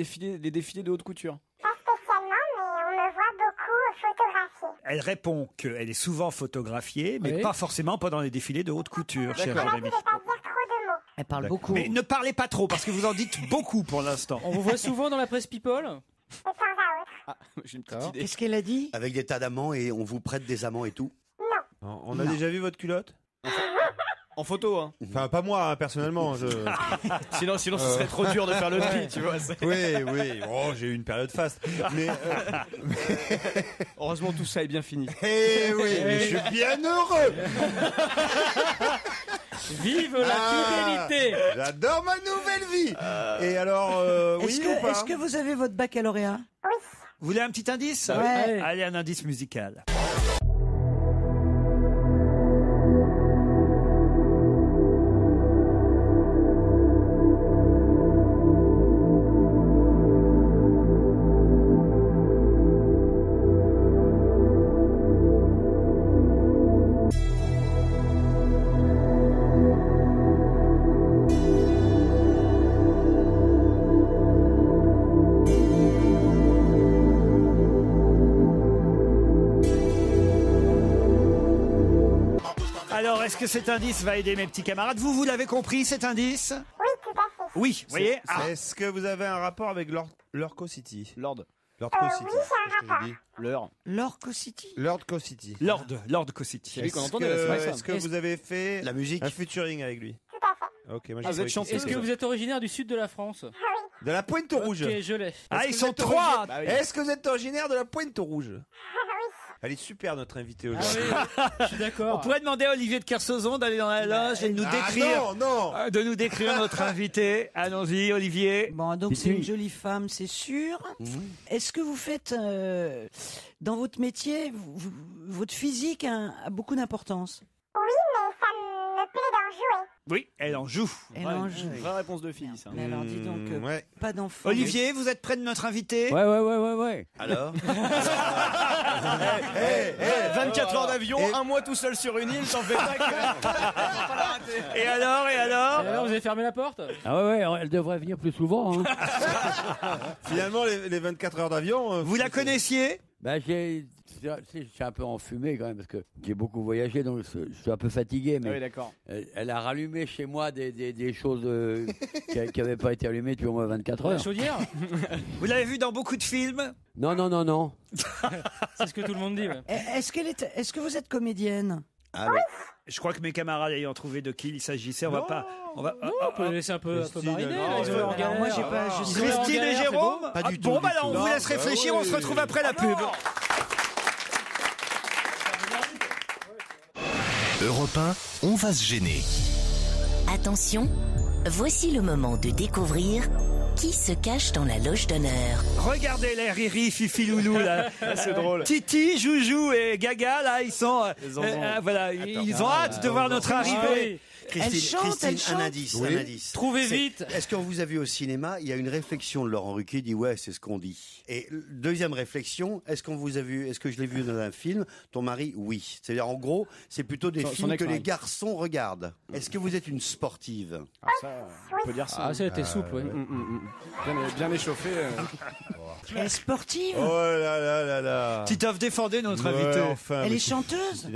S4: défilés de haute couture?
S18: Pas spécialement, mais on me voit beaucoup photographier.
S3: Elle répond qu'elle est souvent photographiée, mais pas forcément pendant les défilés de haute couture, cher
S18: Là,
S3: Jérémy.
S18: vous ne pas dire trop de mots.
S6: Elle parle beaucoup.
S3: Mais ne parlez pas trop, parce que vous en dites beaucoup pour l'instant.
S7: On vous voit souvent dans la presse People?
S18: De temps à autre.
S4: Ah, j'ai une petite idée.
S6: Qu'est-ce qu'elle a dit?
S11: Avec des tas d'amants et on vous prête des amants et tout.
S5: On a déjà vu votre culotte?
S4: En photo, hein.
S5: Enfin, pas moi, hein, personnellement.
S4: Sinon, ce serait trop dur de faire le tri, tu vois.
S5: Oui. Oh, j'ai eu une période faste. Mais
S4: heureusement, tout ça est bien fini.
S5: Eh oui, mais je suis bien heureux.
S7: Vive la fidélité.
S5: J'adore ma nouvelle vie. Et alors, oui ou pas?
S6: Est-ce que vous avez votre baccalauréat?
S18: Oui.
S3: Vous voulez un petit indice?
S6: Ouais.
S3: Allez, un indice musical. Alors, est-ce que cet indice va aider mes petits camarades? Vous l'avez compris, cet indice?
S18: Oui, tout à fait.
S3: Oui, vous voyez.
S5: Est-ce que vous avez un rapport avec Lord City?
S4: Lord
S5: City.
S18: Oui, j'ai un rapport.
S6: Lord City.
S5: Lord City.
S3: Lord City.
S4: C'est lui qu'on entendait la semaine.
S5: Est-ce que vous avez fait
S11: La musique?
S5: un featuring avec lui?
S18: Tout à fait.
S5: Ok, moi
S4: Ah, vous êtes chanteuse?
S7: Est-ce que vous êtes originaire du sud de la France?
S5: De la Pointe-Rouge.
S7: Ok, je l'ai.
S3: Ah,
S5: Est-ce
S3: ils
S5: que
S3: sont
S5: vous êtes
S3: trois.
S4: Bah oui.
S5: Est-ce que vous êtes originaire de la Pointe-Rouge?
S18: Oui.
S5: Elle est super, notre invitée
S7: Ah
S5: aujourd'hui.
S7: oui, je suis
S3: On
S7: d'accord.
S3: pourrait demander à Olivier de Kersauzon d'aller dans la loge et de nous décrire.
S5: Non.
S3: De nous décrire notre invité. Allons-y, Olivier.
S6: Bon, donc c'est une jolie femme, c'est sûr. Est-ce que vous faites, dans votre métier, votre physique a beaucoup d'importance?
S18: Oui, mais ça me plaît d'en jouer.
S3: Oui, elle en joue.
S6: Elle en joue.
S4: Vraie réponse de fille, ça.
S6: Mais alors, dis donc,
S5: ouais.
S6: pas d'enfant.
S3: Olivier, vous êtes près de notre invité?
S12: Ouais.
S11: Alors
S4: 24 heures d'avion, un mois tout seul sur une île, t'en fais pas que...
S3: Et alors
S7: Et alors, vous avez fermé la porte?
S12: Ah ouais, elle devrait venir plus souvent. Hein.
S5: Finalement, les 24 heures d'avion.
S3: Vous la connaissiez?
S12: Bah, je suis un peu enfumé quand même parce que j'ai beaucoup voyagé, donc je suis un peu fatigué. Mais
S4: Ah oui, d'accord.
S12: elle a rallumé chez moi des choses qui n'avaient pas été allumées depuis au moins 24
S7: La
S12: heures.
S7: chaudière?
S3: Vous l'avez vu dans beaucoup de films?
S12: Non.
S7: C'est ce que tout le monde dit. Ouais.
S6: Est-ce que vous êtes comédienne?
S3: Je crois que mes camarades ayant trouvé de qui il s'agissait, on va pas.
S7: On peut les laisser un peu mariner.
S5: non,
S7: là, ils ont
S5: ouais,
S7: en galère.
S6: moi, j'ai pas- je
S7: Ils
S6: sais
S7: ont en
S3: Christine et
S7: galère, c'est
S3: Jérôme?
S7: beau.
S11: Pas du tout,
S3: Bon,
S11: du
S3: bah alors,
S11: tout.
S3: on vous laisse réfléchir, on se retrouve après la pub.
S2: Europe 1, on va se gêner.
S1: Attention, voici le moment de découvrir qui se cache dans la loge d'honneur.
S3: Regardez les Riri, Fifi, Loulou là.
S4: C'est drôle.
S3: Titi, Joujou et Gaga là, ils sont. Voilà, ils ont hâte de voir notre arrivée.
S11: Christine, un indice.
S7: Trouvez vite.
S11: Est-ce que vous avez vu au cinéma, il y a une réflexion de Laurent Ruquier, il dit ouais, c'est ce qu'on dit. Et deuxième réflexion, est-ce que je l'ai vu dans un film? Ton mari, oui. C'est-à-dire en gros, c'est plutôt des films que les garçons regardent. Est-ce que vous êtes une sportive?
S4: Ça, on peut dire ça.
S7: Ah, ça a été souple, oui.
S4: Bien échauffé.
S6: Elle est sportive?
S5: Oh là là.
S3: Titoff, défendez notre invité.
S5: Enfin,
S6: Elle est chanteuse?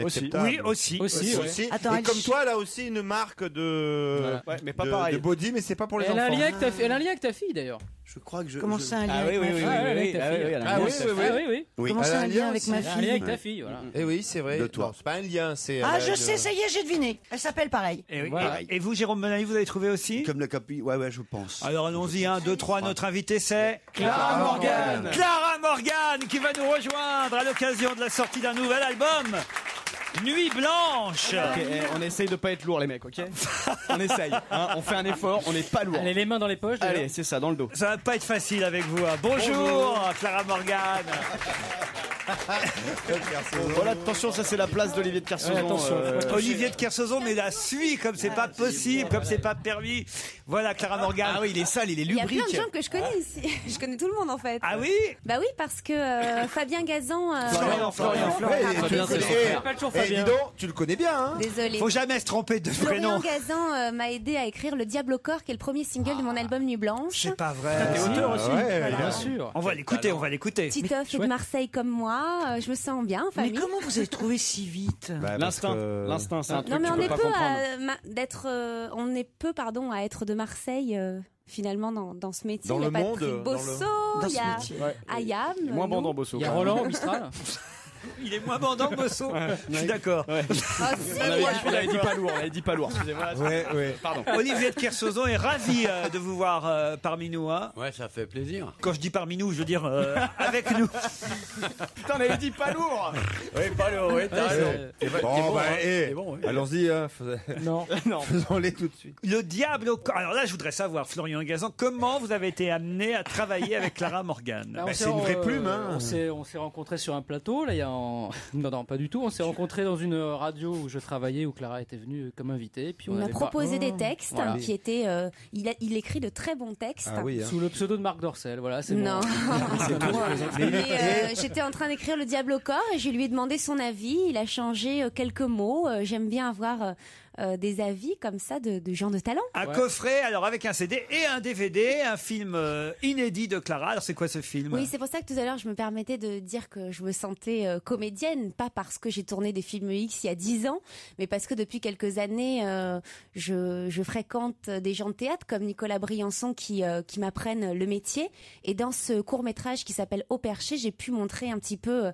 S3: Oui, aussi.
S5: Aussi.
S6: Attends,
S5: et
S6: elle
S5: comme
S6: ch-
S5: toi, elle a aussi une marque de.
S4: Voilà. Ouais, mais pas
S5: de-
S4: pareil.
S5: De body, mais c'est pas pour les
S7: Elle a un
S5: enfants.
S7: lien avec ta fille. Elle a un lien avec ta fille d'ailleurs.
S11: Je crois que je.
S6: Comment ça, un lien
S4: Ah
S6: avec
S4: oui,
S6: ma
S4: oui,
S6: fille?
S4: oui,
S7: Ah,
S4: oui,
S7: avec ta
S4: ah
S7: fille.
S4: oui, elle a un
S7: Ah
S4: lien
S7: oui,
S4: avec sa fille.
S11: Oui.
S6: Comment
S5: Elle
S6: ça,
S5: a
S6: un
S5: un
S6: lien
S5: lien
S6: avec
S5: aussi.
S6: ma
S7: Elle a un
S6: fille?
S7: lien avec ta fille, voilà.
S5: Eh oui, c'est vrai.
S11: De toi.
S5: Non, c'est pas un lien, c'est.
S6: Ah,
S5: elle a
S6: je
S5: une-
S6: sais, ça y est, j'ai deviné. Elle s'appelle pareil.
S3: Et, oui.
S7: Voilà.
S3: Et vous, Jérôme Benali, vous avez trouvé aussi?
S11: Comme le copie. Ouais, je pense.
S3: Alors allons-y, 1, 2, 3, notre invité c'est
S7: Clara Morgan.
S3: Clara Morgan qui va nous rejoindre à l'occasion de la sortie d'un nouvel album, Nuit Blanche.
S4: Ok, on essaye de pas être lourd les mecs, ok? On essaye, hein, on fait un effort, on n'est pas lourd.
S7: Allez, les mains dans les poches. d'ailleurs.
S4: Allez, c'est ça, dans le dos.
S3: Ça va pas être facile avec vous. Hein. Bonjour, Clara Morgan.
S4: Voilà, attention, ça c'est la place d'Olivier de Kersauzon.
S3: Olivier de Kersauzon, mais la suit comme c'est pas possible, comme c'est pas permis. Voilà, Clara Morgan.
S4: Ah oui, il est sale, il est
S19: Il y a
S4: lubrique.
S19: plein de gens que je connais ici. Je connais tout le monde en fait.
S3: Ah oui?
S19: Bah oui, parce que Fabien Gazan.
S3: Florian.
S5: Dis donc, tu le connais bien, hein?
S19: Désolé.
S3: Faut jamais se tromper de prénom.
S19: Florian Gazan m'a aidé à écrire Le Diable au corps, qui est le premier single de mon album Nuit Blanche.
S3: C'est pas vrai.
S7: T'es auteur aussi.
S5: Ouais,
S7: Bien sûr.
S3: On va l'écouter.
S19: Titoff est de Marseille comme moi. Je me sens bien en famille.
S6: Mais comment vous avez trouvé si vite?
S4: L'instinct, c'est un truc
S19: Non mais
S4: que
S19: on
S4: tu
S19: est
S4: peux pas comprendre.
S19: peu à être de Marseille finalement dans ce métier.
S5: Dans
S19: Il y a
S5: le monde,
S19: Patrick Bosso,
S6: dans
S19: il y
S6: ce
S19: a
S6: métier.
S19: Ayam.
S4: Moins bandant, Bosso.
S7: Il y a Roland au Mistral.
S3: Il est moins bandant que Bosso. Je suis d'accord.
S19: Ah, si,
S4: On avait dit pas lourd. Excusez-moi.
S5: Ouais.
S4: Pardon.
S3: Olivier de Kersauzon est ravi de vous voir parmi nous. Hein.
S12: Ouais, ça fait plaisir.
S3: Quand je dis parmi nous, je veux dire avec nous.
S4: Putain, on avait dit pas lourd.
S12: Oui, pas lourd, oui, t'as raison.
S5: Allons-y, hein.
S7: Non.
S5: Faisons-les tout de suite.
S3: Le diable au corps. Alors là, je voudrais savoir, Florian Gazan, comment vous avez été amené à travailler avec Clara Morgan?
S5: C'est une vraie plume, hein.
S7: On s'est rencontrés sur un plateau, là, il y a Non, pas du tout. On s'est rencontrés dans une radio où je travaillais, où Clara était venue comme invitée. Puis
S19: on a proposé des textes
S7: voilà.
S19: qui étaient. Il écrit de très bons textes.
S5: Ah oui, hein.
S7: Sous le pseudo de Marc Dorcel, voilà. C'est
S19: non.
S7: Mais
S19: j'étais en train d'écrire Le Diable au corps et je lui ai demandé son avis. Il a changé quelques mots. J'aime bien avoir des avis comme ça de gens de talent.
S3: Un coffret, alors avec un CD et un DVD, un film inédit de Clara. Alors c'est quoi ce film?
S19: Oui, c'est pour ça que tout à l'heure je me permettais de dire que je me sentais comédienne, pas parce que j'ai tourné des films X il y a 10 ans, mais parce que depuis quelques années je fréquente des gens de théâtre comme Nicolas Briançon qui m'apprennent le métier. Et dans ce court-métrage qui s'appelle Au Perché, j'ai pu montrer un petit peu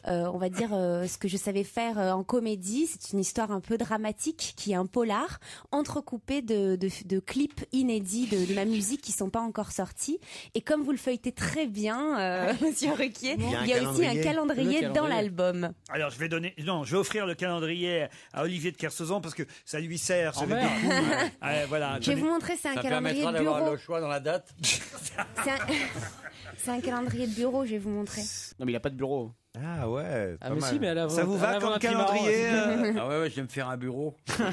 S19: on va dire ce que je savais faire en comédie. C'est une histoire un peu dramatique qui est un polar entrecoupé de clips inédits de ma musique qui sont pas encore sortis. Et comme vous le feuilletez très bien, Monsieur Ruquier, il y a aussi un calendrier dans l'album.
S3: Alors je vais offrir le calendrier à Olivier de Kersauzon parce que ça lui sert. Ça voilà.
S19: Je vais vous montrer, c'est un calendrier de bureau. Ça permettra
S12: d'avoir le choix dans la date.
S19: C'est un calendrier de bureau, je vais vous montrer.
S4: Non mais il a pas de bureau.
S5: Ah ouais.
S7: Ah mais si, mais
S3: ça vous va comme calendrier?
S12: Ah ouais, je vais me faire un bureau.
S19: Faudrait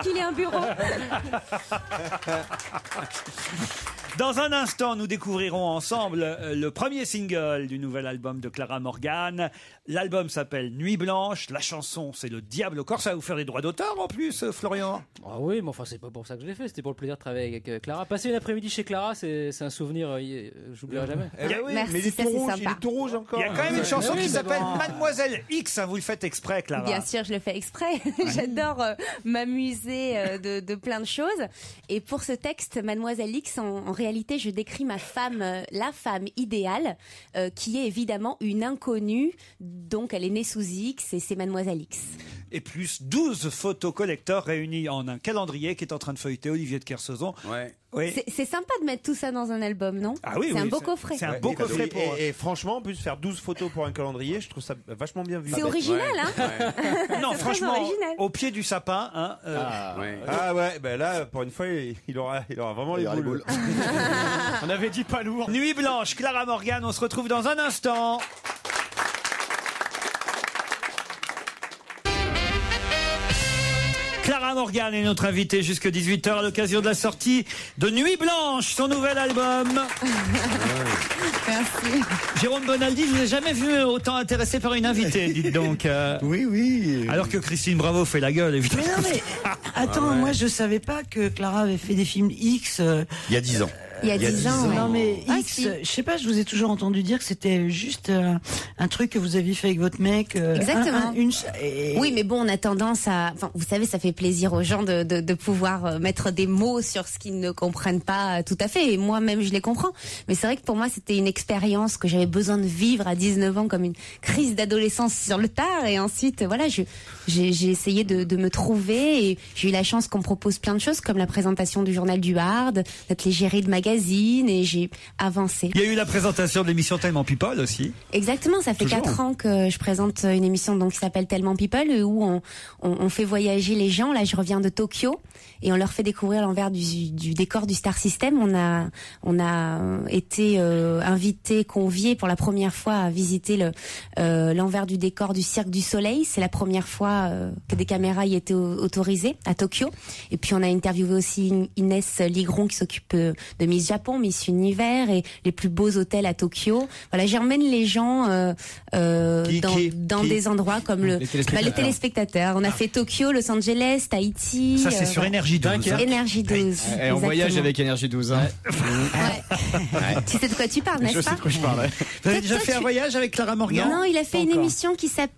S19: qu'il ait un bureau.
S3: Dans un instant, nous découvrirons ensemble le premier single du nouvel album de Clara Morgan. L'album s'appelle Nuit Blanche. La chanson, c'est Le Diable au corps. Ça va vous faire des droits d'auteur en plus, Florian?
S7: Ah oui, mais enfin, c'est pas pour ça que je l'ai fait. C'était pour le plaisir de travailler avec Clara. Passer une après-midi chez Clara, c'est un souvenir, j'oublierai jamais.
S19: Merci,
S5: mais il est tout rouge encore.
S3: Il y a quand même une chanson qui s'appelle Mademoiselle X. Vous le faites exprès, Clara?
S19: Bien sûr, je le fais exprès. J'adore m'amuser de plein de choses. Et pour ce texte, Mademoiselle X, en réalité, je décris ma femme, la femme idéale, qui est évidemment une inconnue. Donc, elle est née sous X et c'est Mademoiselle X.
S3: Et plus 12 photos collecteurs réunies en un calendrier qui est en train de feuilleter Olivier de Kersauzon.
S12: Ouais.
S3: Oui.
S19: C'est sympa de mettre tout ça dans un album, non?
S3: Ah oui,
S19: c'est un beau coffret.
S3: C'est un beau coffret pour...
S5: Et franchement, en plus, faire 12 photos pour un calendrier, je trouve ça vachement bien vu.
S19: C'est original, hein?
S3: Non, franchement, au pied du sapin. Hein,
S5: Ah ouais, ben là, pour une fois, il aura vraiment les boules.
S4: On avait dit pas lourd.
S3: Nuit Blanche, Clara Morgan, on se retrouve dans un instant. Clara Morgan est notre invitée jusque 18h à l'occasion de la sortie de Nuit Blanche, son nouvel album.
S19: Merci.
S3: Jérôme Bonaldi, je vous ai jamais vu autant intéressé par une invitée, dites donc.
S5: Oui.
S3: Alors que Christine Bravo fait la gueule, évidemment.
S6: Mais non, mais attends, moi je savais pas que Clara avait fait des films X.
S11: Il y a 10 ans.
S19: Il y a 10 ans.
S6: Non mais X,
S19: si.
S6: je sais pas, je vous ai toujours entendu dire que c'était juste un truc que vous aviez fait avec votre mec.
S19: Exactement.
S6: Et...
S19: Oui, mais bon, on a tendance à... Enfin, vous savez, ça fait plaisir aux gens de pouvoir mettre des mots sur ce qu'ils ne comprennent pas tout à fait. Et moi-même, je les comprends. Mais c'est vrai que pour moi, c'était une expérience que j'avais besoin de vivre à 19 ans comme une crise d'adolescence sur le tard. Et ensuite, voilà, j'ai essayé de me trouver. Et j'ai eu la chance qu'on me propose plein de choses, comme la présentation du journal du Hard, d'être l'égérie de magazine. magazine et j'ai avancé.
S3: Il y a eu la présentation de l'émission Tellement People aussi.
S19: Exactement, ça fait
S3: Toujours.
S19: 4 ans que je présente une émission donc qui s'appelle Tellement People où on fait voyager les gens. Là, je reviens de Tokyo et on leur fait découvrir l'envers du décor du Star System. On a été invités, conviés pour la première fois à visiter l'envers du décor du Cirque du Soleil. C'est la première fois que des caméras y étaient autorisées à Tokyo. Et puis on a interviewé aussi Inès Ligron qui s'occupe de Miss Japon, Miss Univers et les plus beaux hôtels à Tokyo. Voilà, j'emmène les gens dans des endroits comme les téléspectateurs. On a fait Tokyo, Los Angeles, Tahiti.
S3: Ça c'est sur Énergie 12.
S19: Énergie 12.
S4: Et on voyage avec Énergie 12. Hein.
S19: Tu sais de quoi tu parles, n'est-ce pas?
S4: Je sais de quoi je parle.
S3: Vous avez déjà fait un voyage avec Clara Morgan?
S19: Non, il a fait une émission qui s'appelle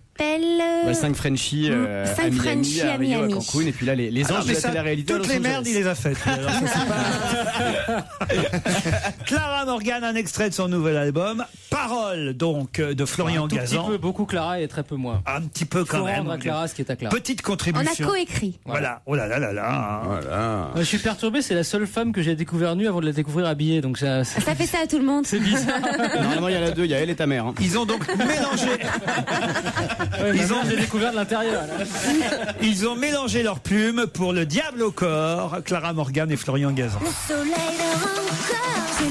S4: 5 Frenchies à Rio, à Cancun, et puis là les anges de la télé-réalité.
S3: Toutes les merdes, il les a faites. Alors, ça, Clara Morgan, un extrait de son nouvel album, Parole, donc de Florian Gazan.
S7: Un peu, beaucoup Clara et très peu moi.
S3: Un petit peu quand
S7: Faut
S3: même.
S7: rendre à Clara ce qui est à Clara.
S3: Petite contribution.
S19: On a coécrit.
S3: Voilà. Oh là là là là.
S11: Voilà.
S7: Je suis perturbé, c'est la seule femme que j'ai découvert nue avant de la découvrir habillée, donc ça
S19: fait ça à tout le monde.
S7: C'est bizarre.
S4: Normalement il y en a deux, il y a elle et ta mère. Hein.
S3: Ils ont donc mélangé.
S7: J'ai découvert de l'intérieur.
S3: Ils ont mélangé leurs plumes pour le diable au corps, Clara Morgan et Florian Gazan.
S18: Le soleil dort encore, c'est le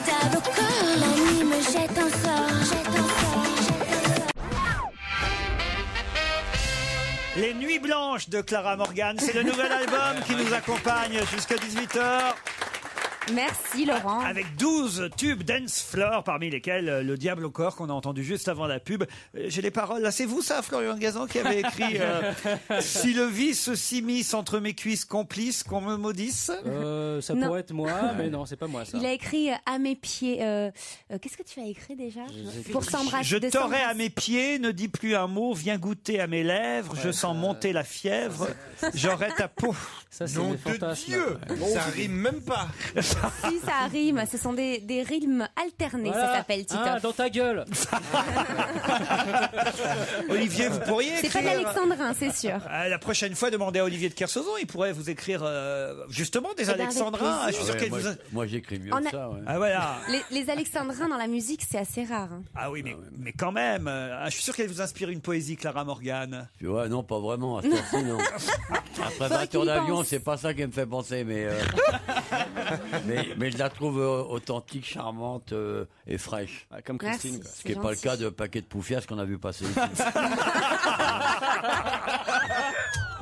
S18: diable au corps. La nuit me jette un sort, jette un sort, jette un sort.
S3: Les Nuits Blanches de Clara Morgan, c'est le nouvel album qui nous accompagne jusqu'à 18h.
S19: Merci Laurent.
S3: Avec 12 tubes dance floor, parmi lesquels Le Diable au corps qu'on a entendu juste avant la pub. J'ai les paroles là, c'est vous ça, Florian Gazan, qui avait écrit Si le vice s'immisce entre mes cuisses complices, qu'on me maudisse.
S7: Ça pourrait être moi, mais non, c'est pas moi ça.
S19: Il a écrit à mes pieds. Qu'est-ce que tu as écrit déjà? Pour s'embrasser.
S3: Je t'aurai à mes pieds, ne dis plus un mot, viens goûter à mes lèvres, je sens monter la fièvre, j'aurai ta peau.
S7: Ça, c'est
S5: Nom
S7: des
S5: de
S7: fantasmes.
S5: Dieu, ça rime même pas.
S19: Si ça rime, ce sont des rimes alternées,
S7: Voilà.
S19: ça s'appelle Titoff.
S7: Ah, dans ta gueule.
S3: Olivier, vous pourriez
S19: C'est pas de
S3: écrire...
S19: l'alexandrin, c'est sûr.
S3: La prochaine fois, demandez à Olivier de Kersauzon, il pourrait vous écrire justement des
S19: Eh ben, avec
S3: alexandrins.
S19: plaisir.
S3: Je suis sûr qu'elle vous...
S12: Moi j'écris mieux
S19: On
S12: que
S19: a-
S12: ça. Ouais.
S3: Ah voilà.
S19: Les alexandrins dans la musique, c'est assez rare. Hein.
S3: Ah oui, mais quand même. Je suis sûr qu'elle vous inspire une poésie, Clara Morgan.
S12: Ouais, non, pas vraiment. À ce temps-ci, non. Après 20 tours d'avion, c'est pas ça qui me fait penser, mais je la trouve authentique, charmante et fraîche.
S4: Comme Christine.
S19: Merci,
S4: Quoi.
S12: Ce qui n'est pas le cas de paquets de poufias qu'on a vu passer ici.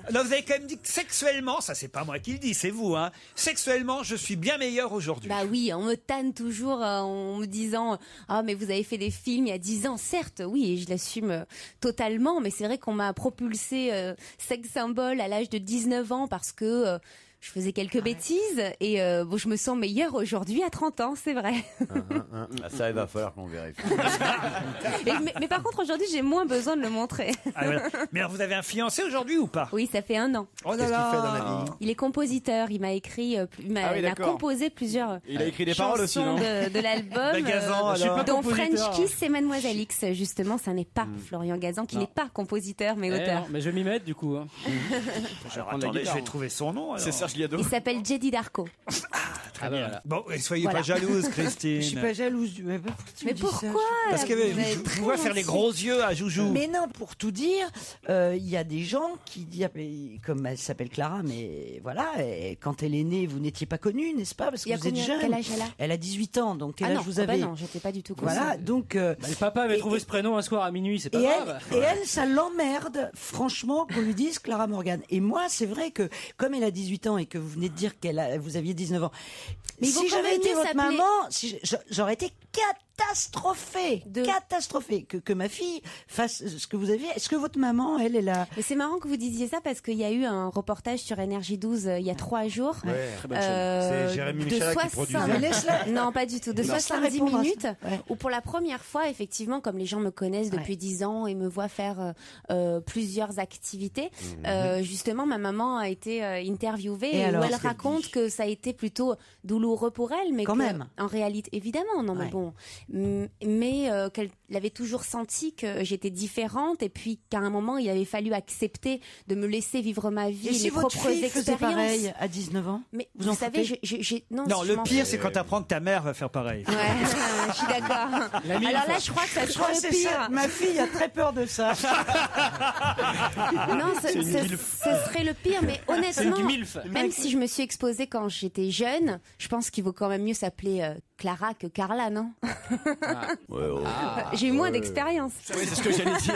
S3: Alors vous avez quand même dit que sexuellement, ça c'est pas moi qui le dis, c'est vous, hein. Sexuellement, je suis bien meilleur aujourd'hui.
S19: Bah oui, on me tanne toujours en me disant ah mais vous avez fait des films il y a 10 ans, certes, oui, et je l'assume totalement, mais c'est vrai qu'on m'a propulsé sex symbole à l'âge de 19 ans parce que je faisais quelques bêtises et bon, je me sens meilleure aujourd'hui à 30 ans, c'est vrai.
S12: Ça, il va falloir qu'on vérifie.
S19: mais par contre, aujourd'hui, j'ai moins besoin de le montrer.
S3: Ah, voilà. Mais alors vous avez un fiancé aujourd'hui ou pas?
S19: Oui, ça fait 1 an.
S3: Oh là
S5: Qu'est-ce qu'il
S3: là.
S5: fait dans la vie?
S19: Il est compositeur, il m'a écrit, il m'a
S4: d'accord.
S19: composé plusieurs
S4: Il a écrit des paroles aussi,
S19: chansons
S4: non
S19: de l'album,
S3: Gazan,
S7: je suis
S3: alors.
S7: pas
S19: dont
S7: compositeur.
S19: French Kiss et Mademoiselle X. Justement, ça n'est pas Florian Gazan qui
S7: Non.
S19: n'est pas compositeur mais
S7: Eh
S19: auteur.
S7: non, mais je vais m'y mettre du coup. Hein.
S3: Alors,
S4: prendre la
S3: attendez,
S4: guitare,
S3: je vais trouver son nom. alors.
S4: C'est Serge Liado.
S19: Il s'appelle Jedi Darko.
S7: Ah bah voilà.
S3: Bon, et soyez
S19: Voilà.
S3: pas jalouse, Christine.
S6: Je suis pas jalouse. Mais pourquoi tu me
S19: Mais
S6: dis ça
S19: pourquoi
S3: Parce que
S19: Vous
S3: je
S19: êtes
S3: vous
S19: très
S3: vois faire les
S19: gentil.
S3: gros yeux à Joujou.
S6: Mais non, pour tout dire, il y a des gens qui disent, comme elle s'appelle Clara, mais voilà, et quand elle est née, vous n'étiez pas connue, n'est-ce pas? Parce que
S19: Il y a
S6: vous êtes
S19: combien-
S6: jeune.
S19: quel âge elle a
S6: Elle a 18 ans, donc quel
S19: Ah
S6: âge
S19: non,
S6: vous
S19: ah bah
S6: avez?
S19: non, j'étais pas du tout comme
S6: Voilà,
S19: ça.
S6: donc.
S7: Bah, le papa avait
S6: Et-
S7: trouvé ce prénom un soir à minuit, c'est pas
S6: Et
S7: grave.
S6: elle, ça l'emmerde, franchement, qu'on lui dise Clara Morgan. Et moi, c'est vrai que, comme elle a 18 ans et que vous venez de dire vous aviez 19 ans,
S19: Mais ils vont
S6: si j'avais été
S19: convenir
S6: votre
S19: s'appeler-
S6: maman, j'aurais été catastrophée, catastrophée, que ma fille fasse ce que vous aviez. Est-ce que votre maman, elle a...
S19: Mais c'est marrant que vous disiez ça parce qu'il y a eu un reportage sur Énergie 12 il y a 3 jours.
S5: Ouais, très bonne chaîne. C'est Jérémy
S19: de
S5: Michalak qui
S19: 60
S5: produisait.
S6: Mais laisse-la-
S19: Non, pas du tout. De
S6: Laisse-la
S19: 70
S6: répondre à ça.
S19: minutes,
S6: Ouais.
S19: où pour la première fois, effectivement, comme les gens me connaissent depuis 10 ans et me voient faire plusieurs activités, justement, ma maman a été interviewée
S6: Et
S19: et
S6: alors,
S19: où elle
S6: qu'est-ce qu'elle
S19: raconte
S6: dit
S19: que ça a été plutôt douloureux pour elle, mais
S6: Quand
S19: que,
S6: même.
S19: en réalité, évidemment, non, mais
S6: Ouais.
S19: bon, mais qu'elle avait toujours senti que j'étais différente et puis qu'à un moment il avait fallu accepter de me laisser vivre ma vie,
S6: Et si
S19: mes
S6: votre
S19: propres
S6: fille faisait
S19: expériences.
S6: pareil à 19 ans?
S19: Mais
S6: Vous en
S19: vous savez,
S6: foutez
S19: non,
S3: le
S19: je m'en
S3: pire,
S19: fous.
S3: c'est quand t'apprends que ta mère va faire pareil.
S19: Ouais, je suis d'accord. Alors là, je crois que ça
S6: Je
S19: sera
S6: crois que
S19: le
S6: c'est
S19: pire.
S6: ça. Ma fille a très peur de ça.
S19: Non, ce serait le pire, mais honnêtement,
S7: une gmilf.
S19: même si je me suis exposée quand j'étais jeune, je pense qu'il vaut quand même mieux s'appeler Clara que Carla, non? J'ai eu moins d'expérience.
S7: Oui, c'est ce que j'allais dire.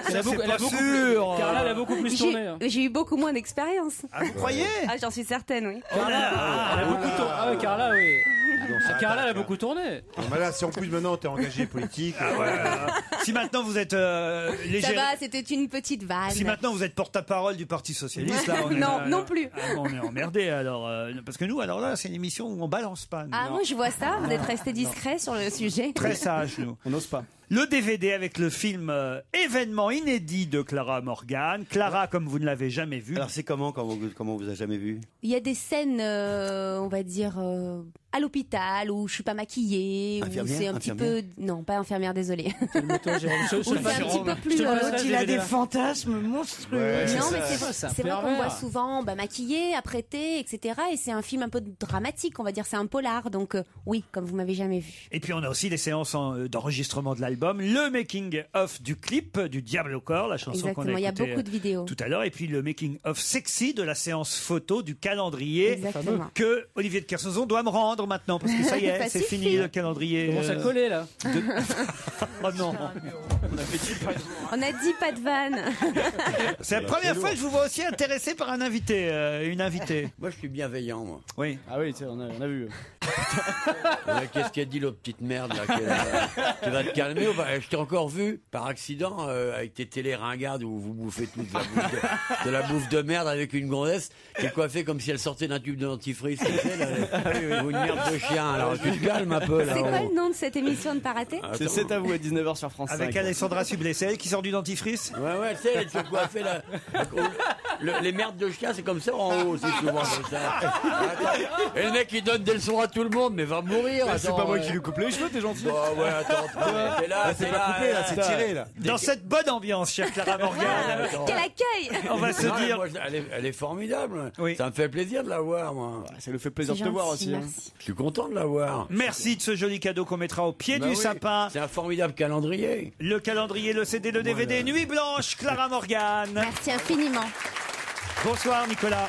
S7: Elle a beaucoup Carla, elle a beaucoup plus tourné. hein.
S19: J'ai eu beaucoup moins d'expérience.
S3: Ah, vous croyez?
S19: Ah, j'en suis certaine, oui.
S7: Carla, elle a beaucoup tourné. Ah ouais, Carla, oui. Carla, elle a beaucoup tourné.
S5: Non, mais là, si en plus maintenant t'es engagé politique.
S3: Si maintenant vous êtes
S19: Ça
S3: léger.
S19: va, c'était une petite vanne.
S3: Si maintenant vous êtes porte-parole du Parti Socialiste, là, on est
S19: Non,
S3: là,
S19: non plus.
S3: Ah, bon, on est emmerdé alors. Parce que nous, alors là, c'est une émission où on balance pas. nous,
S19: Ah,
S3: hein.
S19: moi je vois ça, vous êtes resté discret sur le sujet.
S3: Très sage, nous.
S4: On n'ose pas.
S3: Le DVD avec le film événement inédit de Clara Morgan. Clara, comme vous ne l'avez jamais vu.
S11: Alors c'est comment on vous a jamais vu?
S19: Il y a des scènes, on va dire, à l'hôpital où je suis pas maquillée, où
S11: Infirmière,
S19: c'est un petit peu... Non, pas infirmière, désolée. Où c'est un petit peu plus...
S6: Il a des fantasmes monstrueux.
S19: Non, mais c'est vrai qu'on voit souvent maquillée, apprêtée, etc. Et c'est un film un peu dramatique, on va dire, c'est un polar. Donc oui, comme vous m'avez jamais vu.
S3: Et puis on a aussi des séances d'enregistrement de l'album, le making of du clip du Diable au corps, la chanson qu'on a
S19: Exactement, il y a
S3: écoutée
S19: beaucoup de vidéos.
S3: tout à l'heure, et puis le making of sexy de la séance photo du calendrier
S19: Exactement.
S3: que Olivier de Kersauzon doit me rendre maintenant parce que ça y est,
S19: Ça
S3: c'est
S19: suffit.
S3: fini le calendrier.
S7: Comment ça collait là
S3: Oh non.
S19: On a dit pas de vanne.
S3: C'est la première fois que je vous vois aussi intéressé par un invité, une invitée.
S12: Moi, je suis bienveillant, moi.
S3: Oui.
S4: Ah oui, on a vu.
S12: Qu'est-ce qu'elle dit, l'autre petite merde, là, tu vas te calmer ou pas? Je t'ai encore vu, par accident, avec tes télé ringardes où vous bouffez toute de la bouffe de merde avec une gonzesse qui est coiffée comme si elle sortait d'un tube de dentifrice. Tu sais, là, ou une merde de chien. Alors, tu te calmes un peu, là.
S19: C'est quoi le nom de cette émission de pas rater?
S4: C'est C'est à vous à 19h sur France 5.
S3: Avec Alessandra Sublet, c'est elle qui sort du dentifrice.
S12: Ouais, tu sais, elle se coiffait là. Les merdes de chien, c'est comme ça en haut, c'est souvent comme ça. Attends. Et le mec, il donne des leçons à tout le monde, mais va mourir.
S4: C'est pas moi qui lui coupe les cheveux, t'es gentil.
S12: Bah ouais, attends, t'es là,
S5: C'est pas coupé, là, c'est tiré, là.
S3: Dans cette bonne ambiance, chère Clara Morgan.
S19: Quel accueil!
S3: On va se
S12: Non,
S3: dire.
S12: moi, elle est formidable.
S3: Oui.
S12: Ça me fait plaisir de la voir, moi.
S4: Ça nous fait plaisir de te
S19: gentil,
S4: voir aussi. hein.
S19: merci.
S12: Je suis content de la voir.
S3: Merci de ce joli cadeau qu'on mettra au pied
S12: Bah
S3: du
S12: oui,
S3: sapin.
S12: C'est un formidable calendrier.
S3: Le calendrier, le CD, le DVD, Nuit Blanche, Clara Morgan.
S19: Merci infiniment.
S3: Bonsoir Nicolas.